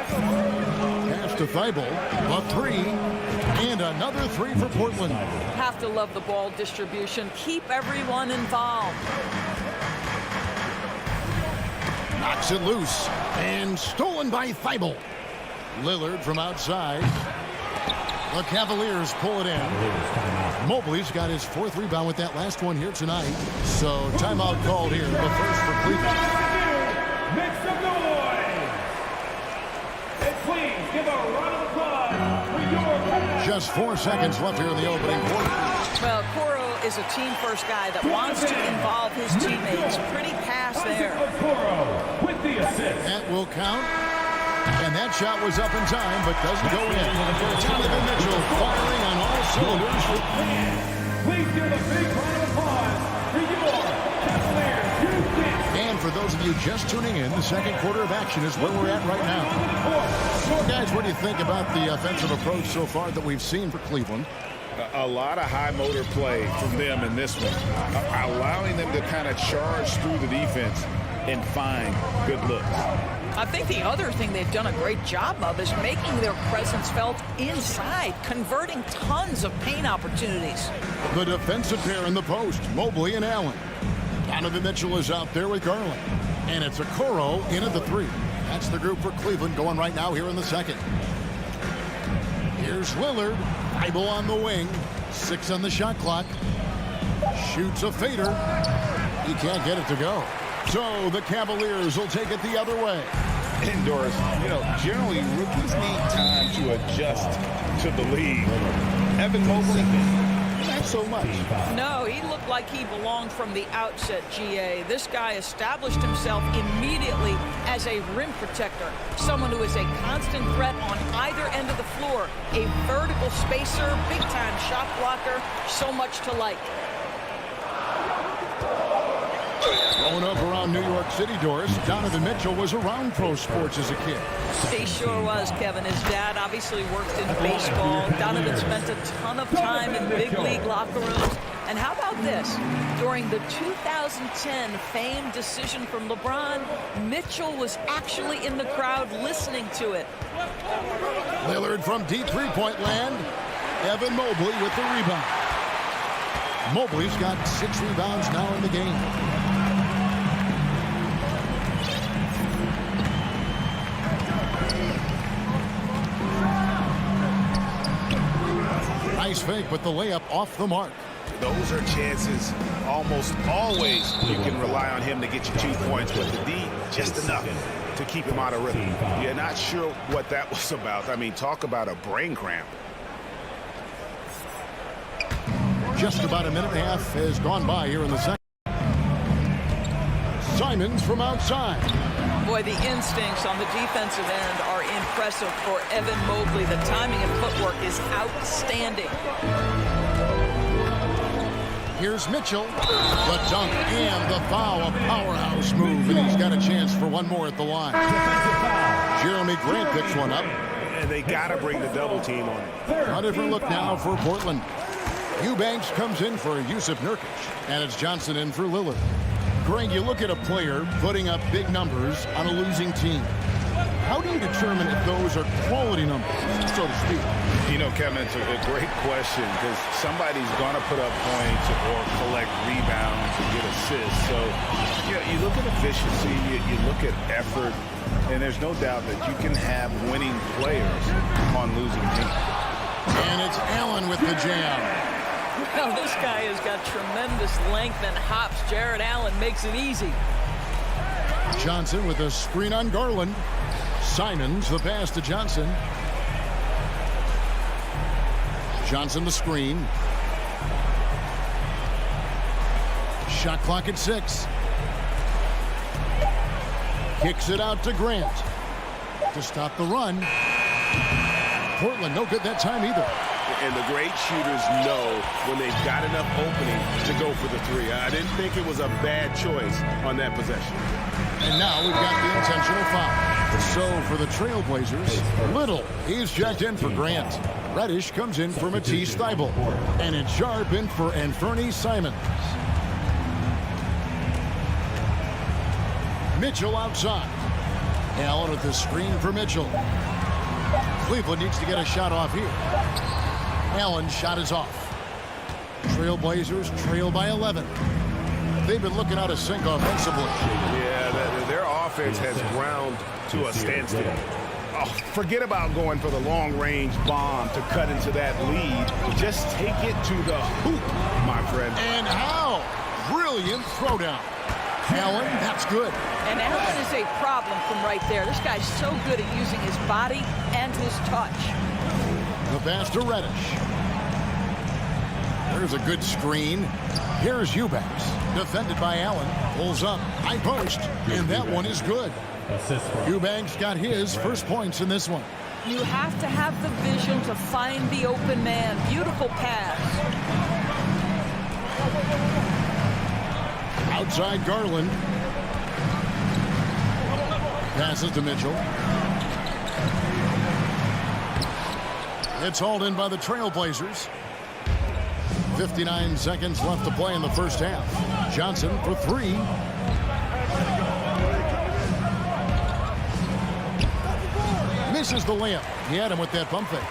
Pass to Thibault. A 3. And a another three for Portland. Have to love the ball distribution. Keep everyone involved. Knocks it loose and stolen by Thibault. Lillard from outside. The Cavaliers pull it in. Mobley's got his fourth rebound with that last one here tonight. So timeout called here. The first for Cleveland. Make some noise. And please give a round of applause for your Just 4 seconds left here in the opening quarter. Well, Coro is a team-first guy that wants to involve his teammates. Pretty pass there. with the assist. That will count. And that shot was up in time, but doesn't go in. Donovan Mitchell firing on all cylinders. Please give a big round of applause for your Cavaliers. And for those of you just tuning in, the second quarter of action is where we're at right now. So, guys, what do you think about the offensive approach so far that we've seen for Cleveland? A lot of high motor play from them in this one, allowing them to kind of charge through the defense and find good looks. I think the other thing they've done a great job of is making their presence felt inside, converting tons of paint opportunities. The defensive pair in the post, Mobley and Allen. Donovan Mitchell is out there with Garland. And it's a Coro in at the three. That's the group for Cleveland going right now here in the second. Here's Lillard. Thibault on the wing. 6 on the shot clock. Shoots a fader. He can't get it to go. So the Cavaliers will take it the other way. Indoors, generally rookies need time to adjust to the league. Evan Mobley, not so much. No, he looked like he belonged from the outset, GA. This guy established himself immediately as a rim protector, someone who is a constant threat on either end of the floor, a vertical spacer, big-time shot blocker, so much to like. Growing up around New York City, Doris, Donovan Mitchell was around pro sports as a kid. He sure was, Kevin. His dad obviously worked in baseball. Donovan spent a ton of time in big league locker rooms. And how about this? During the 2010 famed decision from LeBron, Mitchell was actually in the crowd listening to it. Lillard from deep three-point land. Evan Mobley with the rebound. Mobley's got 6 rebounds now in the game. Nice fake, but the layup off the mark. Those are chances almost always you can rely on him to get you 2 points, but the D, just enough to keep him out of rhythm. You're not sure what that was about. I mean, talk about a brain cramp. Just about a minute and a half has gone by here in the second. Simons from outside. Boy, the instincts on the defensive end are impressive for Evan Mobley. The timing and footwork is outstanding. Here's Mitchell. The dunk and the foul. A powerhouse move, and he's got a chance for one more at the line. Jeremy Grant picks one up. And they got to bring the double team on it. A different look now for Portland. Eubanks comes in for Yusuf Nurkic, and it's Johnson in for Lillard. Greg, you look at a player putting up big numbers on a losing team. How do you determine if those are quality numbers, so to speak? Kevin, it's a great question because somebody's going to put up points or collect rebounds or get assists. So, you look at efficiency, you look at effort, and there's no doubt that you can have winning players on losing teams. And it's Allen with the jam. Well, this guy has got tremendous length and hops. Jared Allen makes it easy. Johnson with a screen on Garland. Simons, the pass to Johnson. Johnson the screen. Shot clock at 6. Kicks it out to Grant to stop the run. Portland no good that time either. And the great shooters know when they've got enough opening to go for the 3. I didn't think it was a bad choice on that possession. And now we've got the intentional foul. So for the Trailblazers, Little, he's checked in for Grant. Reddish comes in for Matisse Thybulle. And it's Sharp in for Anthony Simons. Mitchell outside. Allen with the screen for Mitchell. Cleveland needs to get a shot off here. Allen's shot is off. Trailblazers trail by 11. They've been looking out of sync offensively. Yeah, their offense has ground to a standstill. Oh, forget about going for the long-range bomb to cut into that lead. Just take it to the hoop, my friend. And how? Brilliant throwdown. Allen, that's good. And Allen is a problem from right there. This guy's so good at using his body and his touch. The pass to Reddish. There's a good screen. Here's Eubanks. Defended by Allen. Pulls up. High post. And that one is good. Eubanks got his first points in this one. You have to have the vision to find the open man. Beautiful pass. Outside Garland. Passes to Mitchell. It's hauled in by the Trailblazers. 59 seconds left to play in the first half. Johnson for three. Misses the layup. He had him with that pump fake.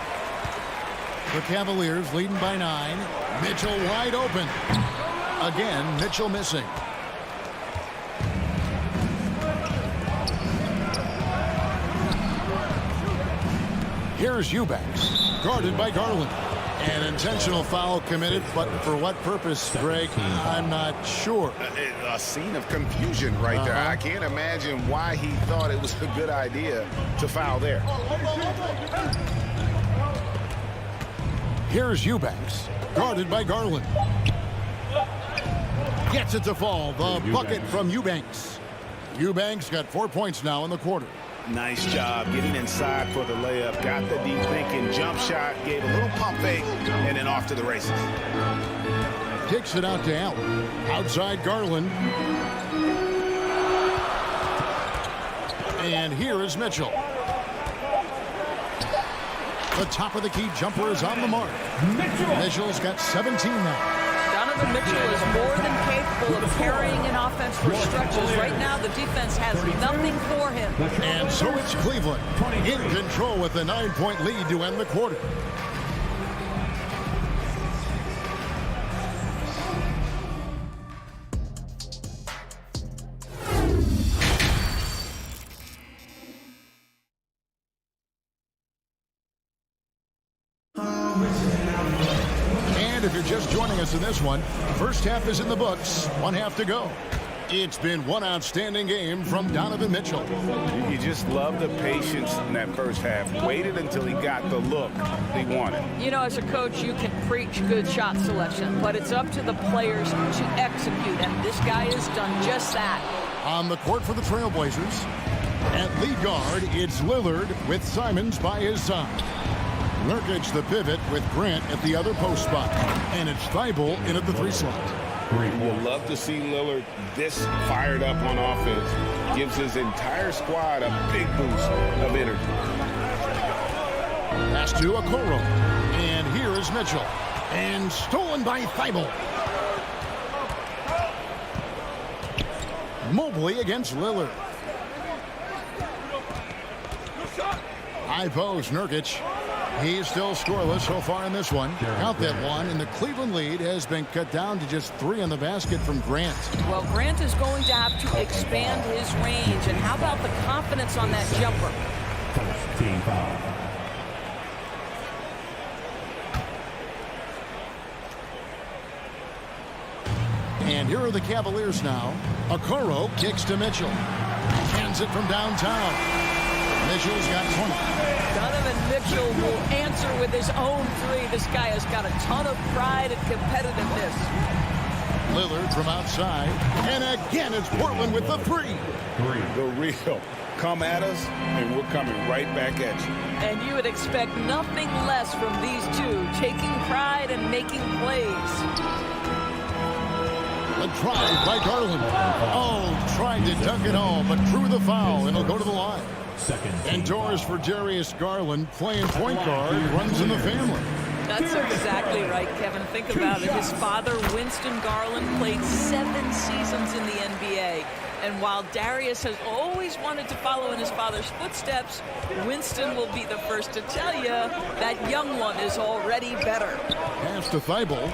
The Cavaliers leading by 9. Mitchell wide open. Again, Mitchell missing. Here's Eubanks, guarded by Garland. An intentional foul committed, but for what purpose, Greg, I'm not sure. A scene of confusion right there. I can't imagine why he thought it was a good idea to foul there. Here's Eubanks, guarded by Garland. Gets it to fall. The bucket from Eubanks. Eubanks got 4 points now in the quarter. Nice job getting inside for the layup. Got the deep thinking jump shot, gave a little pump fake, and then off to the races. Kicks it out to Allen. Outside Garland. And here is Mitchell. The top of the key jumper is on the mark. Mitchell's got 17 now. Donovan Mitchell is more than capable of carrying an offense for stretches. Right now, the defense has nothing for him. And so it's Cleveland in control with a 9-point lead to end the quarter. If you're just joining us in this one, first half is in the books, 1 half to go. It's been one outstanding game from Donovan Mitchell. You just love the patience in that first half. Waited until he got the look he wanted. You know, as a coach, you can preach good shot selection, but it's up to the players to execute, and this guy has done just that. On the court for the Trailblazers, at lead guard, it's Lillard with Simons by his side. Nurkic the pivot with Grant at the other post spot. And it's Thibault in at the 3 slot. We'll love to see Lillard this fired up on offense. Gives his entire squad a big boost of energy. Pass to Okoro. And here is Mitchell. And stolen by Thibault. Mobley against Lillard. High post, Nurkic. He's still scoreless so far in this one. Count that one, and the Cleveland lead has been cut down to just 3 on the basket from Grant. Well, Grant is going to have to expand his range, and how about the confidence on that jumper? First team foul. And here are the Cavaliers now. Okoro kicks to Mitchell. Hands it from downtown. Mitchell's got 20. Donovan Mitchell will answer with his own 3. This guy has got a ton of pride and competitiveness. Lillard from outside. And again, it's Portland with the 3. The real. Come at us, and we're coming right back at you. And you would expect nothing less from these two, taking pride and making plays. A drive by Garland. Oh, tried to dunk it home, but drew the foul, and he'll go to the line. Indoors for Darius Garland, playing point guard, runs in the family. That's exactly right, Kevin. Think about it. His father, Winston Garland, played 7 seasons in the NBA. And while Darius has always wanted to follow in his father's footsteps, Winston will be the first to tell you that young one is already better. Pass to Thibault.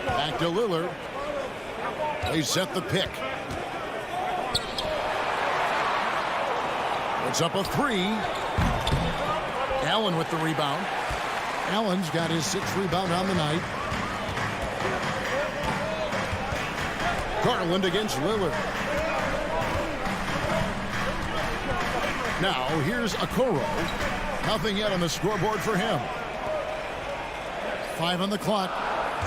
Back to Lillard. They set the pick. It's up a 3. Allen with the rebound. Allen's got his 6th rebound on the night. Garland against Lillard. Now here's Okoro. Nothing yet on the scoreboard for him. 5 on the clock.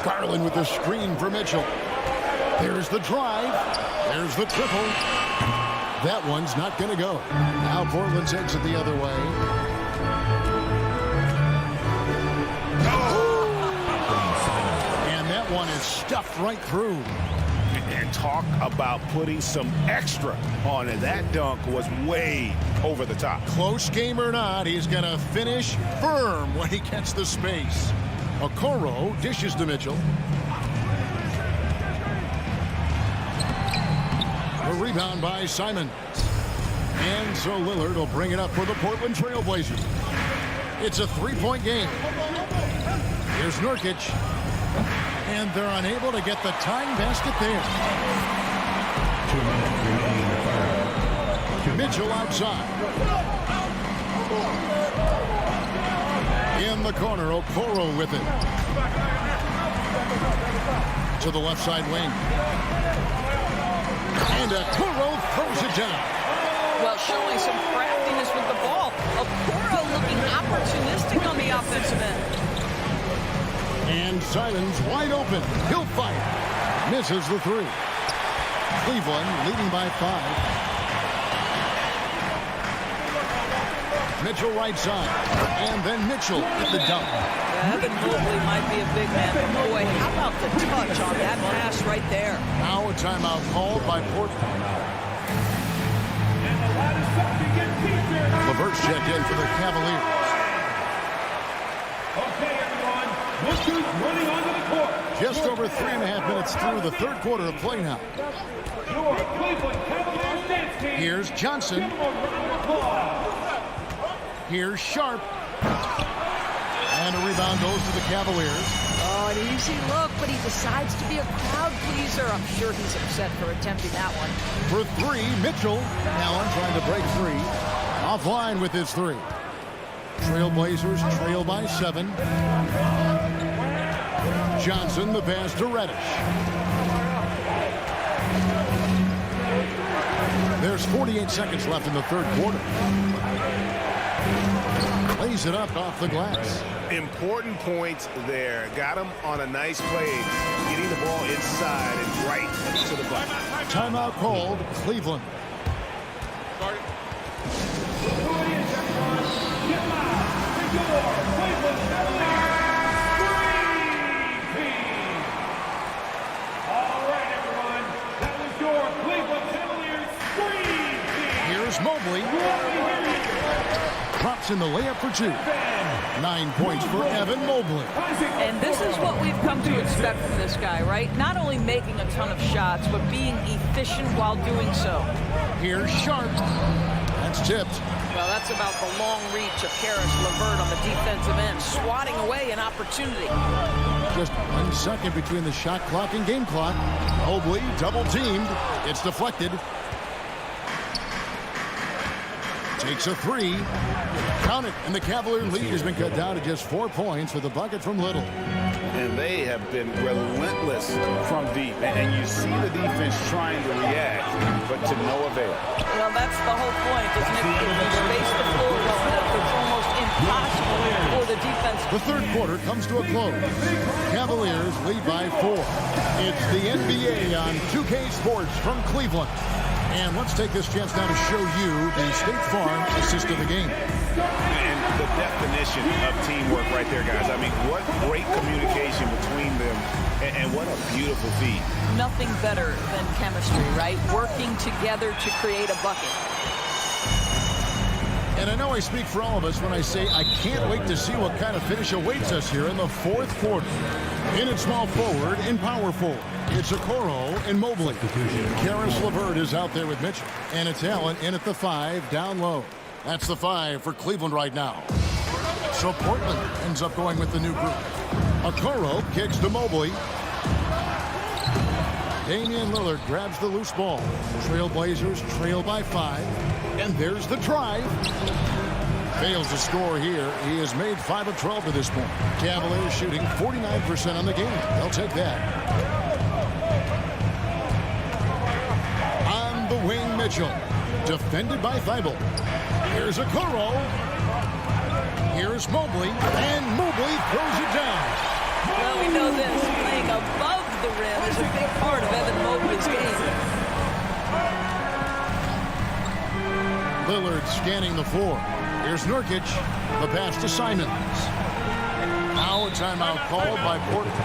Garland with the screen for Mitchell. There's the drive. There's the triple. That one's not going to go. Now Portland takes it the other way. And that one is stuffed right through. And talk about putting some extra on it. That dunk was way over the top. Close game or not, he's going to finish firm when he gets the space. Okoro dishes to Mitchell. A rebound by Simon. And so Lillard will bring it up for the Portland Trail Blazers. It's a 3-point game. Here's Nurkic. And they're unable to get the tying basket there. Mitchell outside. In the corner, Okoro with it. To the left side wing. And Okoro throws it down. Well, showing some craftiness with the ball. Okoro looking opportunistic on the offensive end. And Simon's wide open. He'll fire. Misses the 3. Cleveland leading by 5. Mitchell right side. And then Mitchell at the dunk. Yeah, Evan Mobley might be a big man, but boy, how about the touch on that pass right there? Now a timeout called by Portland. LeVert's checked in for the Cavaliers. Okay, everyone. Look who's running onto the court. Just over 3.5 minutes through the third quarter of play now. Your Cleveland Cavaliers dance team. Here's Johnson. Give them a round of applause. Here's Sharp. And a rebound goes to the Cavaliers. Oh, an easy look, but he decides to be a crowd pleaser. I'm sure he's upset for attempting that one. For 3, Mitchell. Allen trying to break free. Offline with his 3. Trailblazers trail by 7. Johnson the pass to Reddish. There's 48 seconds left in the third quarter. Lays it up off the glass. Important points there. Got him on a nice play, getting the ball inside and right to the bucket. Timeout called, Cleveland. Here's Mobley. Drops in the layup for 2. 9 points for Evan Mobley. And this is what we've come to expect from this guy, right? Not only making a ton of shots, but being efficient while doing so. Here's Sharp. That's tipped. Well, that's about the long reach of Karis LeVert on the defensive end, swatting away an opportunity. Just 1 second between the shot clock and game clock. Mobley double teamed. It's deflected. Takes a 3. Count it. And the Cavalier lead has been cut down to just 4 points with a bucket from Little. And they have been relentless from deep. And you see the defense trying to react, but to no avail. Well, that's the whole point, isn't it? If you space the floor well enough, it's almost impossible for the defense. The third quarter comes to a close. Cavaliers lead by 4. It's the NBA on 2K Sports from Cleveland. And let's take this chance now to show you the State Farm assist of the game. And the definition of teamwork right there, guys. I mean, what great communication between them, and what a beautiful feat. Nothing better than chemistry, right? Working together to create a bucket. And I know I speak for all of us when I say I can't wait to see what kind of finish awaits us here in the fourth quarter. In at small forward and power forward, it's Okoro and Mobley. Karis LeVert is out there with Mitchell. And it's Allen in at the 5, down low. That's the 5 for Cleveland right now. So Portland ends up going with the new group. Okoro kicks to Mobley. Damian Lillard grabs the loose ball. Trailblazers trail by 5. And there's the drive. Fails to score here. He has made 5 of 12 to this point. Cavaliers shooting 49% on the game. They'll take that. On the wing, Mitchell. Defended by Thibault. Here's Okoro. Here's Mobley. And Mobley throws it down. Well, we know this. Playing above the rim is a big part of Evan Mobley's game. Lillard scanning the floor. Here's Nurkic. The pass to Simons. Now a timeout called by Portland.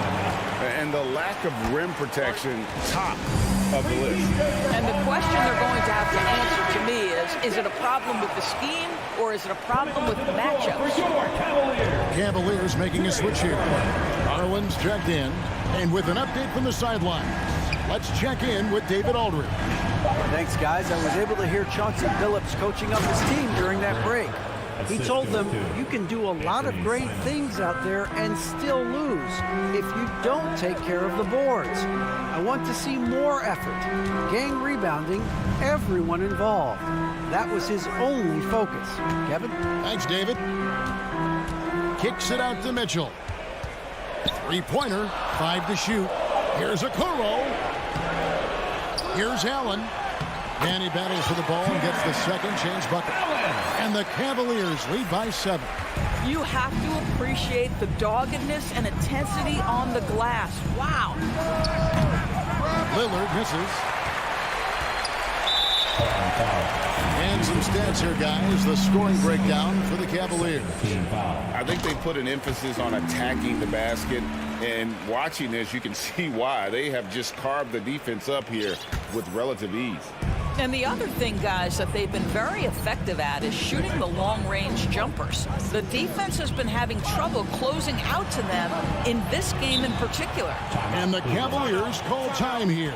And the lack of rim protection, top of the list. And the question they're going to have to answer to me is it a problem with the scheme or is it a problem with the matchups? Cavaliers making a switch here. Garland's checked in. And with an update from the sidelines, let's check in with David Aldridge. Thanks, guys. I was able to hear Chauncey Billups coaching up his team during that break. He told them, you can do a lot of great things out there and still lose if you don't take care of the boards. I want to see more effort, gang rebounding, everyone involved. That was his only focus. Kevin? Thanks, David. Kicks it out to Mitchell. Three-pointer, 5 to shoot. Here's Okoro. Here's Allen. And he battles for the ball and gets the second chance bucket. And the Cavaliers lead by 7. You have to appreciate the doggedness and intensity on the glass. Wow. Lillard misses. And some stats here, guys. The scoring breakdown for the Cavaliers. I think they put an emphasis on attacking the basket. And watching this, you can see why. They have just carved the defense up here with relative ease. And the other thing, guys, that they've been very effective at is shooting the long-range jumpers. The defense has been having trouble closing out to them in this game in particular. And the Cavaliers call time here.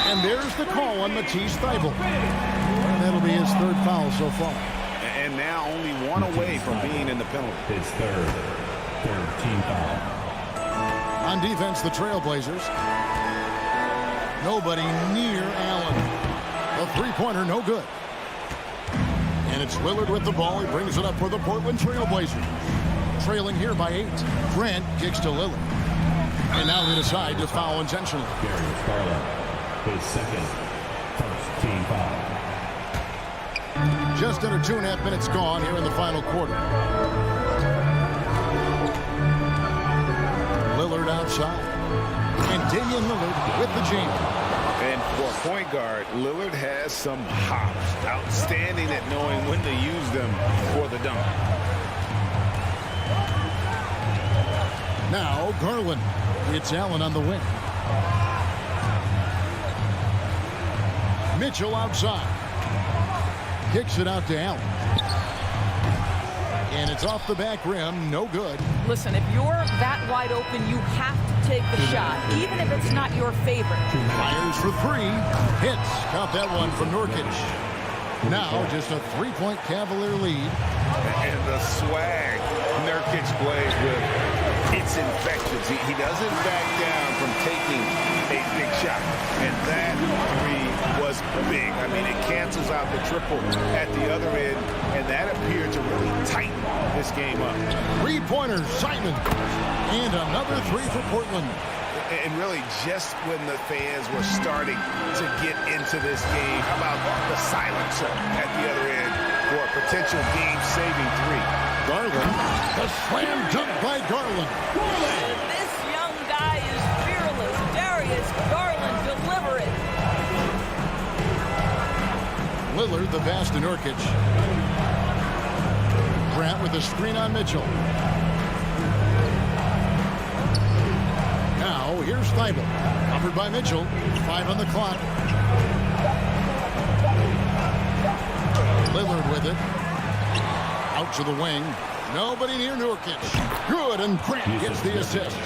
And there's the call on Matisse Thybulle. And that'll be his 3rd foul so far. And now only 1 away from being in the penalty. His third team foul. On defense, the Trailblazers. Nobody near Allen. The three-pointer, no good. And it's Lillard with the ball. He brings it up for the Portland Trailblazers. Trailing here by 8. Grant kicks to Lillard. And now they decide to foul intentionally. His second first team foul. Just under 2.5 minutes gone here in the final quarter. Lillard outside. And Damian Lillard with the jam. And for a point guard, Lillard has some hops. Outstanding at knowing when to use them for the dunk. Now Garland. It's Allen on the wing. Mitchell outside. Kicks it out to Allen. And it's off the back rim. No good. Listen, if you're that wide open, you have to take the shot, even if it's not your favorite. Fires for 3. Hits. Got that one from Nurkic. Now just a 3-point Cavalier lead. And the swag Nurkic plays with, it's infectious. He doesn't back down from taking a big shot. And that 3 was big. I mean, it cancels out the triple at the other end, and that appeared to really tighten this game up. 3-pointer, Simon. And another 3 for Portland. And really, just when the fans were starting to get into this game, how about the silencer at the other end for a potential game-saving 3? Garland, the slam dunk by Garland. This young guy is fearless. Darius Garland, deliver it. Lillard, the pass to Nurkic. Grant with a screen on Mitchell. Now, here's Thybulle. Covered by Mitchell. 5 on the clock. Lillard with it. Out to the wing. Nobody near Nurkic. Good, and Grant gets the assist.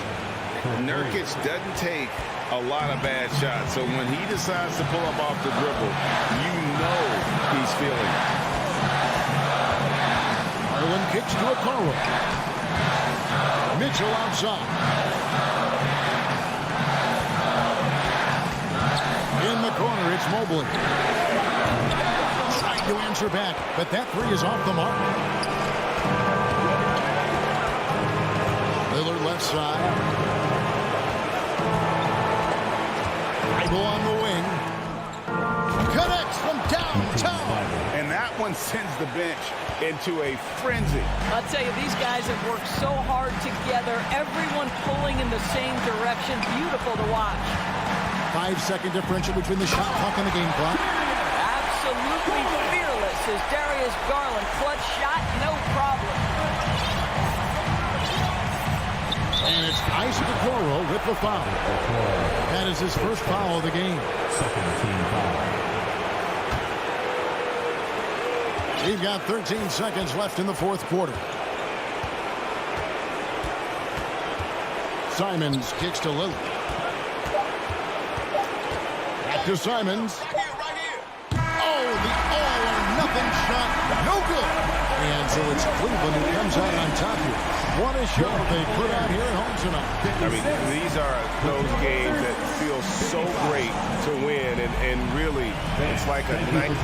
Nurkic doesn't take a lot of bad shots, so when he decides to pull up off the dribble, you know he's feeling it. Harlan kicks to Okoro. Mitchell outside. In the corner, it's Mobley. Trying to answer back, but that three is off the mark. Lillard left side. Idle on the wing. Connects from downtown. And that one sends the bench into a frenzy. I'll tell you, these guys have worked so hard together. Everyone pulling in the same direction. Beautiful to watch. 5-second differential between the shot clock and the game clock. Absolutely fearless is Darius Garland. Clutch shot, no problem. And it's Isaac Okoro with the foul. That is his first foul of the game. Second team foul. We've got 13 seconds left in the fourth quarter. Simons kicks to Lillard. Back to Simons. Oh, the all-or-nothing shot. No good. And so it's Cleveland who comes out on top here. What a show they put out here at home tonight. I mean, these are those games that feel so great to win, and really, it's like a night.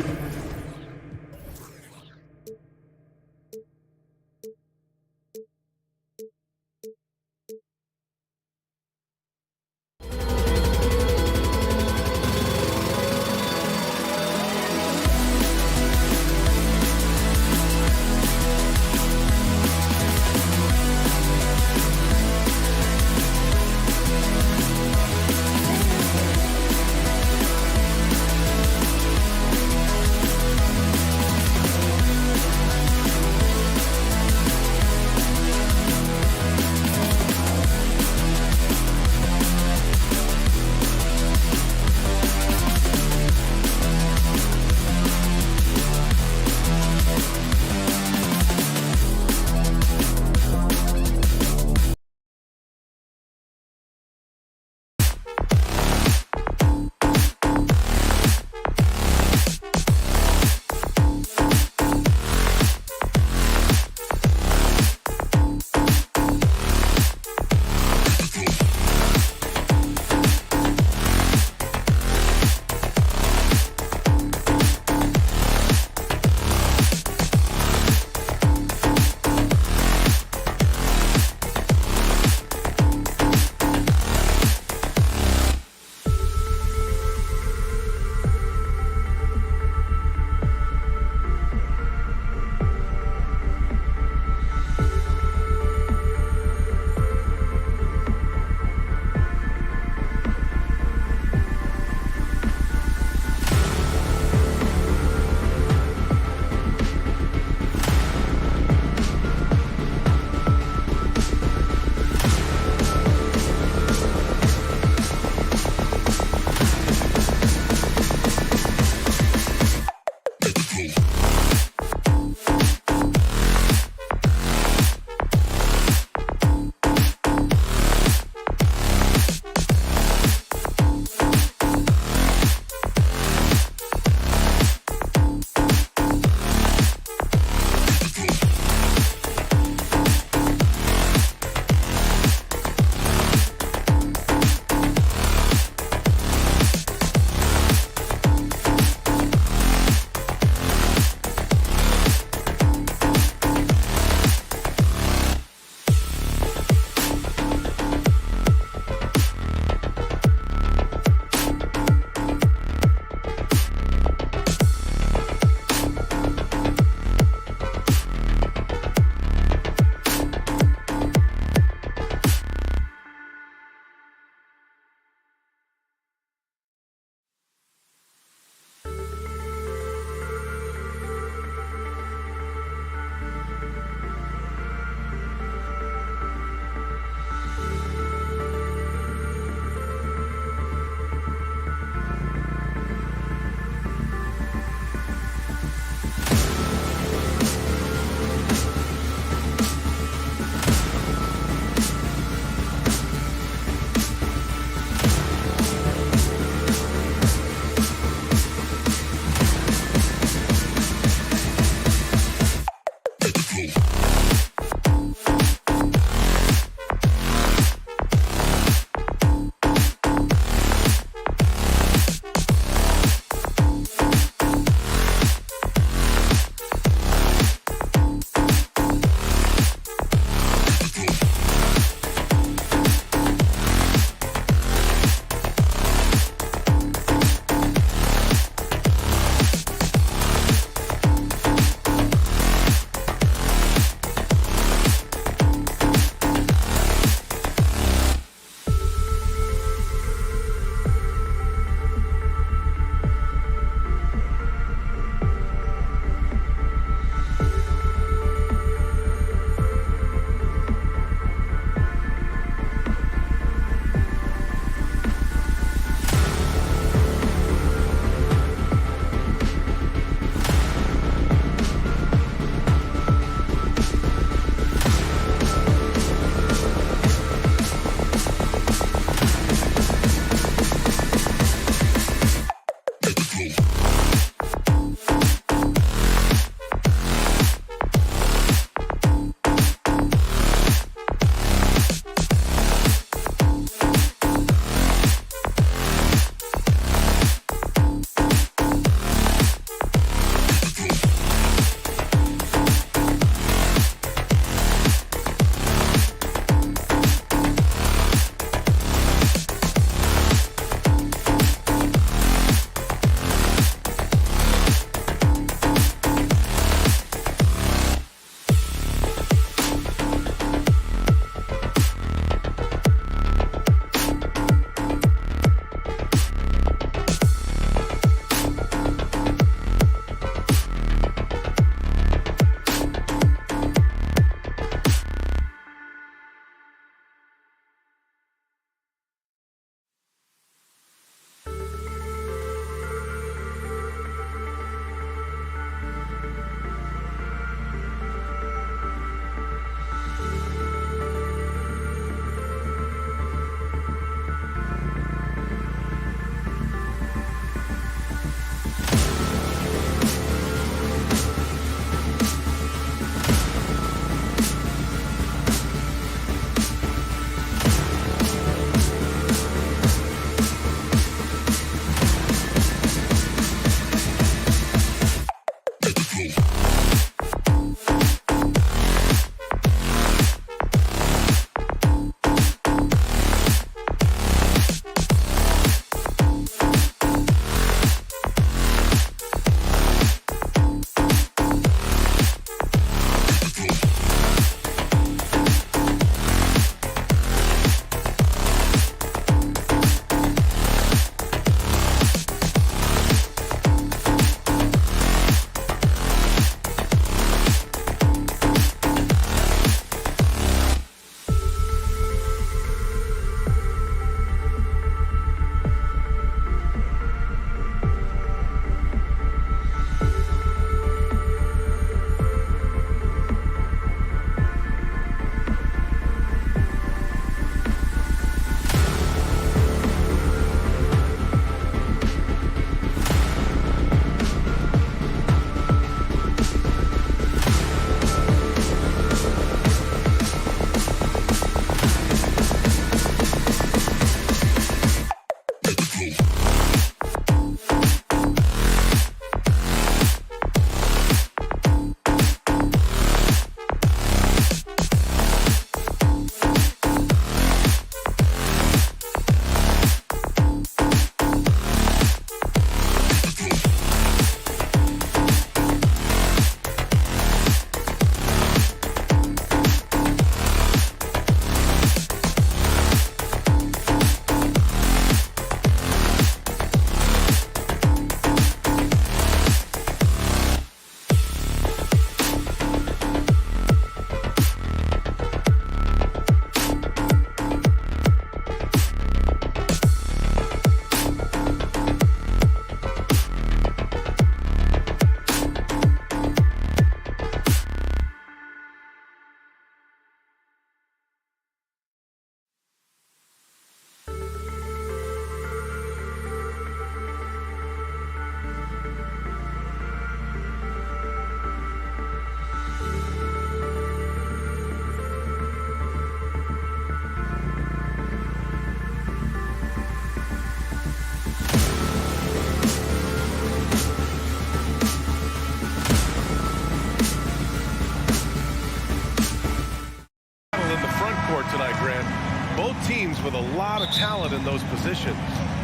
Both teams with a lot of talent in those positions.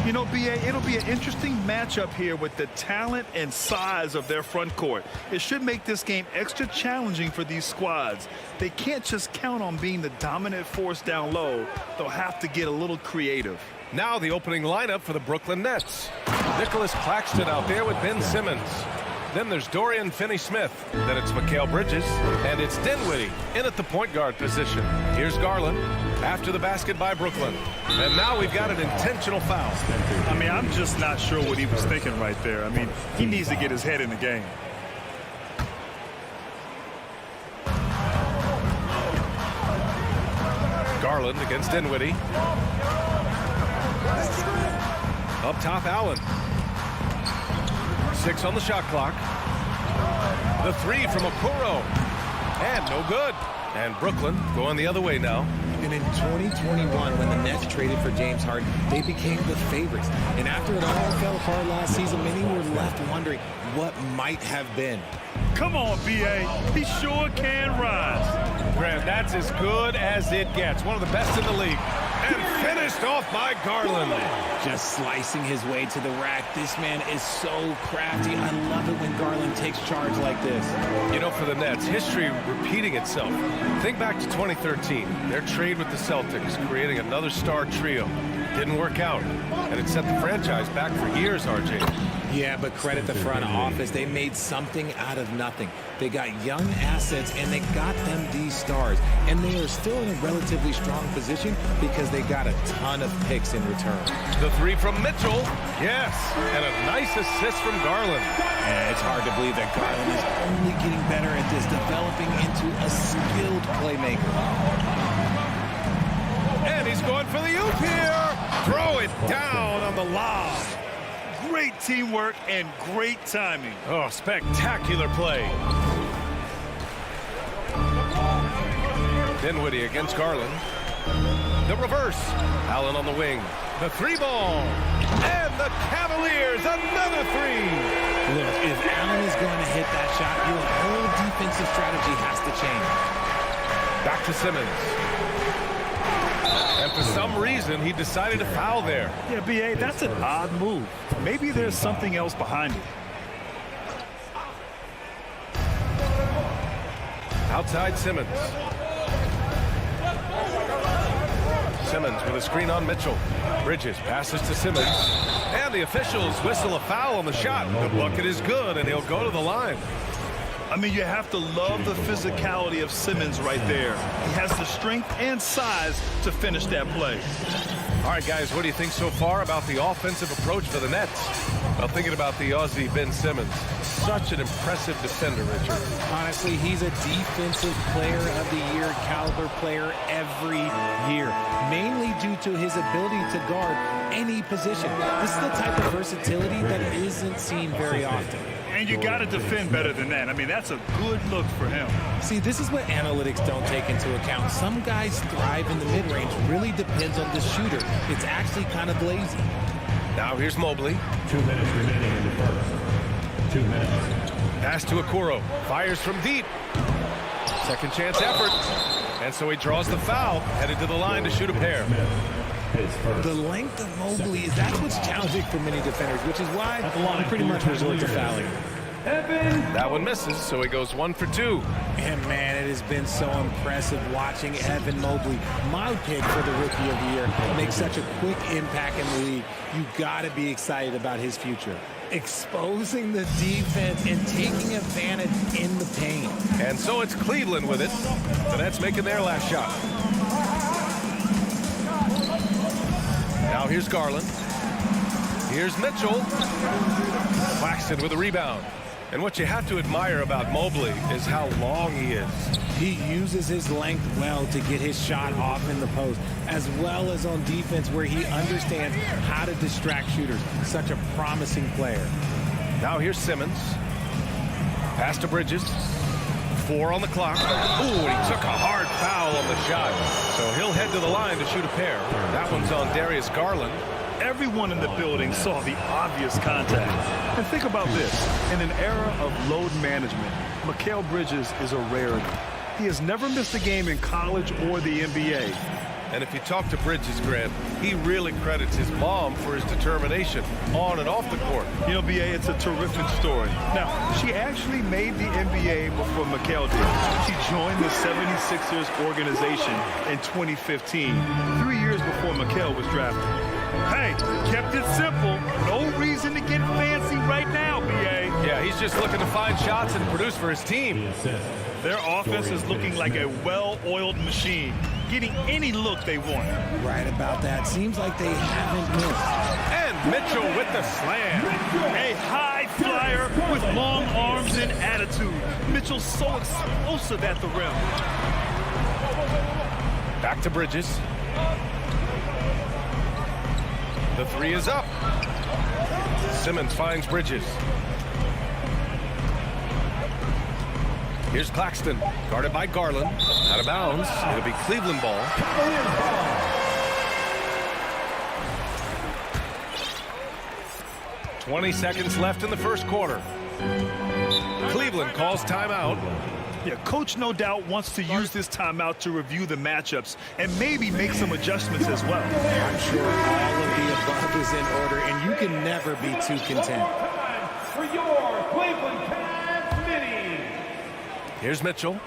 You know, B.A., it'll be an interesting matchup here with the talent and size of their front court. It should make this game extra challenging for these squads. They can't just count on being the dominant force down low. They'll have to get a little creative. Now the opening lineup for the Brooklyn Nets. Nicholas Claxton out there with Ben Simmons. Then there's Dorian Finney-Smith. Then it's Mikal Bridges. And it's Dinwiddie in at the point guard position. Here's Garland after the basket by Brooklyn. And now we've got an intentional foul. I mean, I'm just not sure what he was thinking right there. I mean, he needs to get his head in the game. Garland against Dinwiddie. Up top, Allen. 6 on the shot clock. The 3 from Okoro. And no good. And Brooklyn going the other way now. And in 2021, when the Nets traded for James Harden, they became the favorites. And after it all fell apart last season, many were left wondering what might have been. Come on, B.A. He sure can rise. Graham, that's as good as it gets. One of the best in the league. And finished off by Garland. Just slicing his way to the rack. This man is so crafty. I love it when Garland takes charge like this. You know, for the Nets, history repeating itself. Think back to 2013. Their trade with the Celtics, creating another star trio. Didn't work out. And it set the franchise back for years, RJ. Yeah, but credit the front office. They made something out of nothing. They got young assets, and they got them these stars. And they are still in a relatively strong position because they got a ton of picks in return. The 3 from Mitchell. Yes. And a nice assist from Garland. Yeah, it's hard to believe that Garland is only getting better at this, developing into a skilled playmaker. And he's going for the oop here. Throw it down on the lob. Great teamwork and great timing. Oh, spectacular play. Dinwiddie against Garland. The reverse. Allen on the wing. The 3-ball. And the Cavaliers, another 3. Look, if Allen is going to hit that shot, your whole defensive strategy has to change. Back to Simmons. And for some reason, he decided to foul there. Yeah, B.A., that's an odd move. Maybe there's something else behind it. Outside Simmons. Simmons with a screen on Mitchell. Bridges passes to Simmons. And the officials whistle a foul on the shot. The bucket is good, and he'll go to the line. I mean, you have to love the physicality of Simmons right there. He has the strength and size to finish that play. All right, guys, what do you think so far about the offensive approach for the Nets? Well, thinking about the Aussie Ben Simmons, such an impressive defender, Richard. Honestly, he's a defensive player of the year, caliber player every year, mainly due to his ability to guard any position. This is the type of versatility that isn't seen very often. And you got to defend better than that. I mean, that's a good look for him. See, this is what analytics don't take into account. Some guys thrive in the mid-range. Really depends on the shooter. It's actually kind of lazy. Now here's Mobley. 2 minutes remaining in the first. 2 minutes. Pass to Okoro. Fires from deep. Second chance effort. And so he draws the foul. Headed to the line to shoot a pair. The length of Mobley, that's what's challenging for many defenders, which is why you pretty much resort to fouling. That one misses, so he goes 1 for 2. And man, it has been so impressive watching Evan Mobley, my pick for the Rookie of the Year, make such a quick impact in the league. You got to be excited about his future. Exposing the defense and taking advantage in the paint. And so it's Cleveland with it. The Nets making their last shot. Now here's Garland. Here's Mitchell. Claxton with a rebound. And what you have to admire about Mobley is how long he is. He uses his length well to get his shot off in the post, as well as on defense where he understands how to distract shooters. Such a promising player. Now here's Simmons. Pass to Bridges. 4 on the clock. Ooh, he took a hard foul on the shot. So he'll head to the line to shoot a pair. That one's on Darius Garland. Everyone in the building saw the obvious contact. And think about this. In an era of load management, Mikal Bridges is a rarity. He has never missed a game in college or the NBA. And if you talk to Bridges, Grant, he really credits his mom for his determination on and off the court. You know, BA, it's a terrific story. Now, she actually made the NBA before Mikal did. She joined the 76ers organization in 2015, 3 years before Mikal was drafted. Hey, kept it simple. No reason to get fancy right now, BA. Yeah, he's just looking to find shots and produce for his team. Their offense is looking like a well-oiled machine, getting any look they want. Right about that. Seems like they haven't missed. And Mitchell with the slam. A high flyer with long arms and attitude. Mitchell's so explosive at the rim. Back to Bridges. The three is up. Simmons finds Bridges. Here's Claxton, guarded by Garland. Out of bounds. It'll be Cleveland ball. 20 seconds left in the first quarter. Cleveland calls timeout. Yeah, coach no doubt wants to use this timeout to review the matchups and maybe make some adjustments as well. I'm sure all of the above is in order, and you can never be too content. For your Cleveland Cavs mini. Here's Mitchell.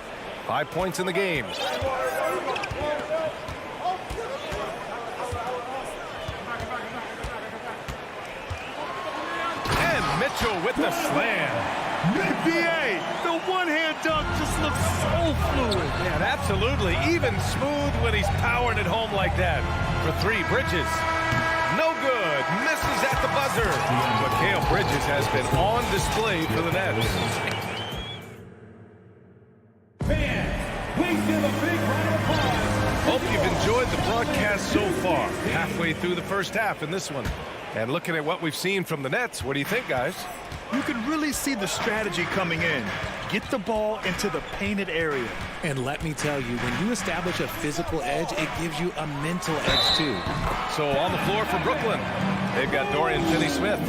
5 points in the game. And Mitchell with the slam. BA, the one-hand dunk just looks so fluid. Yeah, absolutely. Even smooth when he's powering it home like that. For three, Bridges. No good. Misses at the buzzer. Mikal Bridges has been on display for the Nets. Fans, please give a big round of applause. Hope you've enjoyed the broadcast so far. Halfway through the first half in this one. And looking at what we've seen from the Nets, what do you think, guys? You can really see the strategy coming in. Get the ball into the painted area. And let me tell you, when you establish a physical edge, it gives you a mental edge too. So on the floor for Brooklyn, they've got Dorian Finney-Smith.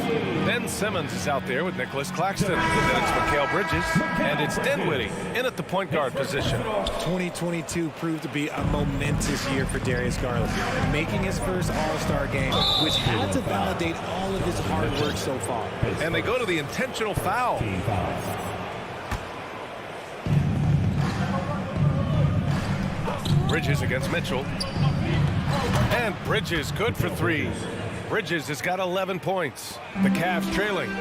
Ben Simmons is out there with Nicholas Claxton. Then it's Mikal Bridges, and it's Dinwiddie in at the point guard position. 2022 proved to be a momentous year for Darius Garland, making his first All-Star game, which had to validate all of his hard work so far. And they go to the intentional foul. Bridges against Mitchell. And Bridges good for three. Bridges has got 11 points. The Cavs trailing.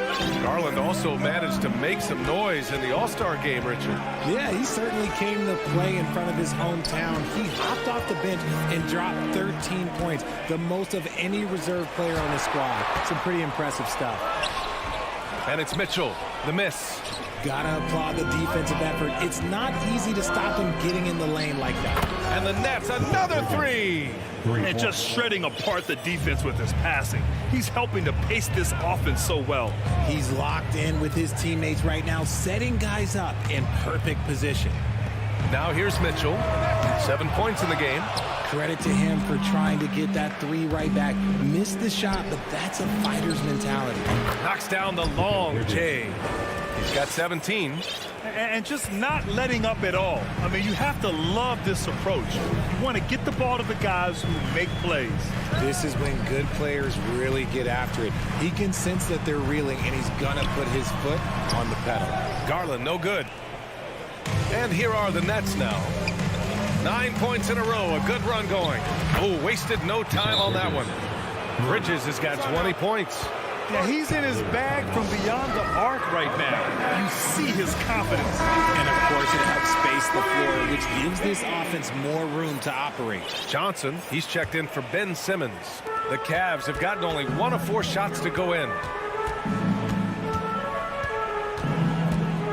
Garland also managed to make some noise in the All-Star game, Richard. Yeah, he certainly came to play in front of his hometown. He hopped off the bench and dropped 13 points, the most of any reserve player on the squad. Some pretty impressive stuff. And it's Mitchell, the miss. Gotta applaud the defensive effort. It's not easy to stop him getting in the lane like that. And the Nets, another three. And just shredding apart the defense with his passing. He's helping to pace this offense so well. He's locked in with his teammates right now, setting guys up in perfect position. Now here's Mitchell. 7 points in the game. Credit to him for trying to get that three right back. Missed the shot, but that's a fighter's mentality. Knocks down the long J. He's got 17. And just not letting up at all. I mean, you have to love this approach. You want to get the ball to the guys who make plays. This is when good players really get after it. He can sense that they're reeling, and he's going to put his foot on the pedal. Garland, no good. And here are the Nets now. 9 points in a row, a good run going. Oh, wasted no time on that one. Bridges has got 20 points. Yeah, he's in his bag from beyond the arc right now. You see his confidence. And, of course, it helps space the floor, which gives this offense more room to operate. Johnson, he's checked in for Ben Simmons. The Cavs have gotten only 1 of 4 shots to go in.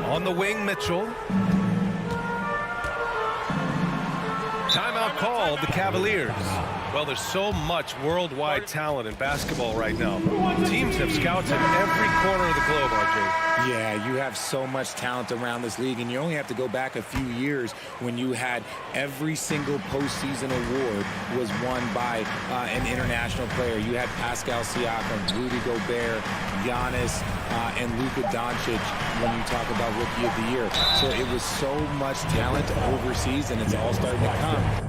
On the wing, Mitchell. Timeout called, the Cavaliers. Well, there's so much worldwide talent in basketball right now. Teams have scouts in every corner of the globe, RJ. Yeah, you have so much talent around this league, and you only have to go back a few years when you had every single postseason award was won by an international player. You had Pascal Siakam, Rudy Gobert, Giannis, and Luka Doncic when you talk about Rookie of the Year. So it was so much talent overseas, and it's all starting to come.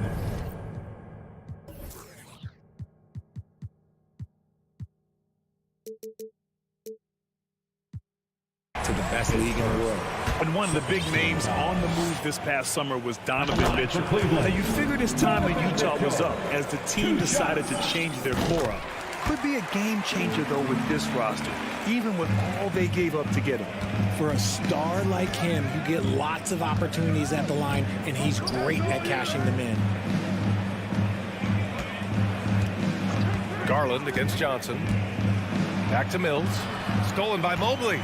best league in the world. And one of the big names on the move this past summer was Donovan Mitchell. Now, you figured his time in Utah was up as the team decided to change their core up. Could be a game changer, though, with this roster, even with all they gave up to get him. For a star like him, you get lots of opportunities at the line, and he's great at cashing them in. Garland against Johnson. Back to Mills. Stolen by Mobley.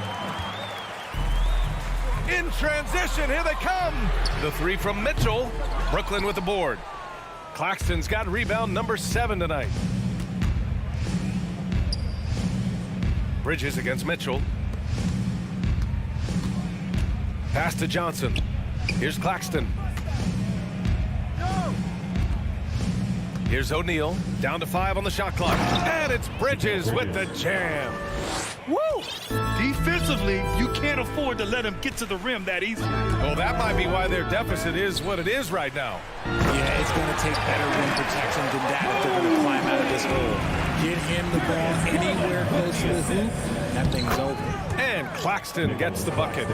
In transition, here they come. The three from Mitchell. Brooklyn with the board. Claxton's got rebound number 7 tonight. Bridges against Mitchell. Pass to Johnson. Here's Claxton. Here's O'Neal. Down to 5 on the shot clock. And it's Bridges with the jam. Woo! Defensively, you can't afford to let him get to the rim that easy. Well, that might be why their deficit is what it is right now. Yeah, it's going to take better rim protection than that if they're going to climb out of this hole. Get him the ball anywhere close to the hoop, that thing's open. And Claxton gets the bucket.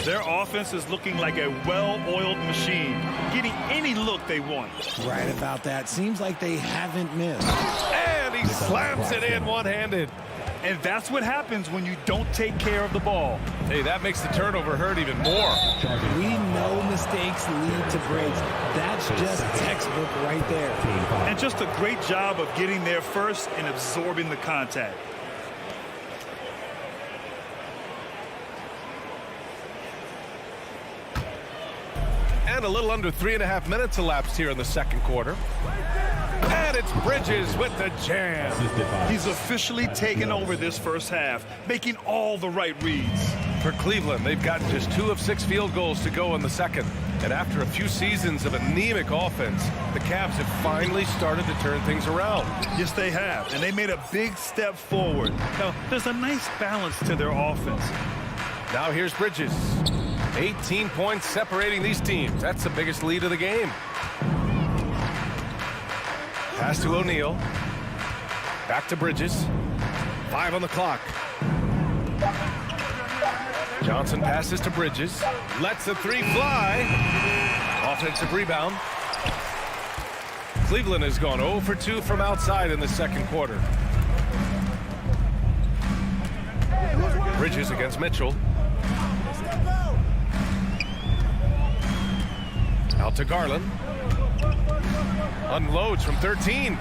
Their offense is looking like a well-oiled machine, getting any look they want. Right about that. Seems like they haven't missed. And he slams it in one-handed. And that's what happens when you don't take care of the ball. Hey, that makes the turnover hurt even more. We know mistakes lead to breaks. That's just textbook right there. And just a great job of getting there first and absorbing the contact. And a little under 3.5 minutes elapsed here in the second quarter. And it's Bridges with the jam. He's officially taken over this first half, making all the right reads. For Cleveland, they've gotten just 2 of 6 field goals to go in the second. And after a few seasons of anemic offense, the Cavs have finally started to turn things around. Yes, they have. And they made a big step forward. Now, there's a nice balance to their offense. Now here's Bridges. 18 points separating these teams. That's the biggest lead of the game. Pass to O'Neal. Back to Bridges. 5 on the clock. Johnson passes to Bridges. Lets the 3 fly. Offensive rebound. Cleveland has gone 0 for 2 from outside in the second quarter. Bridges against Mitchell. Out to Garland. Unloads from 13.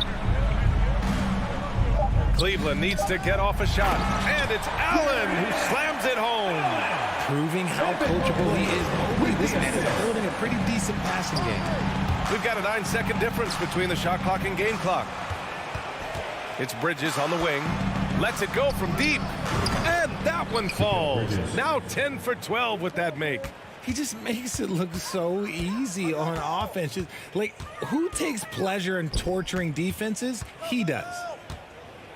Cleveland needs to get off a shot. And it's Allen who slams it home. Proving how coachable he is. This man is building a pretty decent passing game. We've got a 9-second difference between the shot clock and game clock. It's Bridges on the wing. Lets it go from deep. And that one falls. Now 10 for 12 with that make. He just makes it look so easy on offense. Just, like, who takes pleasure in torturing defenses? He does.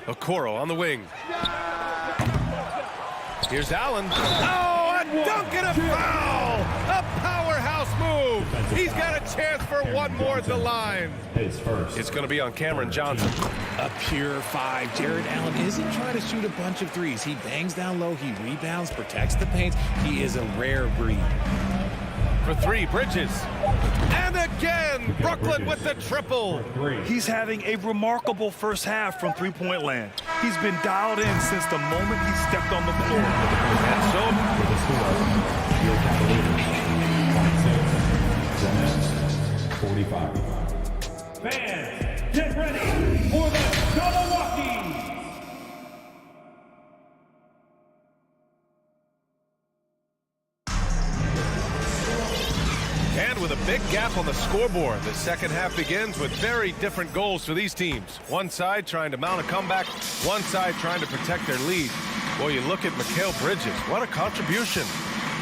Okoro on the wing. Here's Allen. Oh, a dunk and a foul! A powerhouse move! He's got a chance for one more at the line. It's going to be on Cameron Johnson. A pure 5. Jared Allen isn't trying to shoot a bunch of threes. He bangs down low, he rebounds, protects the paint. He is a rare breed. For 3, Bridges. And again, Brooklyn with the triple. He's having a remarkable first half from three-point land. He's been dialed in since the moment he stepped on the floor. And so, 45. Fans, get ready for the Milwaukee. And with a big gap on the scoreboard, the second half begins with very different goals for these teams. One side trying to mount a comeback, one side trying to protect their lead. Boy, you look at Mikal Bridges. What a contribution.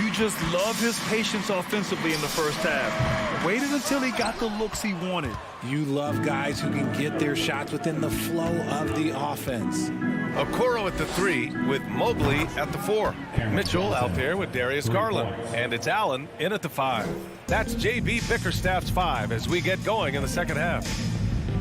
You just love his patience offensively in the first half. Waited until he got the looks he wanted. You love guys who can get their shots within the flow of the offense. Okoro at the 3 with Mobley at the 4. Mitchell out there with Darius Garland. And it's Allen in at the 5. That's J.B. Bickerstaff's 5 as we get going in the second half.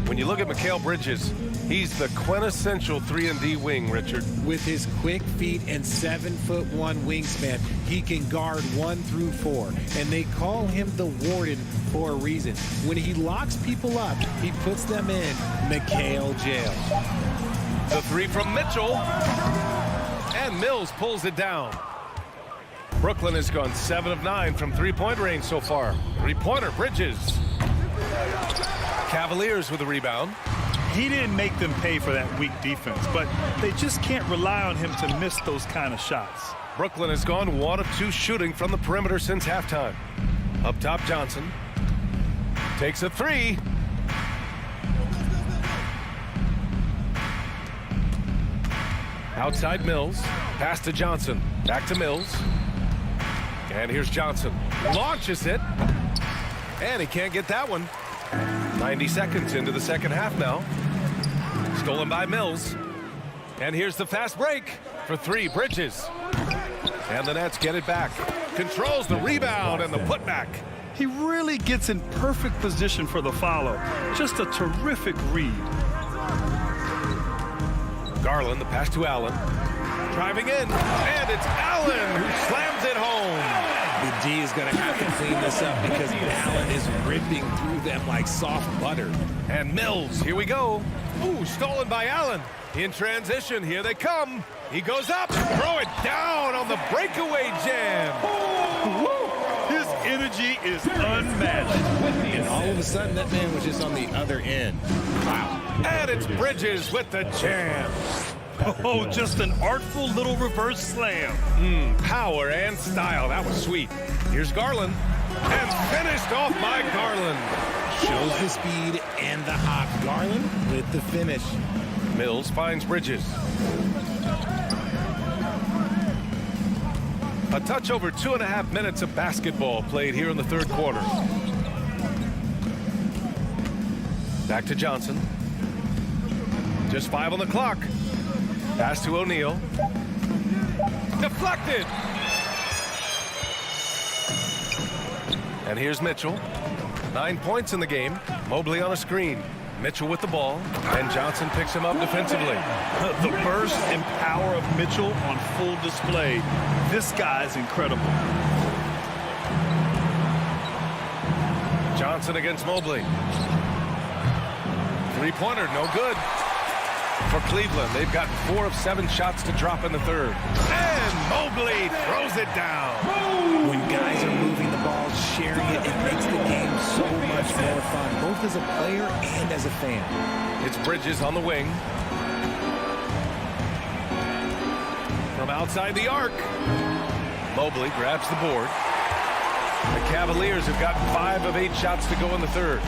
When you look at Mikal Bridges, He's the quintessential 3-and-D wing, Richard. With his quick feet and 7'1" wingspan, he can guard 1 through 4. And they call him the Warden for a reason. When he locks people up, he puts them in McHale jail. The 3 from Mitchell. And Mills pulls it down. Brooklyn has gone 7 of 9 from 3-point range so far. 3-pointer, Bridges. Cavaliers with a rebound. He didn't make them pay for that weak defense, but they just can't rely on him to miss those kind of shots. Brooklyn has gone 1 of 2 shooting from the perimeter since halftime. Up top, Johnson. Takes a 3. Outside Mills. Pass to Johnson. Back to Mills. And here's Johnson. Launches it. And he can't get that one. 90 seconds into the second half now. Stolen by Mills. And here's the fast break for 3, Bridges. And the Nets get it back. Controls the rebound and the putback. He really gets in perfect position for the follow. Just a terrific read. Garland, the pass to Allen. Driving in, and it's Allen who slams it home. The D is going to have to clean this up because Allen is ripping through them like soft butter. And Mills, here we go. Ooh, stolen by Allen. In transition, here they come. He goes up, throw it down on the breakaway jam. His energy is unmatched. And all of a sudden, that man was just on the other end. Wow. And it's Bridges with the jam. Oh, just an artful little reverse slam. Power and style. That was sweet. Here's Garland. And finished off by Garland. Shows the speed and the hop. Garland with the finish. Mills finds Bridges. A touch over 2.5 minutes of basketball played here in the third quarter. Back to Johnson. Just 5 on the clock. Pass to O'Neal. Deflected. And here's Mitchell. 9 points in the game. Mobley on a screen. Mitchell with the ball. And Johnson picks him up defensively. The burst and power of Mitchell on full display. This guy's incredible. Johnson against Mobley. 3-pointer, no good. For Cleveland, they've gotten 4 of 7 shots to drop in the third. And Mobley throws it down. When guys are moving the ball, sharing it, it makes the game so much more fun, both as a player and as a fan. It's Bridges on the wing. From outside the arc. Mobley grabs the board. The Cavaliers have gotten 5 of 8 shots to go in the third.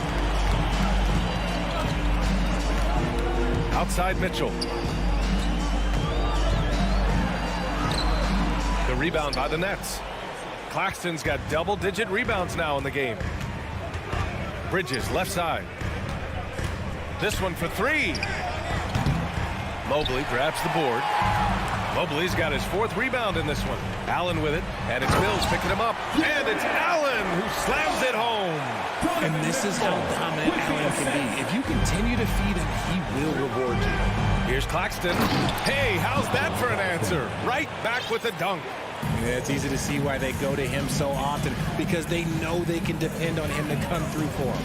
Outside Mitchell. The rebound by the Nets. Claxton's got double-digit rebounds now in the game. Bridges, left side. This one for 3. Mobley grabs the board. Mobley's got his 4th rebound in this one. Allen with it, and it's Mills picking him up. And it's Allen who slams it home. And this is how dominant Allen can be. If you continue to feed him, he will reward you. Here's Claxton. Hey, how's that for an answer? Right back with the dunk. Yeah, it's easy to see why they go to him so often, because they know they can depend on him to come through for them.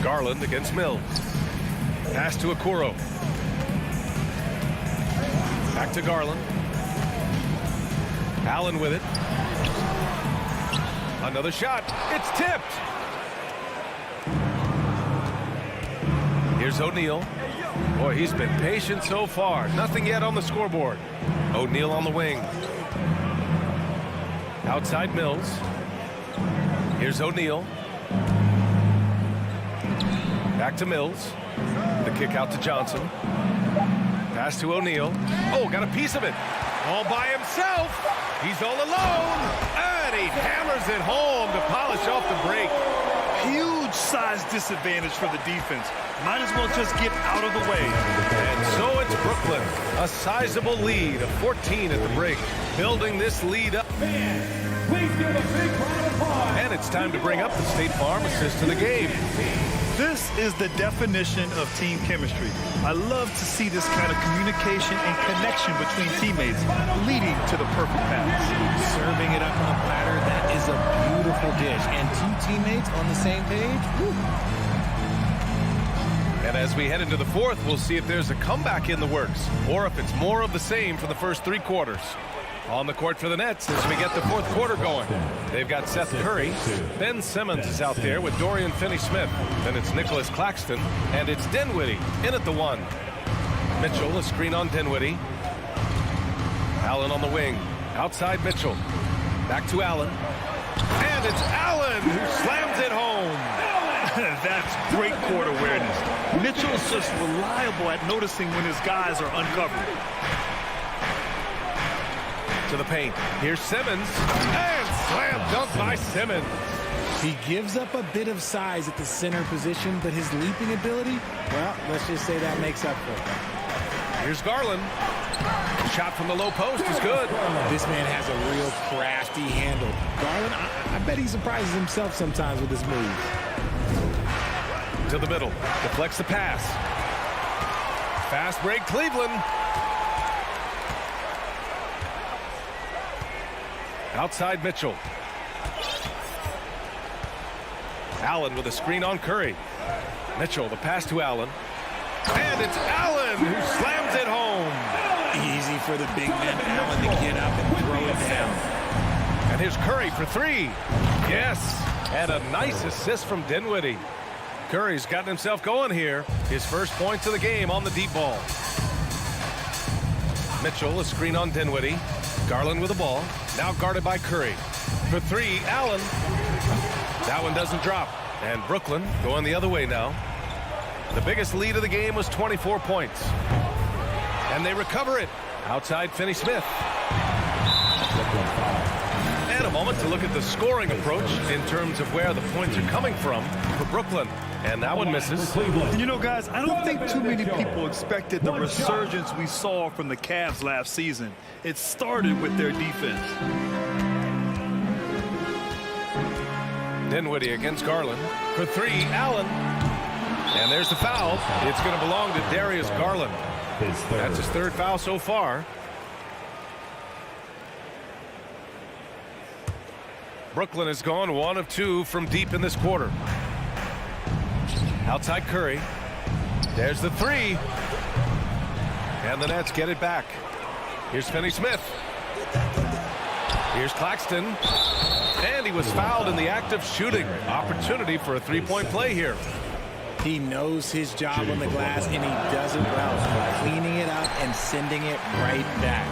Garland against Mills. Pass to Okoro. Back to Garland. Allen with it. Another shot. It's tipped. Here's O'Neal. Boy, he's been patient so far. Nothing yet on the scoreboard. O'Neal on the wing. Outside Mills. Here's O'Neal. Back to Mills. The kick out to Johnson. Pass to O'Neal. Oh, got a piece of it. All by himself. He's all alone. And he hammers it home to polish off the break. Huge size disadvantage for the defense. Might as well just get out of the way. And so it's Brooklyn. A sizable lead of 14 at the break. Building this lead up. And it's time to bring up the State Farm assist to the game. This is the definition of team chemistry. I love to see this kind of communication and connection between teammates leading to the perfect pass. Serving it up on a platter, that is a beautiful dish. And two teammates on the same page, whew. And as we head into the fourth, we'll see if there's a comeback in the works or if it's more of the same for the first 3 quarters. On the court for the Nets as we get the fourth quarter going. They've got Seth Curry. Ben Simmons is out there with Dorian Finney-Smith. Then it's Nicholas Claxton. And it's Dinwiddie in at the 1. Mitchell, a screen on Dinwiddie. Allen on the wing. Outside Mitchell. Back to Allen. And it's Allen who slams it home. That's great court awareness. Mitchell's just reliable at noticing when his guys are uncovered. To the paint. Here's Simmons. And slam dunk by Simmons. He gives up a bit of size at the center position, but his leaping ability, well, let's just say that makes up for it. Here's Garland. Shot from the low post is good. This man has a real crafty handle. Garland, I bet he surprises himself sometimes with his moves. To the middle. Deflects the pass. Fast break Cleveland. Outside Mitchell. Allen with a screen on Curry. Mitchell, the pass to Allen. And it's Allen who slams it home. Easy for the big man Allen to get up and throw it down. And here's Curry for 3. Yes. And a nice assist from Dinwiddie. Curry's gotten himself going here. His first points of the game on the deep ball. Mitchell, a screen on Dinwiddie. Garland with the ball. Now guarded by Curry. For 3, Allen. That one doesn't drop. And Brooklyn going the other way now. The biggest lead of the game was 24 points. And they recover it. Outside Finney-Smith. And a moment to look at the scoring approach in terms of where the points are coming from for Brooklyn. And that one misses. You know, guys, I don't think too many people expected the resurgence we saw from the Cavs last season. It started with their defense. Dinwiddie against Garland. For 3, Allen. And there's the foul. It's going to belong to Darius Garland. That's his 3rd foul so far. Brooklyn has gone 1 of 2 from deep in this quarter. Outside Curry. There's the 3. And the Nets get it back. Here's Finney-Smith. Here's Claxton. And he was fouled in the act of shooting. Opportunity for a 3-point play here. He knows his job on the glass, and he does it well, cleaning it up and sending it right back.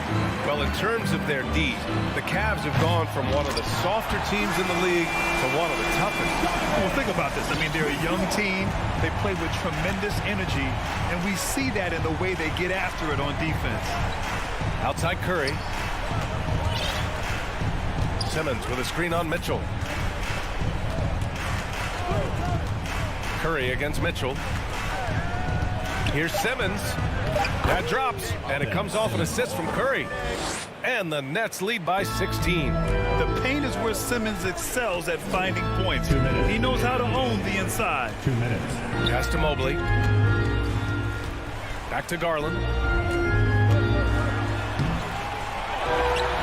Well, in terms of their D, the Cavs have gone from one of the softer teams in the league to one of the toughest. Well, think about this. I mean, they're a young team. They play with tremendous energy, and we see that in the way they get after it on defense. Outside Curry. Simmons with a screen on Mitchell. Curry against Mitchell. Here's Simmons. That drops, and it comes off an assist from Curry. And the Nets lead by 16. The paint is where Simmons excels at finding points. 2 minutes. He knows how to own the inside. 2 minutes. Pass to Mobley. Back to Garland.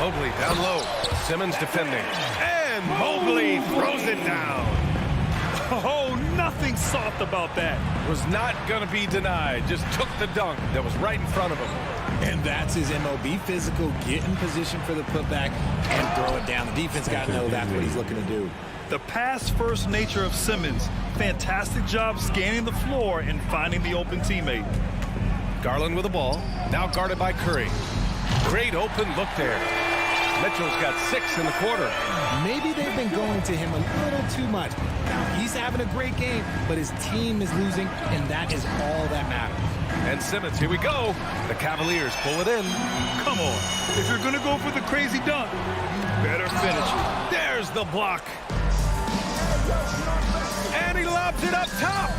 Mobley down low. Simmons defending. And Mobley throws it down. Oh, nothing soft about that. Was not going to be denied. Just took the dunk that was right in front of him. And that's his MOB, physical, get in position for the putback and throw it down. The defense got to know that's what he's looking to do. The pass-first nature of Simmons. Fantastic job scanning the floor and finding the open teammate. Garland with the ball. Now guarded by Curry. Great open look there. Mitchell's got 6 in the quarter. Maybe they've been going to him a little too much. Now, he's having a great game, but his team is losing, and that is all that matters. And Simmons, here we go. The Cavaliers pull it in. Come on. If you're going to go for the crazy dunk, you better finish it. There's the block. And he lobs it up top.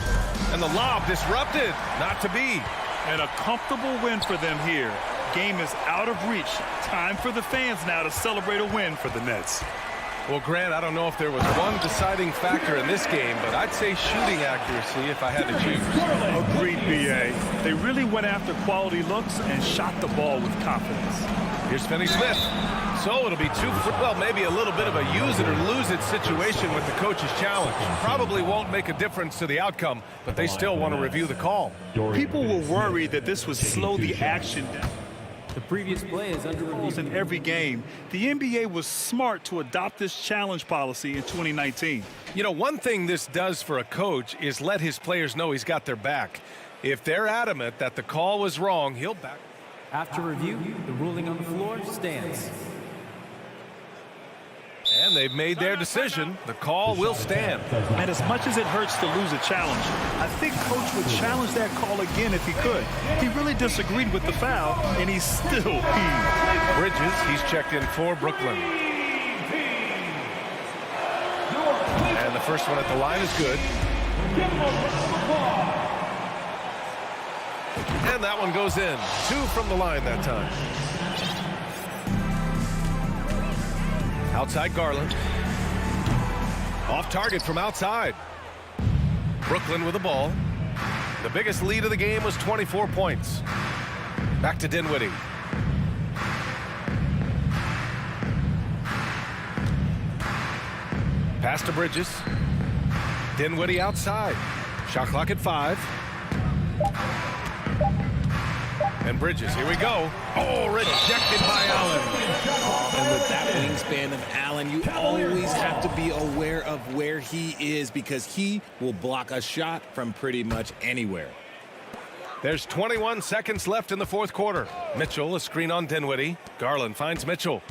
And the lob disrupted. Not to be. And a comfortable win for them here. Game is out of reach. Time for the fans now to celebrate a win for the Nets. Well, Grant, I don't know if there was one deciding factor in this game, but I'd say shooting accuracy if I had to choose. Agreed, B.A. They really went after quality looks and shot the ball with confidence. Here's Finney-Smith. So it'll be maybe a little bit of a use it or lose it situation with the coach's challenge. Probably won't make a difference to the outcome, but they still want to review the call. People were worried that this would slow the action down. The previous play is under review. In every game, the NBA was smart to adopt this challenge policy in 2019. You know, one thing this does for a coach is let his players know he's got their back. If they're adamant that the call was wrong, he'll back. After review, the ruling on the floor stands. And they've made their decision. The call will stand. And as much as it hurts to lose a challenge, I think Coach would challenge that call again if he could. He really disagreed with the foul, and he's still peeved. Bridges, he's checked in for Brooklyn. And the first one at the line is good. And that one goes in. 2 from the line that time. Outside Garland. Off target from outside. Brooklyn with the ball. The biggest lead of the game was 24 points. Back to Dinwiddie. Pass to Bridges. Dinwiddie outside. Shot clock at 5. And Bridges, here we go. Oh, rejected by Allen. And with that wingspan of Allen, you always have to be aware of where he is because he will block a shot from pretty much anywhere. There's 21 seconds left in the fourth quarter. Mitchell, a screen on Dinwiddie. Garland finds Mitchell.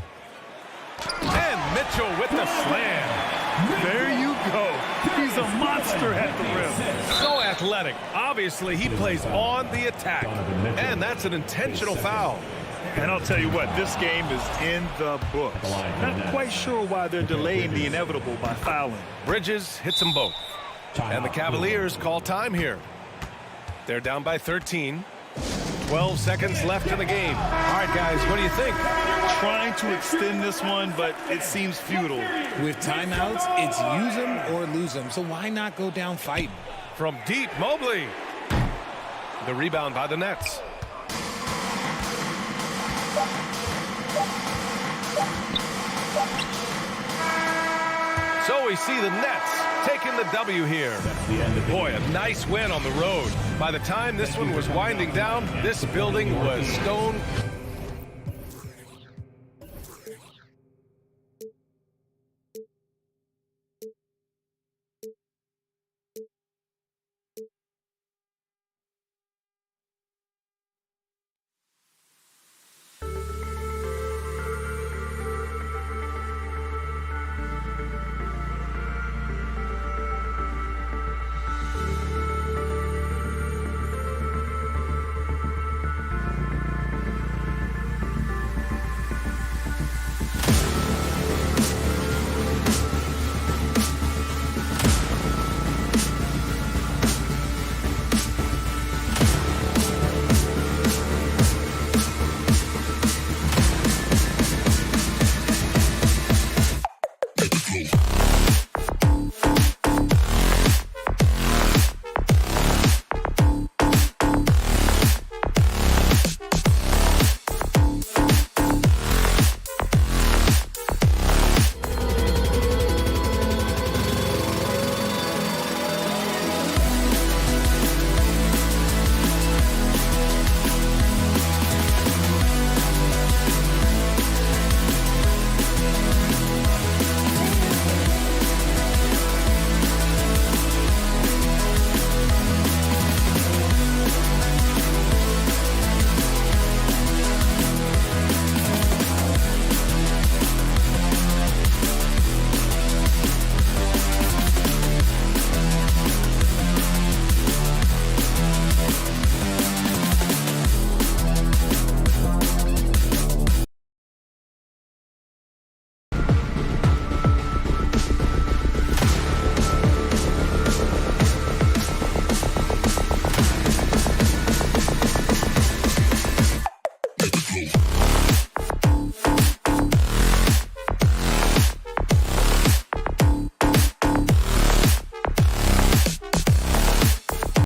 And Mitchell with the slam. There you go. He's a monster at the rim. So athletic. Obviously, he plays on the attack. And that's an intentional foul. And I'll tell you what, this game is in the books. Not quite sure why they're delaying the inevitable by fouling. Bridges hits them both. And the Cavaliers call time here. They're down by 13. 12 seconds left in the game. All right, guys, what do you think? Trying to extend this one, but it seems futile. With timeouts, it's use them or lose them. So why not go down fighting? From deep, Mobley. The rebound by the Nets. So we see the Nets taking the W here. Boy, a nice win on the road. By the time this one was winding down, this building was stone